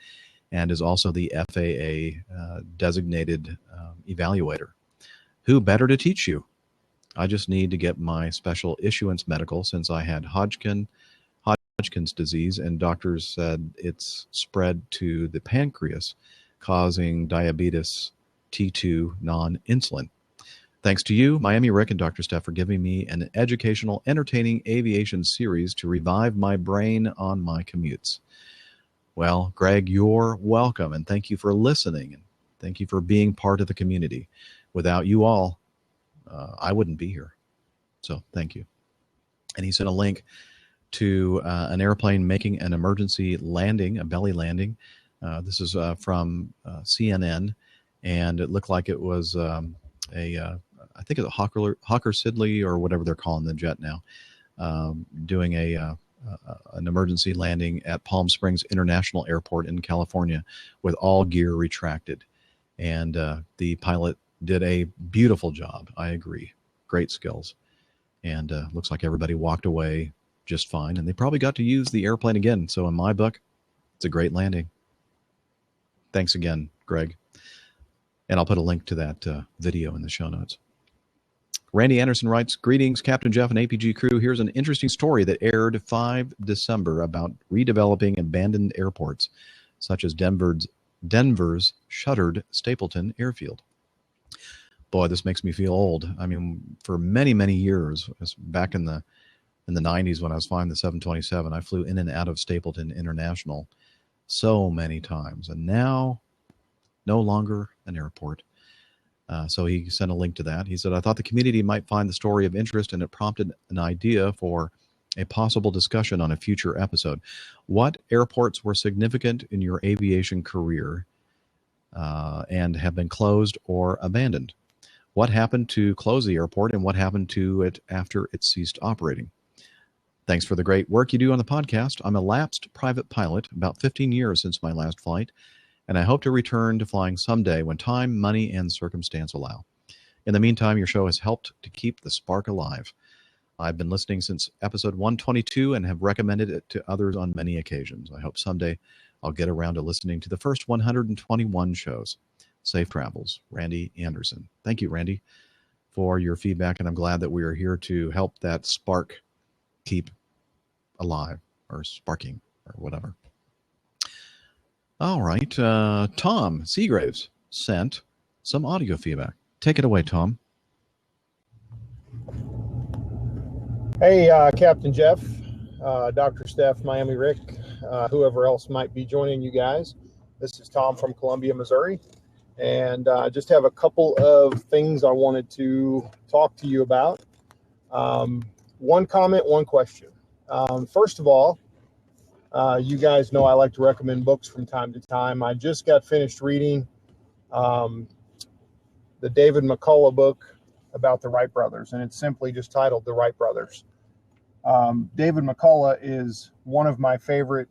and is also the FAA designated evaluator. Who better to teach you? I just need to get my special issuance medical since I had Hodgkin's disease, and doctors said it's spread to the pancreas, causing diabetes T2 non-insulin. Thanks to you, Miami Rick, and Dr. Steph for giving me an educational, entertaining aviation series to revive my brain on my commutes. Well, Greg, you're welcome, and thank you for listening, and thank you for being part of the community. Without you all, I wouldn't be here. So thank you. And he sent a link to an airplane making an emergency landing, a belly landing. This is from CNN, and it looked like it was a I think it's Hawker Siddeley or whatever they're calling the jet now, doing an emergency landing at Palm Springs International Airport in California with all gear retracted. And the pilot did a beautiful job. I agree. Great skills. And looks like everybody walked away just fine. And they probably got to use the airplane again. So in my book, it's a great landing. Thanks again, Greg. And I'll put a link to that video in the show notes. Randy Anderson writes, greetings, Captain Jeff and APG crew. Here's an interesting story that aired 5 December about redeveloping abandoned airports, such as Denver's shuttered Stapleton Airfield. Boy, this makes me feel old. I mean, for many, many years, back in the 90s when I was flying the 727, I flew in and out of Stapleton International so many times. And now, no longer an airport. So he sent a link to that. He said, I thought the community might find the story of interest, and it prompted an idea for a possible discussion on a future episode. What airports were significant in your aviation career and have been closed or abandoned? What happened to close the airport, and what happened to it after it ceased operating? Thanks for the great work you do on the podcast. I'm a lapsed private pilot, about 15 years since my last flight, and I hope to return to flying someday when time, money, and circumstance allow. In the meantime, your show has helped to keep the spark alive. I've been listening since episode 122 and have recommended it to others on many occasions. I hope someday I'll get around to listening to the first 121 shows. Safe travels, Randy Anderson. Thank you, Randy, for your feedback, and I'm glad that we are here to help that spark keep alive, or sparking, or whatever. All right, Tom Seagraves sent some audio feedback. Take it away, Tom. Hey, Captain Jeff, Dr. Steph, Miami Rick, whoever else might be joining you guys. This is Tom from Columbia, Missouri, and I just have a couple of things I wanted to talk to you about. One comment, one question. First of all, you guys know I like to recommend books from time to time. I just got finished reading the David McCullough book about the Wright brothers, and it's simply just titled The Wright Brothers. David McCullough is one of my favorite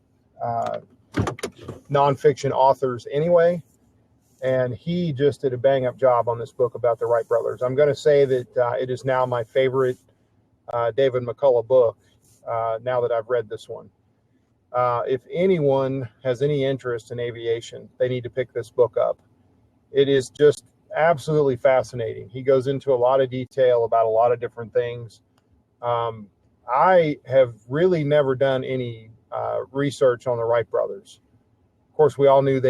nonfiction authors anyway, and he just did a bang-up job on this book about the Wright brothers. I'm going to say that it is now my favorite David McCullough book now that I've read this one. If anyone has any interest in aviation, they need to pick this book up. It is just absolutely fascinating. He goes into a lot of detail about a lot of different things. I have really never done any research on the Wright brothers. Of course, we all knew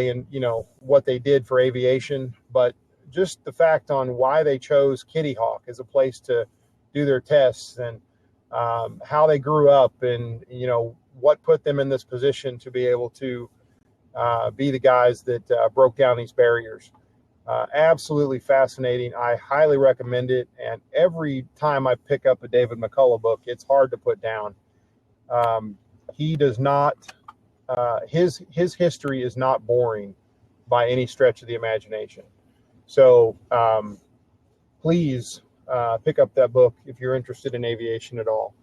what they did for aviation, but just the fact on why they chose Kitty Hawk as a place to do their tests, and how they grew up, and what put them in this position to be able to be the guys that broke down these barriers. Absolutely fascinating. I highly recommend it. And every time I pick up a David McCullough book, it's hard to put down. He does not, his history is not boring by any stretch of the imagination. So please pick up that book if you're interested in aviation at all.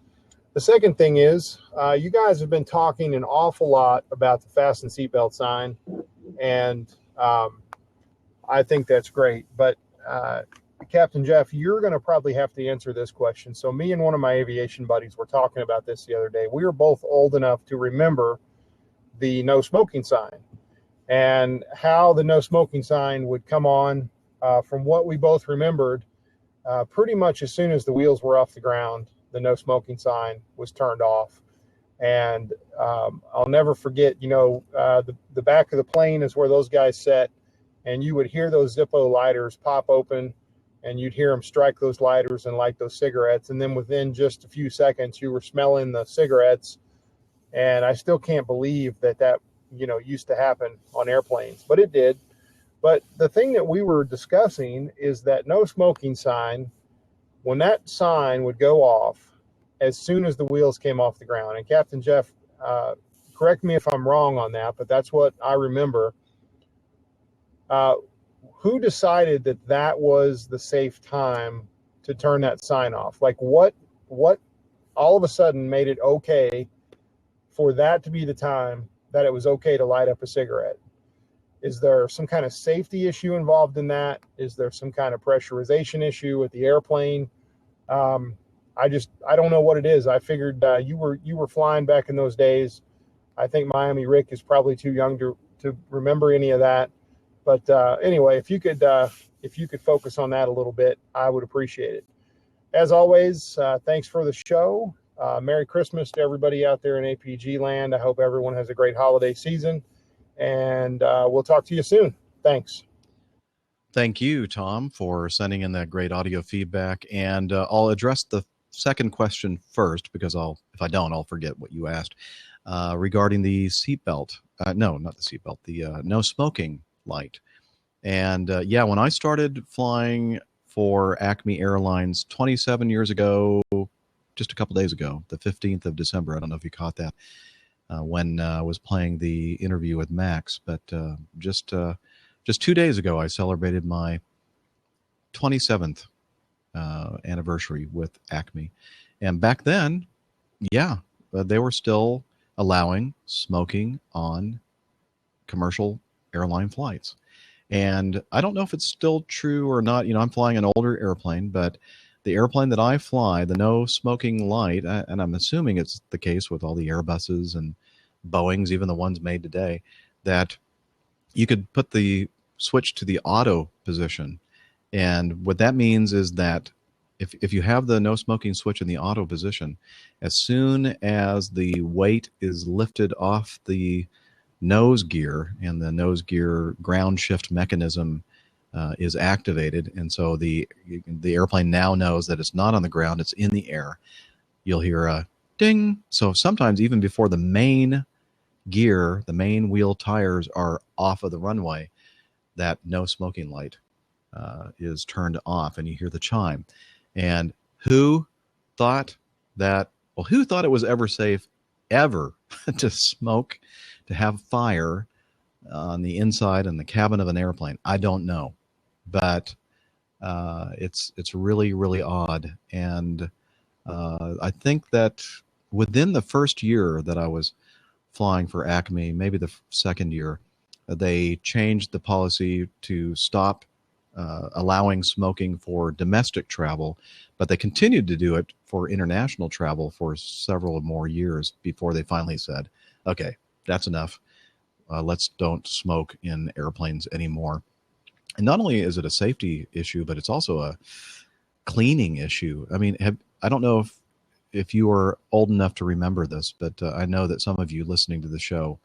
The second thing is, you guys have been talking an awful lot about the fasten seatbelt sign, and I think that's great. But Captain Jeff, you're going to probably have to answer this question. So me and one of my aviation buddies were talking about this the other day. We were both old enough to remember the no smoking sign, and how the no smoking sign would come on. From what we both remembered, pretty much as soon as the wheels were off the ground, the no smoking sign was turned off. And I'll never forget, the back of the plane is where those guys sat, and you would hear those Zippo lighters pop open, and you'd hear them strike those lighters and light those cigarettes. And then within just a few seconds, you were smelling the cigarettes. And I still can't believe that used to happen on airplanes, but it did. But the thing that we were discussing is that no smoking sign, when that sign would go off as soon as the wheels came off the ground. And Captain Jeff, correct me if I'm wrong on that, but that's what I remember. Who decided that was the safe time to turn that sign off? Like what all of a sudden made it okay for that to be the time that it was okay to light up a cigarette? Is there some kind of safety issue involved in that? Is there some kind of pressurization issue with the airplane? I don't know what it is. I figured you were flying back in those days. I think Miami Rick is probably too young to remember any of that. But anyway, if you could focus on that a little bit, I would appreciate it. As always, thanks for the show. Merry Christmas to everybody out there in APG land. I hope everyone has a great holiday season, and we'll talk to you soon. Thanks. Thank you, Tom, for sending in that great audio feedback. And I'll address the second question first, because if I don't, I'll forget what you asked regarding the seatbelt. No, not the seatbelt, the no smoking light. And yeah, when I started flying for Acme Airlines 27 years ago, just a couple days ago, the 15th of December, I don't know if you caught that, when I was playing the interview with Max, but just 2 days ago, I celebrated my 27th anniversary with Acme. And back then, yeah, they were still allowing smoking on commercial airline flights. And I don't know if it's still true or not. You know, I'm flying an older airplane, but the airplane that I fly, the no smoking light, and I'm assuming it's the case with all the Airbuses and Boeings, even the ones made today, that you could put the switch to the auto position. And what that means is that if you have the no smoking switch in the auto position, as soon as the weight is lifted off the nose gear and the nose gear ground shift mechanism is activated, and so the airplane now knows that it's not on the ground, it's in the air, you'll hear a ding. So sometimes even before the main gear, the main wheel tires are off of the runway, that no smoking light is turned off, and you hear the chime. And who thought it was ever safe ever to smoke, to have fire on the inside and the cabin of an airplane? I don't know, but it's really, really odd. And I think that within the first year that I was flying for Acme, maybe the second year, they changed the policy to stop allowing smoking for domestic travel, but they continued to do it for international travel for several more years before they finally said, okay, that's enough. Let's don't smoke in airplanes anymore. And not only is it a safety issue, but it's also a cleaning issue. I mean, I don't know if you are old enough to remember this, but I know that some of you listening to the show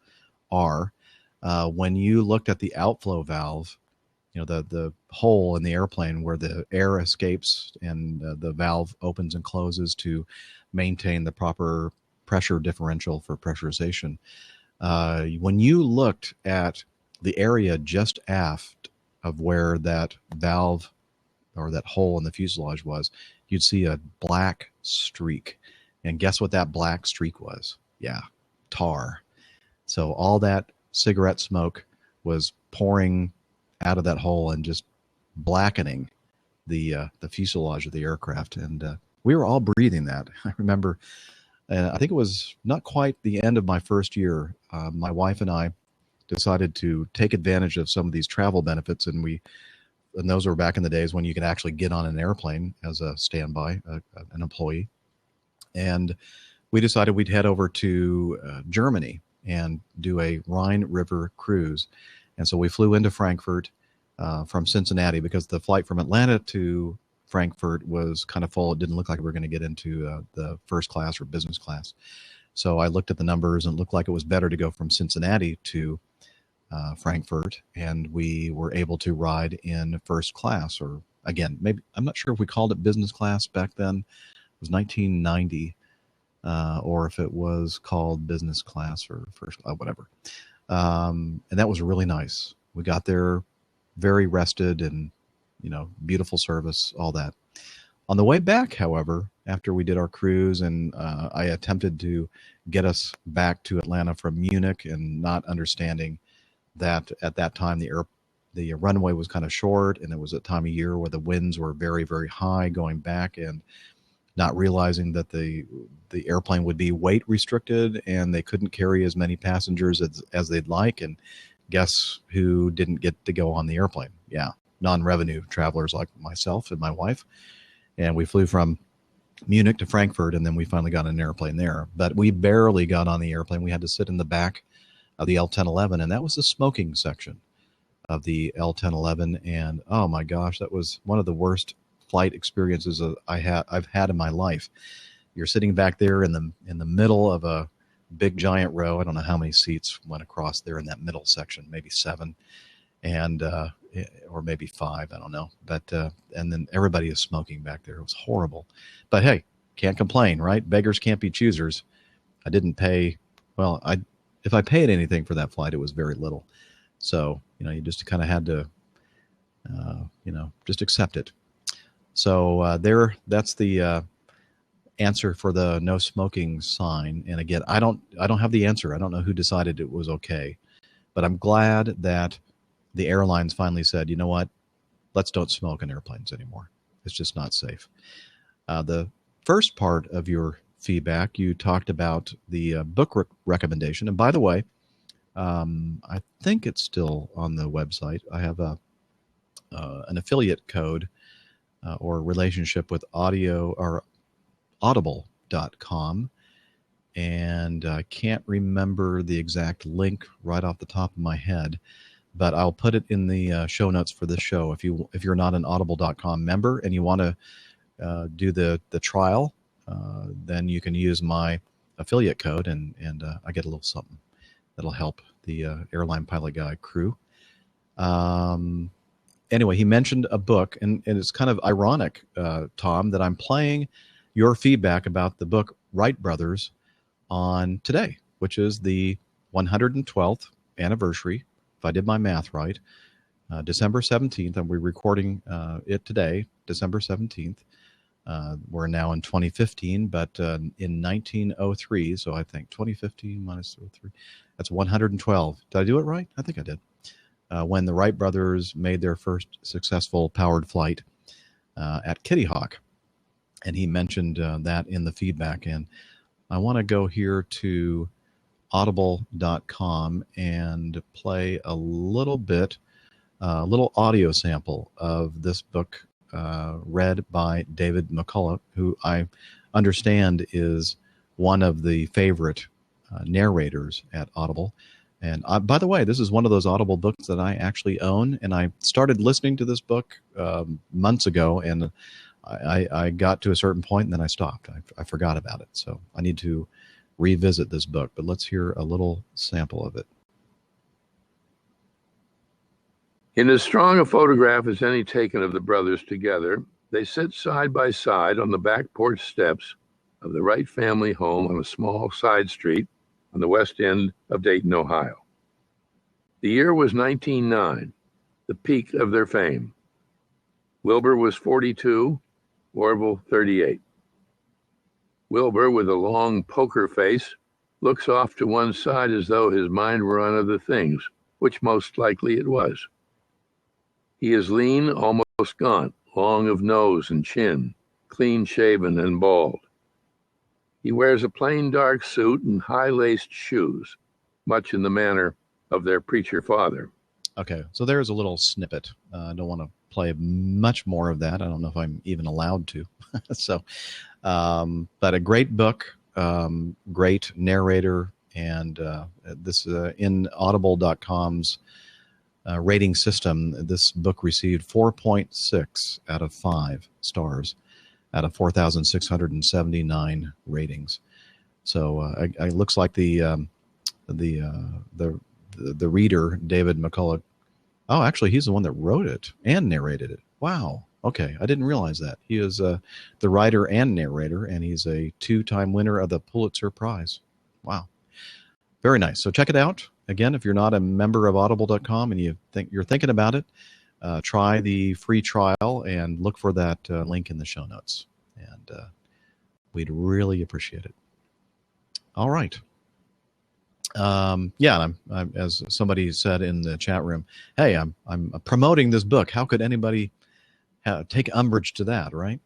are. When you looked at the outflow valve, you know, the hole in the airplane where the air escapes and the valve opens and closes to maintain the proper pressure differential for pressurization. When you looked at the area just aft of where that valve or that hole in the fuselage was, you'd see a black streak. And guess what that black streak was? Yeah, tar. So all that cigarette smoke was pouring out of that hole and just blackening the fuselage of the aircraft. And we were all breathing that. I remember, I think it was not quite the end of my first year, my wife and I decided to take advantage of some of these travel benefits, and those were back in the days when you could actually get on an airplane as a standby, an employee. And we decided we'd head over to Germany and do a Rhine River cruise. And so we flew into Frankfurt from Cincinnati, because the flight from Atlanta to Frankfurt was kind of full. It didn't look like we were going to get into the first class or business class. So I looked at the numbers and it looked like it was better to go from Cincinnati to Frankfurt, and we were able to ride in first class, or again, maybe, I'm not sure if we called it business class back then. It was 1990, or if it was called business class or first, whatever. And that was really nice. We got there very rested and, you know, beautiful service, all that. On the way back, however, after we did our cruise and I attempted to get us back to Atlanta from Munich, and not understanding that at that time the the runway was kind of short, and it was a time of year where the winds were very, very high going back, and not realizing that the airplane would be weight restricted and they couldn't carry as many passengers as they'd like. And guess who didn't get to go on the airplane? Yeah, non-revenue travelers like myself and my wife. And we flew from Munich to Frankfurt, and then we finally got on an airplane there. But we barely got on the airplane. We had to sit in the back of the L-1011, and that was the smoking section of the L-1011. And oh my gosh, that was one of the worst flight experiences I've had in my life. You're sitting back there in the middle of a big giant row. I don't know how many seats went across there in that middle section, maybe 7, and or maybe 5, I don't know. But and then everybody is smoking back there. It was horrible. But hey, can't complain, right? Beggars can't be choosers. I didn't pay. Well, if I paid anything for that flight, it was very little. So you just kind of had to just accept it. So that's the answer for the no smoking sign. And again, I don't have the answer. I don't know who decided it was okay, but I'm glad that the airlines finally said, you know what, let's don't smoke in airplanes anymore. It's just not safe. The first part of your feedback, you talked about the book recommendation. And by the way, I think it's still on the website. I have an affiliate code or relationship with audible.com, and I can't remember the exact link right off the top of my head, but I'll put it in the show notes for this show. If you're not an audible.com member and you want to do the trial, then you can use my affiliate code, and I get a little something that'll help the Airline Pilot Guy crew. Anyway, he mentioned a book, and it's kind of ironic, Tom, that I'm playing your feedback about the book Wright Brothers on today, which is the 112th anniversary, if I did my math right, December 17th, and we're recording it today, December 17th. We're now in 2015, but in 1903, so I think 2015 minus 03, that's 112. Did I do it right? I think I did. When the Wright brothers made their first successful powered flight at Kitty Hawk. And he mentioned that in the feedback. And I want to go here to audible.com and play a little audio sample of this book read by David McCullough, who I understand is one of the favorite narrators at Audible. And by the way, this is one of those Audible books that I actually own, and I started listening to this book months ago, and I got to a certain point, and then I stopped. I forgot about it, so I need to revisit this book. But let's hear a little sample of it. In as strong a photograph as any taken of the brothers together, they sit side by side on the back porch steps of the Wright family home on a small side street on the west end of Dayton, Ohio. The year was 1909, the peak of their fame. Wilbur was 42, Orville 38. Wilbur, with a long poker face, looks off to one side as though his mind were on other things, which most likely it was. He is lean, almost gaunt, long of nose and chin, clean-shaven and bald. He wears a plain dark suit and high-laced shoes, much in the manner of their preacher father. Okay, so there's a little snippet. I don't want to play much more of that. I don't know if I'm even allowed to. So, but a great book, great narrator, and this in audible.com's rating system, this book received 4.6 out of 5 stars out of 4,679 ratings. So it looks like the reader, David McCullough, oh, actually, he's the one that wrote it and narrated it. Wow. Okay, I didn't realize that. He is the writer and narrator, and he's a 2-time winner of the Pulitzer Prize. Wow. Very nice. So check it out. Again, if you're not a member of audible.com and you're thinking about it, try the free trial and look for that link in the show notes. And we'd really appreciate it. All right. Yeah, I'm, as somebody said in the chat room, hey, I'm promoting this book. How could anybody take umbrage to that, right?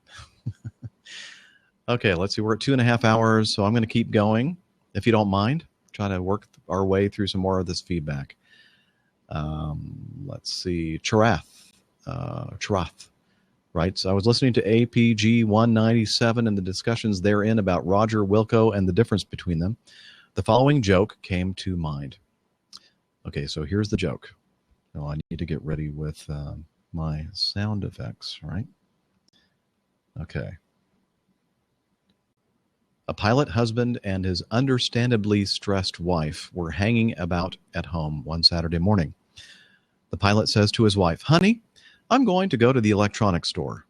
Okay, let's see. We're at 2.5 hours, so I'm going to keep going, if you don't mind. Try to work our way through some more of this feedback. Let's see. Charath, writes, I was listening to APG 197 and the discussions therein about Roger, Wilco, and the difference between them. The following joke came to mind. Okay, so here's the joke. Oh, I need to get ready with my sound effects, right? Okay. A pilot husband and his understandably stressed wife were hanging about at home one Saturday morning. The pilot says to his wife, honey, I'm going to go to the electronics store.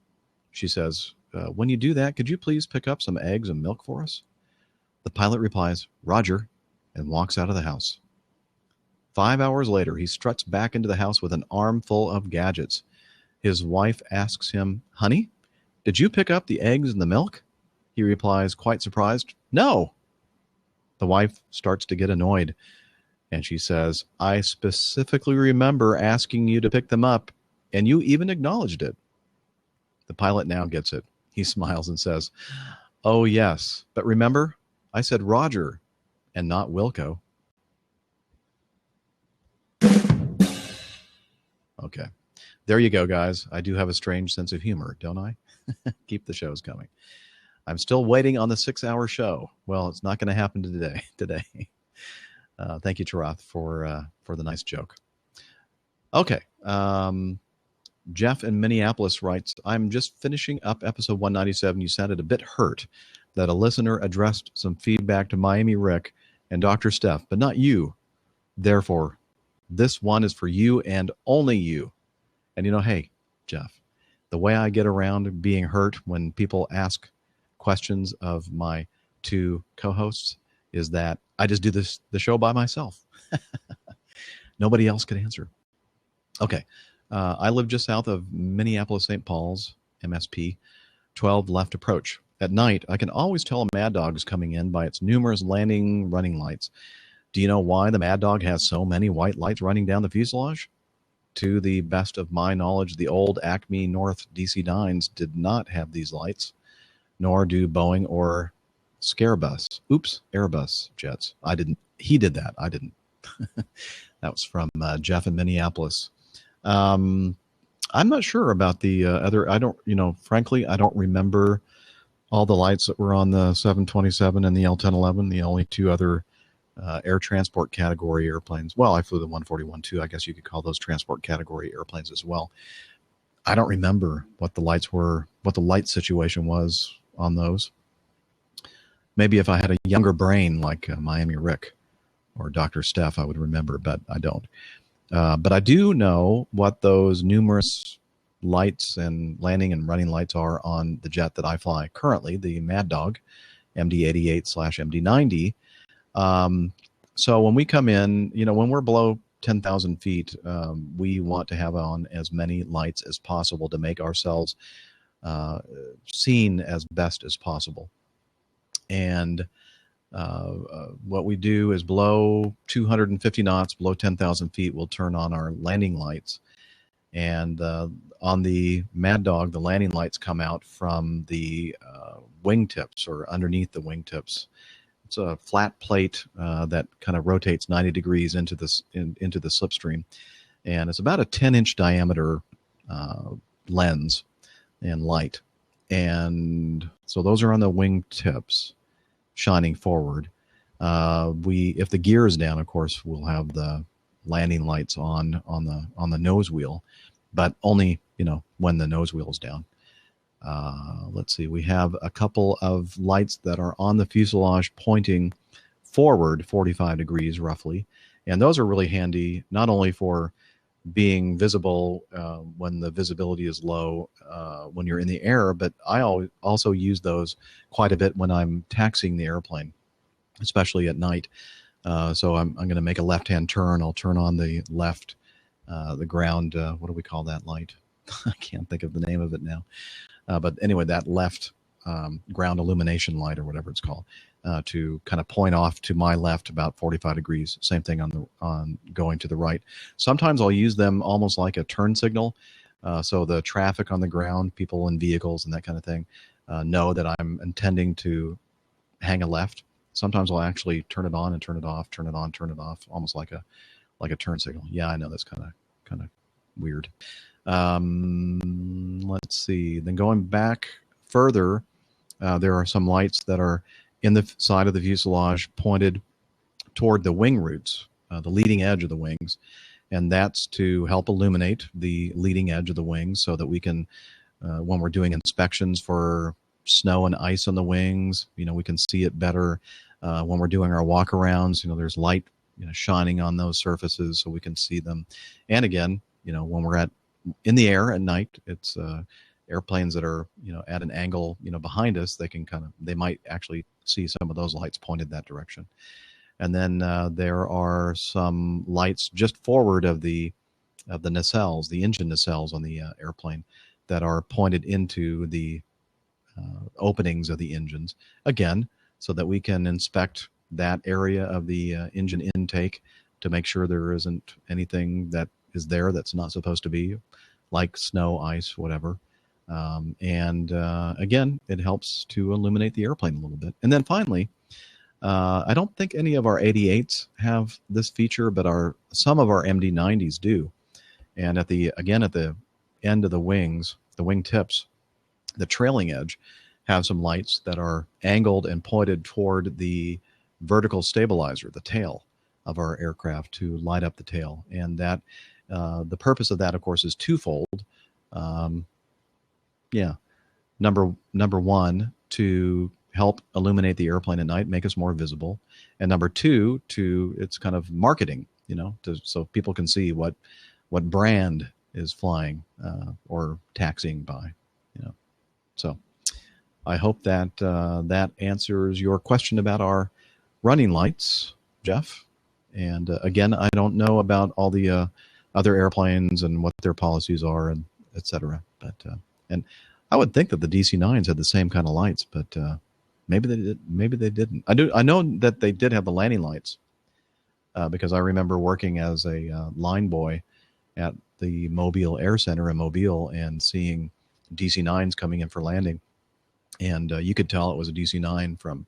She says, when you do that, could you please pick up some eggs and milk for us? The pilot replies, Roger, and walks out of the house. 5 hours later, he struts back into the house with an armful of gadgets. His wife asks him, honey, did you pick up the eggs and the milk? He replies, quite surprised, no. The wife starts to get annoyed, and she says, I specifically remember asking you to pick them up, and you even acknowledged it. The pilot now gets it. He smiles and says, oh, yes, but remember, I said Roger and not Wilco. Okay. There you go, guys. I do have a strange sense of humor, don't I? Keep the shows coming. I'm still waiting on the 6-hour show. Well, it's not going to happen today. Thank you, Charath, for the nice joke. Okay. Jeff in Minneapolis writes, I'm just finishing up episode 197. You sounded a bit hurt that a listener addressed some feedback to Miami Rick and Dr. Steph, but not you. Therefore, this one is for you and only you. And hey, Jeff, the way I get around being hurt when people ask questions of my two co-hosts is that I just do the show by myself. Nobody else could answer. Okay. I live just south of Minneapolis, St. Paul's, MSP, 12 left approach. At night, I can always tell a Mad Dog is coming in by its numerous landing running lights. Do you know why the Mad Dog has so many white lights running down the fuselage? To the best of my knowledge, the old Acme North DC-9s did not have these lights, nor do Boeing or Airbus jets. I didn't. He did that. I didn't. That was from Jeff in Minneapolis. I'm not sure about the other. I don't, frankly, I don't remember all the lights that were on the 727 and the L-1011, the only two other air transport category airplanes. Well, I flew the 141 too. I guess you could call those transport category airplanes as well. I don't remember what the lights were, what the light situation was on those. Maybe if I had a younger brain like Miami Rick or Dr. Steph, I would remember, but I don't. But I do know what those numerous lights and landing and running lights are on the jet that I fly currently, the Mad Dog, MD-88/MD-90. So when we come in, when we're below 10,000 feet, we want to have on as many lights as possible to make ourselves seen as best as possible. And what we do is below 250 knots, below 10,000 feet, we'll turn on our landing lights. And on the Mad Dog, the landing lights come out from the wingtips or underneath the wingtips. It's a flat plate that kind of rotates 90 degrees into the slipstream. And it's about a 10-inch diameter lens and light. And so those are on the wingtips shining forward. If the gear is down, of course, we'll have the landing lights on the nose wheel, but only when the nose wheel is down. Let's see, we have a couple of lights that are on the fuselage pointing forward 45 degrees roughly, and those are really handy not only for being visible when the visibility is low when you're in the air, but I also use those quite a bit when I'm taxiing the airplane, especially at night. So I'm going to make a left-hand turn. I'll turn on the left, the ground, what do we call that light? I can't think of the name of it now. But anyway, that left ground illumination light or whatever it's called, to kind of point off to my left about 45 degrees. Same thing on going to the right. Sometimes I'll use them almost like a turn signal. So the traffic on the ground, people in vehicles and that kind of thing, know that I'm intending to hang a left. Sometimes I'll actually turn it on and turn it off, turn it on, turn it off, almost like a turn signal. Yeah, I know that's kind of weird. Let's see. Then going back further, there are some lights that are in the side of the fuselage pointed toward the wing roots, the leading edge of the wings. And that's to help illuminate the leading edge of the wings so that we can, when we're doing inspections for snow and ice on the wings, we can see it better. When we're doing our walk-arounds, there's light shining on those surfaces so we can see them. And again, when we're in the air at night, it's airplanes that are at an angle behind us, they might actually see some of those lights pointed that direction. And then there are some lights just forward of the nacelles, the engine nacelles on the airplane, that are pointed into the openings of the engines, again, so that we can inspect that area of the engine intake to make sure there isn't anything that is there that's not supposed to be, like snow, ice, whatever. And again, it helps to illuminate the airplane a little bit. And then finally, I don't think any of our 88s have this feature, but some of our MD-90s do. And at the end of the wings, the wing tips, the trailing edge, have some lights that are angled and pointed toward the vertical stabilizer, the tail of our aircraft, to light up the tail. And that the purpose of that, of course, is twofold. Number one, to help illuminate the airplane at night, make us more visible, and number two, it's kind of marketing, so people can see what brand is flying or taxiing by, So I hope that that answers your question about our running lights, Jeff. And again, I don't know about all the other airplanes and what their policies are, and et cetera. But and I would think that the DC-9s had the same kind of lights, but maybe they did. Maybe they didn't. I know that they did have the landing lights because I remember working as a line boy at the Mobile Air Center in Mobile and seeing DC-9s coming in for landing, and you could tell it was a DC-9 from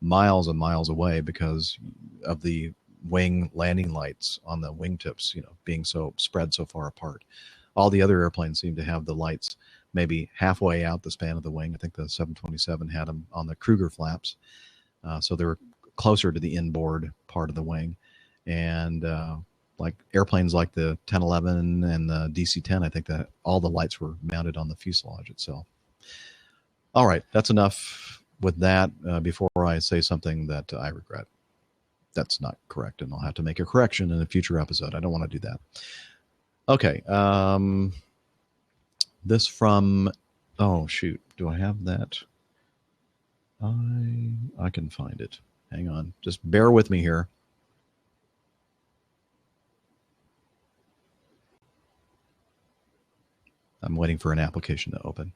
miles and miles away because of the wing landing lights on the wingtips, being so spread so far apart. All the other airplanes seem to have the lights maybe halfway out the span of the wing. I think the 727 had them on the Kruger flaps, so they were closer to the inboard part of the wing. And like airplanes like the 1011 and the DC-10, I think that all the lights were mounted on the fuselage itself. All right, that's enough with that before I say something that I regret. That's not correct, and I'll have to make a correction in a future episode. I don't want to do that. Okay. This from, oh, shoot. Do I have that? I can find it. Hang on. Just bear with me here. I'm waiting for an application to open.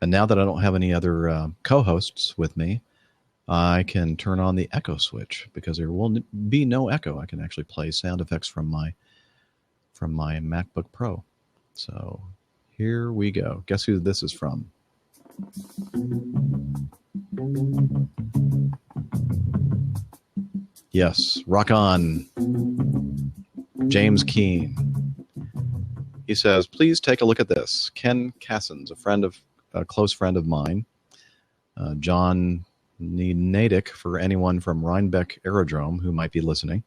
And now that I don't have any other co-hosts with me, I can turn on the echo switch because there will be no echo. I can actually play sound effects from my MacBook Pro. So here we go. Guess who this is from? Yes, rock on. James Keene. He says, please take a look at this. Ken Cassens, a close friend of mine. John Nadick, for anyone from Rhinebeck Aerodrome who might be listening,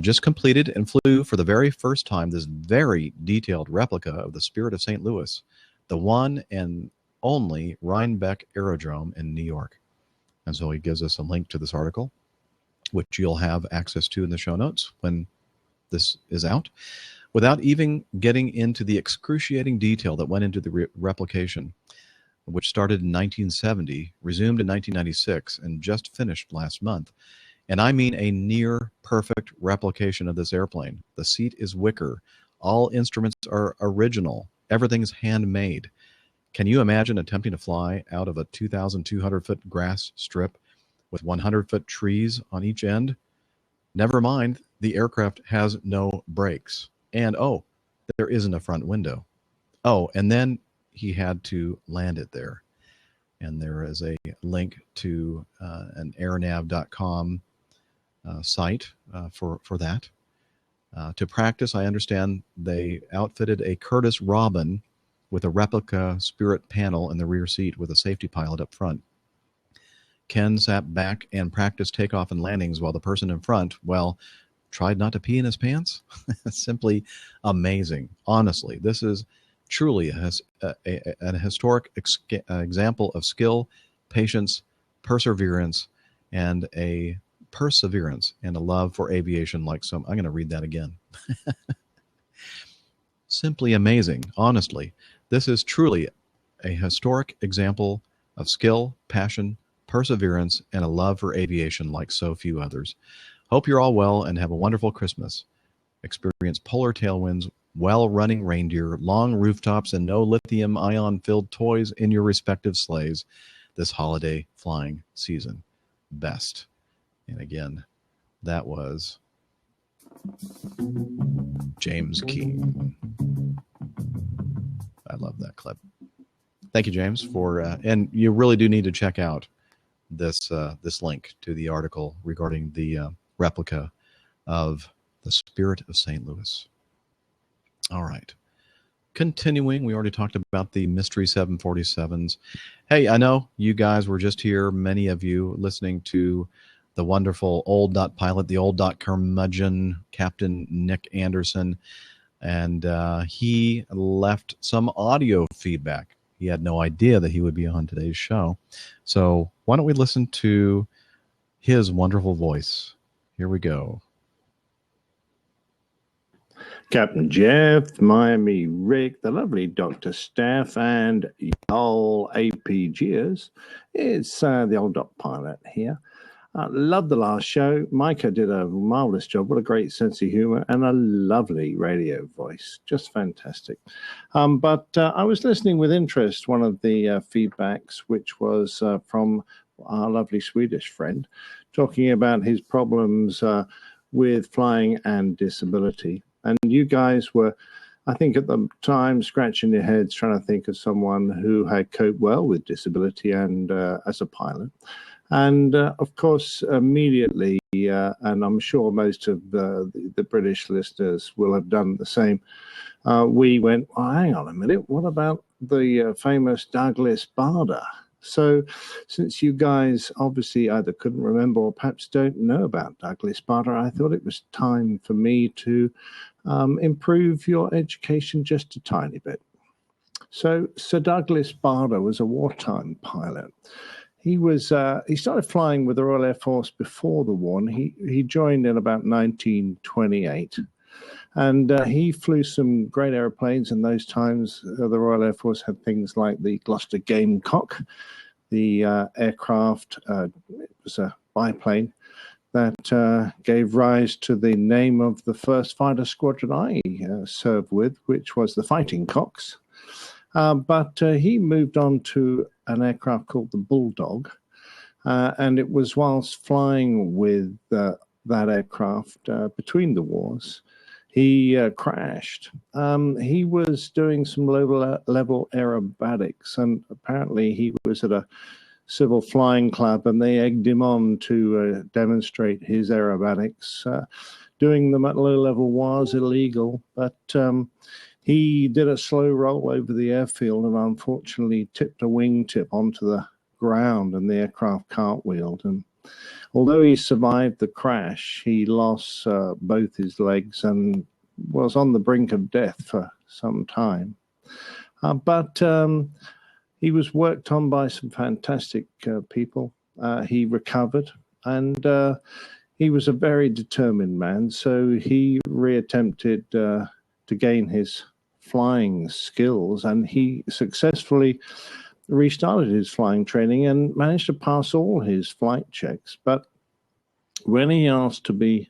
just completed and flew for the very first time this very detailed replica of the Spirit of St. Louis, the one and only Rhinebeck Aerodrome in New York. And so he gives us a link to this article, which you'll have access to in the show notes when this is out, without even getting into the excruciating detail that went into the replication, which started in 1970, resumed in 1996, and just finished last month. And I mean a near-perfect replication of this airplane. The seat is wicker. All instruments are original. Everything's handmade. Can you imagine attempting to fly out of a 2,200-foot grass strip with 100-foot trees on each end? Never mind, the aircraft has no brakes. And, oh, there isn't a front window. Oh, and then he had to land it there. And there is a link to an airnav.com site for that. To practice, I understand they outfitted a Curtiss Robin with a replica Spirit panel in the rear seat with a safety pilot up front. Ken sat back and practiced takeoff and landings while the person in front, well, tried not to pee in his pants. Simply amazing. Honestly, this is truly an historic example of skill, patience, perseverance, and a love for aviation like some. I'm going to read that again. Simply amazing. Honestly, this is truly a historic example of skill, passion, perseverance, and a love for aviation like so few others. Hope you're all well and have a wonderful Christmas. Experience polar tailwinds, well-running reindeer, long rooftops, and no lithium-ion-filled toys in your respective sleighs this holiday flying season. Best. And again, that was James King. I love that clip. Thank you, James, for and you really do need to check out this link to the article regarding the replica of the Spirit of St. Louis. All right. Continuing, we already talked about the Mystery 747s. Hey, I know you guys were just here, many of you, listening to the wonderful old pilot, the old curmudgeon, Captain Nick Anderson, and he left some audio feedback. He had no idea that he would be on today's show. So why don't we listen to his wonderful voice? Here we go. Captain Jeff, Miami Rick, the lovely Dr. Steph, and y'all APGers. It's the old pilot here. Love the last show. Micah did a marvelous job. What a great sense of humor and a lovely radio voice. Just fantastic. But I was listening with interest, one of the feedbacks, which was from our lovely Swedish friend, talking about his problems with flying and disability. And you guys were, I think at the time, scratching your heads trying to think of someone who had coped well with disability and as a pilot. And, of course, immediately, and I'm sure most of the British listeners will have done the same, we went, oh, hang on a minute, what about the famous Douglas Bader? So since you guys obviously either couldn't remember or perhaps don't know about Douglas Bader, I thought it was time for me to improve your education just a tiny bit. So Sir Douglas Bader was a wartime pilot. He started flying with the Royal Air Force before the war, and he joined in about 1928. And he flew some great airplanes in those times. The Royal Air Force had things like the Gloucester Gamecock. The aircraft, it was a biplane that gave rise to the name of the first fighter squadron I served with, which was the Fighting Cocks. But he moved on to an aircraft called the Bulldog, and it was whilst flying with that aircraft between the wars, he crashed. He was doing some low-level aerobatics, and apparently he was at a civil flying club, and they egged him on to demonstrate his aerobatics. Doing them at low level was illegal, but he did a slow roll over the airfield and unfortunately tipped a wingtip onto the ground, and the aircraft cartwheeled. And although he survived the crash, he lost both his legs and was on the brink of death for some time. But he was worked on by some fantastic people. He recovered, and he was a very determined man, so he reattempted to gain his flying skills, and he successfully restarted his flying training and managed to pass all his flight checks. But when he asked to be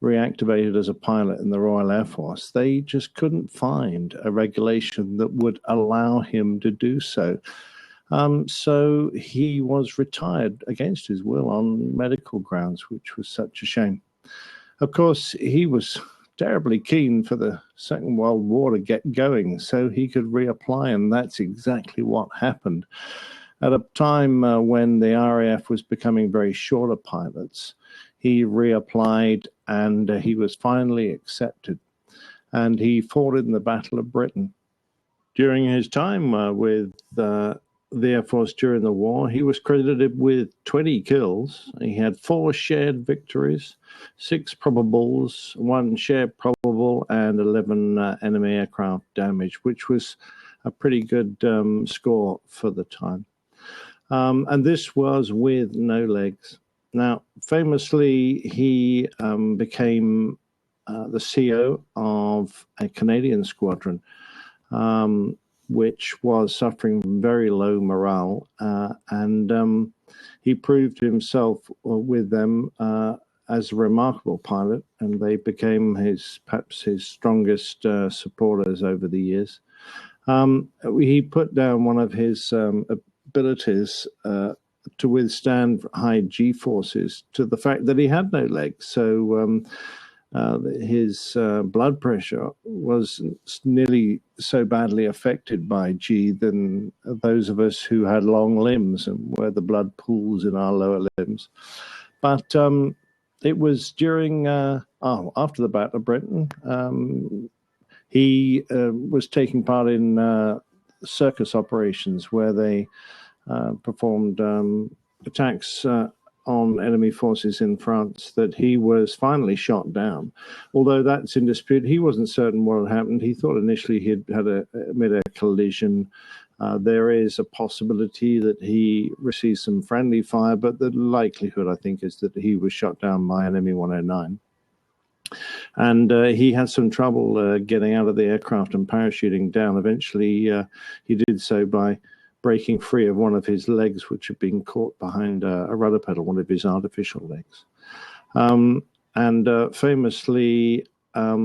reactivated as a pilot in the Royal Air Force, they just couldn't find a regulation that would allow him to do so. So he was retired against his will on medical grounds, which was such a shame. Of course, he was terribly keen for the Second World War to get going so he could reapply, and that's exactly what happened. At a time when the RAF was becoming very short of pilots, he reapplied and he was finally accepted. And he fought in the Battle of Britain. During his time with the Air Force during the war, he was credited with 20 kills. He had 4 shared victories, 6 probables, 1 shared probable, and 11 enemy aircraft damage, which was a pretty good score for the time. And this was with no legs. Now, famously, he became the CO of a Canadian squadron, which was suffering from very low morale. And he proved himself with them as a remarkable pilot, and they became perhaps his strongest supporters over the years. He put down one of his abilities to withstand high G-forces to the fact that he had no legs. So his blood pressure was nearly so badly affected by G than those of us who had long limbs and where the blood pools in our lower limbs. But it was during, after the Battle of Britain, he was taking part in circus operations where they performed attacks on enemy forces in France, that he was finally shot down. Although that's in dispute, he wasn't certain what had happened. He thought initially he had made a collision. There is a possibility that he received some friendly fire, but the likelihood, I think, is that he was shot down by enemy 109. And he had some trouble getting out of the aircraft and parachuting down. Eventually, he did so by breaking free of one of his legs, which had been caught behind a rudder pedal, one of his artificial legs. And famously, a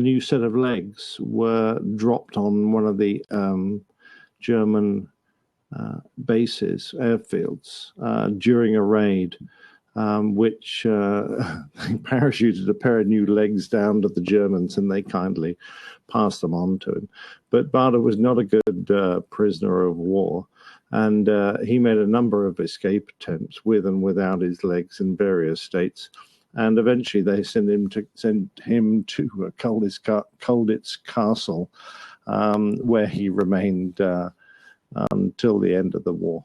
new set of legs were dropped on one of the German bases, airfields, during a raid, which parachuted a pair of new legs down to the Germans, and they kindly passed them on to him. But Bader was not a good prisoner of war, and he made a number of escape attempts with and without his legs in various states. And eventually they sent him to Colditz Castle, where he remained until the end of the war.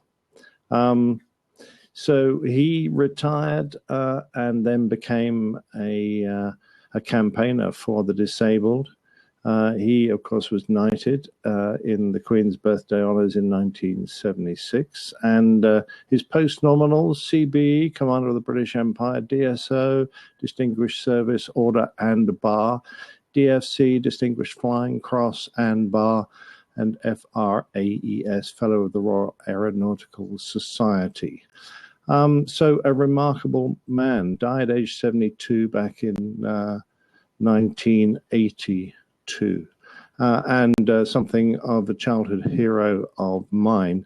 So he retired and then became a campaigner for the disabled. He, of course, was knighted in the Queen's Birthday Honours in 1976. And his post-nominals, CBE, Commander of the British Empire, DSO, Distinguished Service Order and Bar, DFC, Distinguished Flying Cross and Bar, and FRAES, Fellow of the Royal Aeronautical Society. So a remarkable man, died age 72 back in 1982. And something of a childhood hero of mine,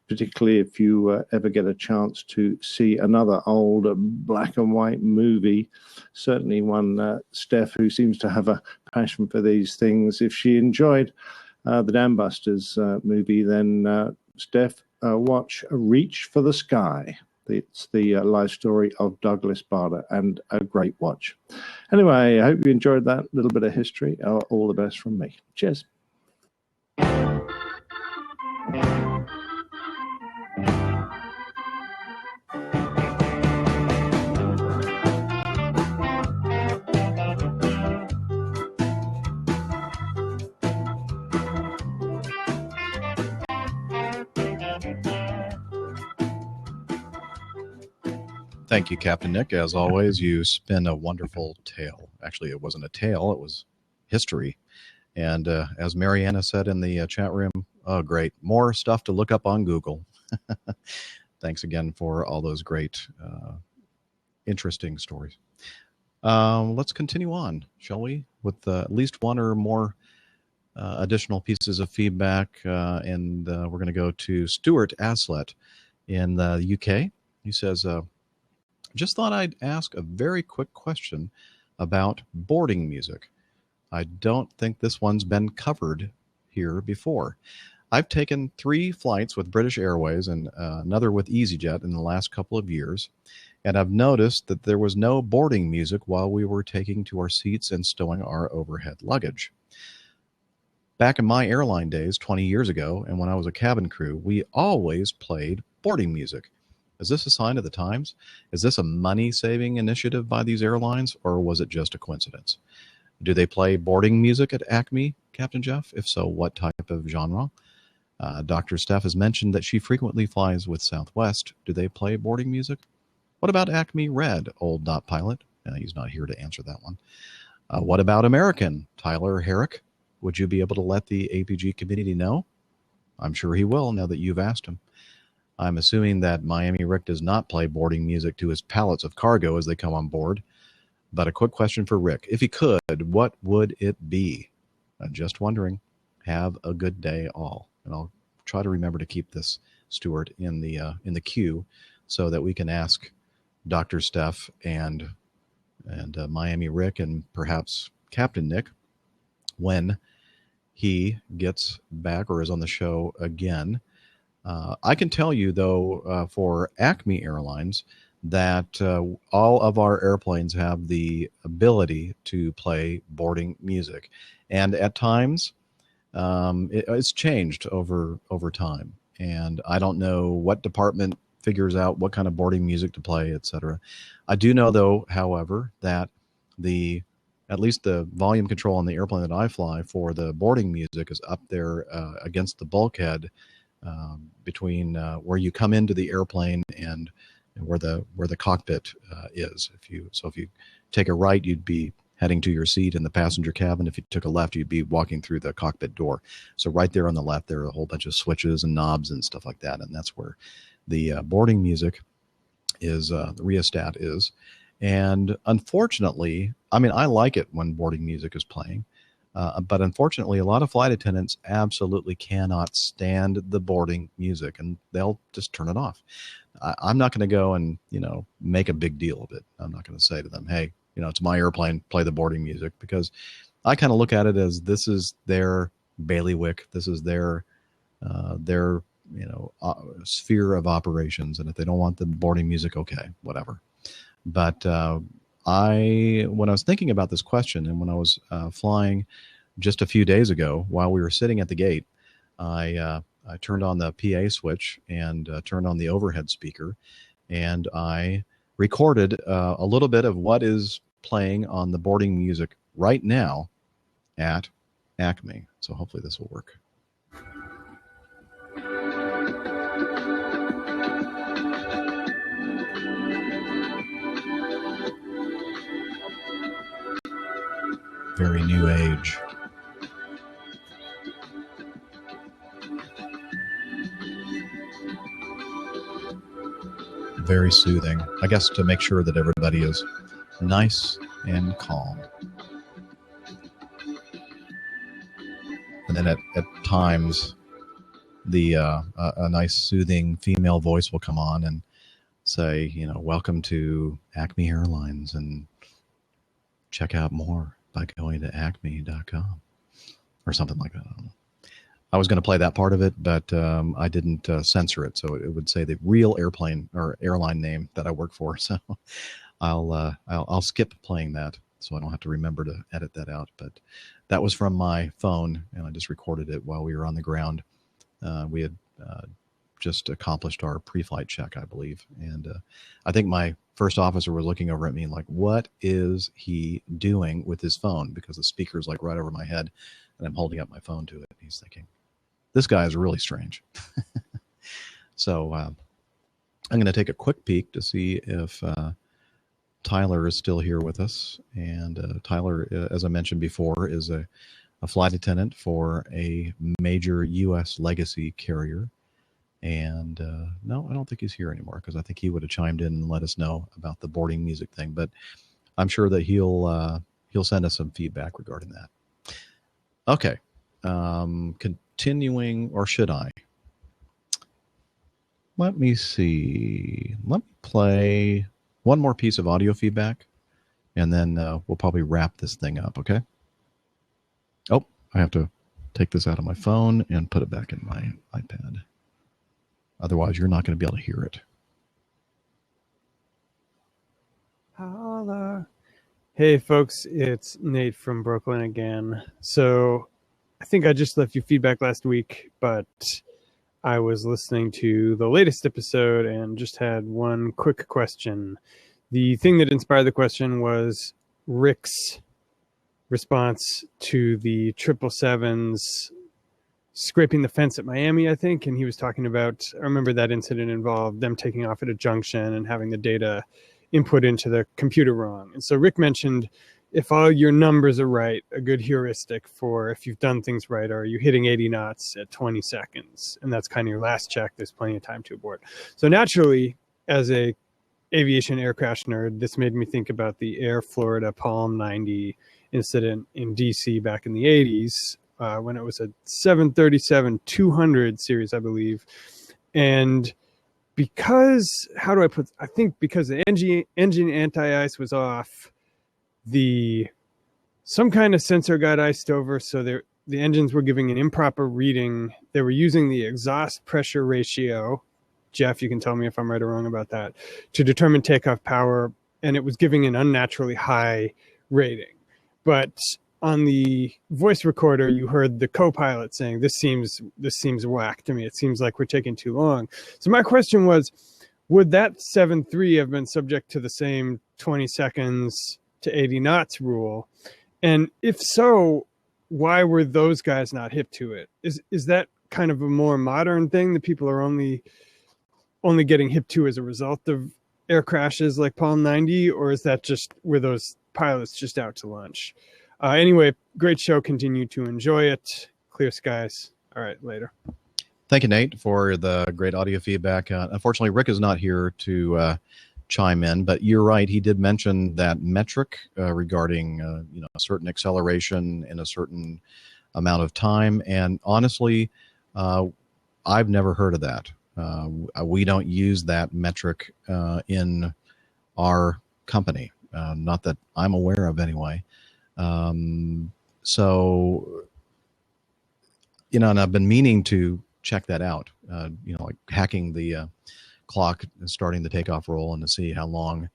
particularly if you ever get a chance to see another old black and white movie, certainly one, Steph, who seems to have a passion for these things. If she enjoyed the Dam Busters movie, then Steph, watch Reach for the Sky. It's the life story of Douglas Bader, and a great watch. Anyway, I hope you enjoyed that little bit of history. All the best from me. Cheers. Thank you, Captain Nick. As always, you spin a wonderful tale. Actually, it wasn't a tale, it was history. And as Mariana said in the chat room, oh, great. More stuff to look up on Google. Thanks again for all those great interesting stories. Let's continue on, shall we, with at least one or more additional pieces of feedback. And we're going to go to Stuart Aslett in the UK. He says, just thought I'd ask a very quick question about boarding music. I don't think this one's been covered here before. I've taken 3 flights with British Airways and another with EasyJet in the last couple of years, and I've noticed that there was no boarding music while we were taking to our seats and stowing our overhead luggage. Back in my airline days 20 years ago, and when I was a cabin crew, we always played boarding music. Is this a sign of the times? Is this a money-saving initiative by these airlines, or was it just a coincidence? Do they play boarding music at Acme, Captain Jeff? If so, what type of genre? Dr. Steph has mentioned that she frequently flies with Southwest. Do they play boarding music? What about Acme Red, old dot pilot? He's not here to answer that one. What about American, Tyler Herrick? Would you be able to let the APG community know? I'm sure he will now that you've asked him. I'm assuming that Miami Rick does not play boarding music to his pallets of cargo as they come on board. But a quick question for Rick. If he could, what would it be? Just wondering. Have a good day all. And I'll try to remember to keep this, Stuart, in the queue so that we can ask Dr. Steph and Miami Rick and perhaps Captain Nick when he gets back or is on the show again. I can tell you, though, for Acme Airlines, that all of our airplanes have the ability to play boarding music. And at times, it's changed over time. And I don't know what department figures out what kind of boarding music to play, etc. I do know, though, however, that at least the volume control on the airplane that I fly for the boarding music is up there against the bulkhead between where you come into the airplane and where the cockpit is. If you take a right, you'd be heading to your seat in the passenger cabin. If you took a left, you'd be walking through the cockpit door. So right there on the left, there are a whole bunch of switches and knobs and stuff like that, and that's where the boarding music is. The rheostat is, and unfortunately, I mean, I like it when boarding music is playing. But unfortunately, a lot of flight attendants absolutely cannot stand the boarding music, and they'll just turn it off. I'm not going to go and, make a big deal of it. I'm not going to say to them, hey, it's my airplane, play the boarding music, because I kind of look at it as this is their bailiwick. This is their sphere of operations. And if they don't want the boarding music, okay, whatever. But when I was thinking about this question, and when I was flying just a few days ago, while we were sitting at the gate, I turned on the PA switch and turned on the overhead speaker, and I recorded a little bit of what is playing on the boarding music right now at Acme. So hopefully this will work. Very new age. Very soothing, I guess, to make sure that everybody is nice and calm. And then at times, a nice soothing female voice will come on and say, welcome to Acme Airlines, and check out more by going to acme.com or something like that. I don't know. I was going to play that part of it, but I didn't censor it, so it would say the real airplane or airline name that I work for. So I'll skip playing that, so I don't have to remember to edit that out. But that was from my phone, and I just recorded it while we were on the ground. We had just accomplished our pre-flight check, I believe, and I think my first officer was looking over at me like, "What is he doing with his phone?" Because the speaker's like right over my head, and I'm holding up my phone to it. He's thinking, this guy is really strange. So I'm going to take a quick peek to see if Tyler is still here with us. And Tyler, as I mentioned before, is a flight attendant for a major U.S. legacy carrier. And no, I don't think he's here anymore, because I think he would have chimed in and let us know about the boarding music thing. But I'm sure that he'll send us some feedback regarding that. Okay, continuing, or should I? Let me see. Let me play one more piece of audio feedback, and then we'll probably wrap this thing up, okay? Oh, I have to take this out of my phone and put it back in my iPad. Otherwise, you're not going to be able to hear it. Holla. Hey, folks, it's Nate from Brooklyn again. So I think I just left you feedback last week, but I was listening to the latest episode and just had one quick question. The thing that inspired the question was Rick's response to the 777s scraping the fence at Miami, I think. And he was talking about, I remember that incident involved them taking off at a junction and having the data input into the computer wrong. And so Rick mentioned, if all your numbers are right, a good heuristic for if you've done things right, are you hitting 80 knots at 20 seconds? And that's kind of your last check. There's plenty of time to abort. So naturally, as a aviation air crash nerd, this made me think about the Air Florida Palm 90 incident in DC back in the 80s, when it was a 737-200 series, I believe. And because, I think because the engine anti-ice was off, some kind of sensor got iced over, so the engines were giving an improper reading. They were using the exhaust pressure ratio, Jeff, you can tell me if I'm right or wrong about that, to determine takeoff power, and it was giving an unnaturally high rating. But on the voice recorder, you heard the co-pilot saying, this seems whack to me. It seems like we're taking too long. So my question was, would that 7.3 have been subject to the same 20 seconds to 80 knots rule? And if so, why were those guys not hip to it? Is that kind of a more modern thing that people are only getting hip to as a result of air crashes like Palm 90, or is that just, were those pilots just out to lunch? Anyway, great show. Continue to enjoy it. Clear skies. All right, later. Thank you, Nate, for the great audio feedback. Unfortunately, Rick is not here to chime in, but you're right. He did mention that metric regarding a certain acceleration in a certain amount of time. And honestly, I've never heard of that. We don't use that metric in our company, not that I'm aware of anyway. So, and I've been meaning to check that out, like hacking the clock and starting the takeoff roll, and to see how long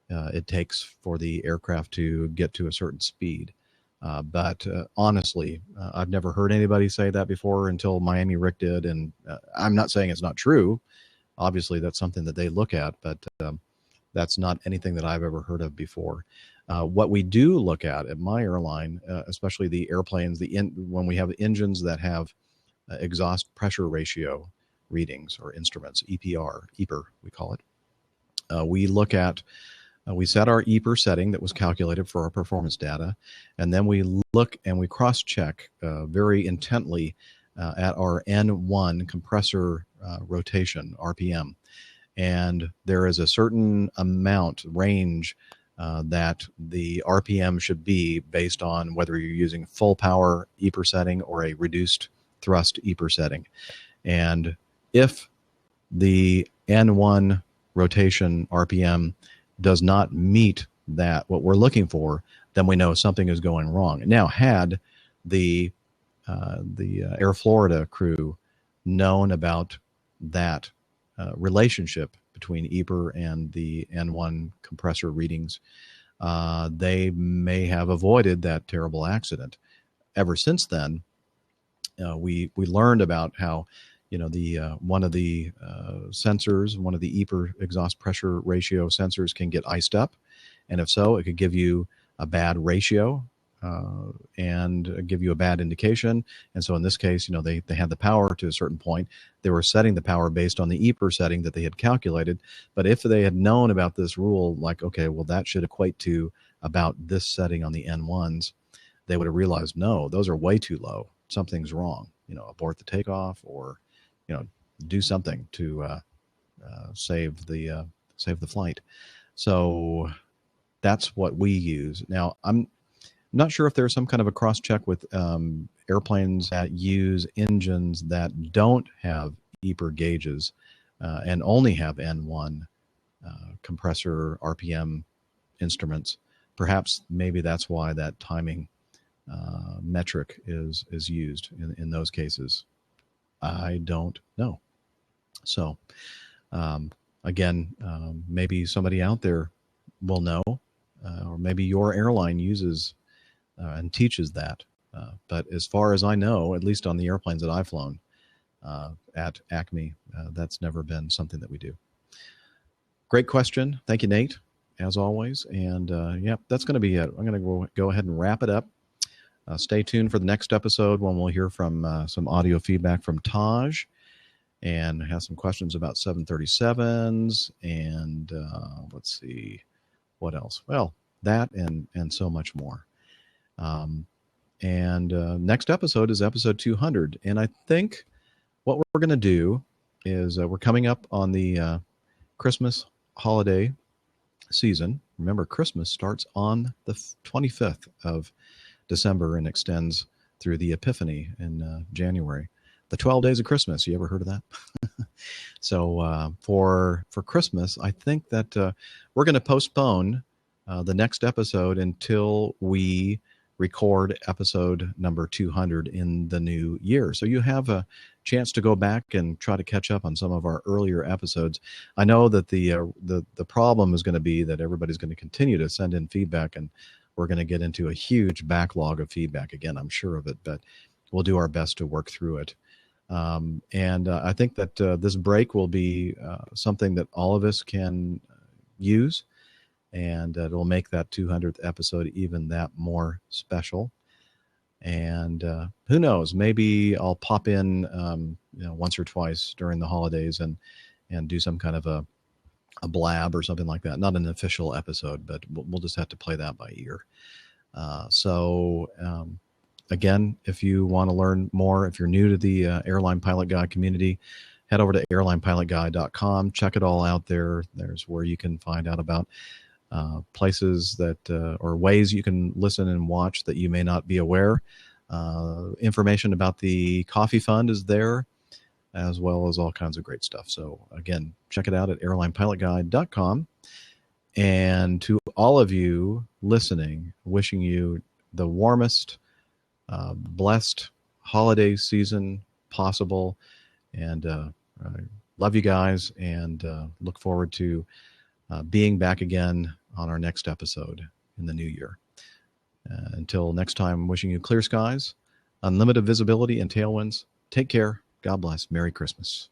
it takes for the aircraft to get to a certain speed. But honestly, I've never heard anybody say that before until Miami Rick did. And I'm not saying it's not true. Obviously, that's something that they look at, but that's not anything that I've ever heard of before. What we do look at my airline, especially the airplanes, when we have engines that have exhaust pressure ratio readings or instruments, EPR, we call it. We look at, we set our EPR setting that was calculated for our performance data, and then we look and we cross-check very intently at our N1 compressor rotation, RPM. And there is a certain amount, range, that the RPM should be based on whether you're using full power EPR setting or a reduced thrust EPR setting. And if the N1 rotation RPM does not meet that, what we're looking for, then we know something is going wrong. Now, had the Air Florida crew known about that relationship between EPR and the N1 compressor readings, they may have avoided that terrible accident. Ever since then, we learned about how one of the sensors, one of the EPR exhaust pressure ratio sensors can get iced up. And if so, it could give you a bad ratio and give you a bad indication. And so in this case, they had the power to a certain point. They were setting the power based on the EPR setting that they had calculated. But if they had known about this rule, like, okay, well, that should equate to about this setting on the N1s, they would have realized, no, those are way too low. Something's wrong. Abort the takeoff, or do something to save the flight. So that's what we use. Now, I'm not sure if there's some kind of a cross-check with airplanes that use engines that don't have EPR gauges and only have N1 compressor RPM instruments. Perhaps maybe that's why that timing metric is used in those cases. I don't know. So again, maybe somebody out there will know, or maybe your airline uses and teaches that. But as far as I know, at least on the airplanes that I've flown at Acme, that's never been something that we do. Great question. Thank you, Nate, as always. And yeah, that's going to be it. I'm going to go ahead and wrap it up. Stay tuned for the next episode when we'll hear from some audio feedback from Taj and have some questions about 737s. And let's see, what else? Well, that and so much more. Next episode is episode 200. And I think what we're going to do is we're coming up on the Christmas holiday season. Remember, Christmas starts on the 25th of December and extends through the Epiphany in January. The 12 days of Christmas. You ever heard of that? So for Christmas, I think that we're going to postpone the next episode until we record episode number 200 in the new year. So you have a chance to go back and try to catch up on some of our earlier episodes. I know that the problem is going to be that everybody's going to continue to send in feedback, and we're going to get into a huge backlog of feedback again, I'm sure of it, but we'll do our best to work through it. I think that this break will be something that all of us can use, and it'll make that 200th episode even that more special. And who knows, maybe I'll pop in once or twice during the holidays and do some kind of a blab or something like that. Not an official episode, but we'll just have to play that by ear. Again, if you want to learn more, if you're new to the Airline Pilot Guide community, head over to airlinepilotguide.com. Check it all out there. There's where you can find out about places that or ways you can listen and watch that you may not be aware. Information about the coffee fund is there, as well as all kinds of great stuff. So again, check it out at airlinepilotguide.com. And to all of you listening, wishing you the warmest, blessed holiday season possible. And I love you guys, and look forward to being back again on our next episode in the new year. Until next time, wishing you clear skies, unlimited visibility, and tailwinds. Take care. God bless. Merry Christmas.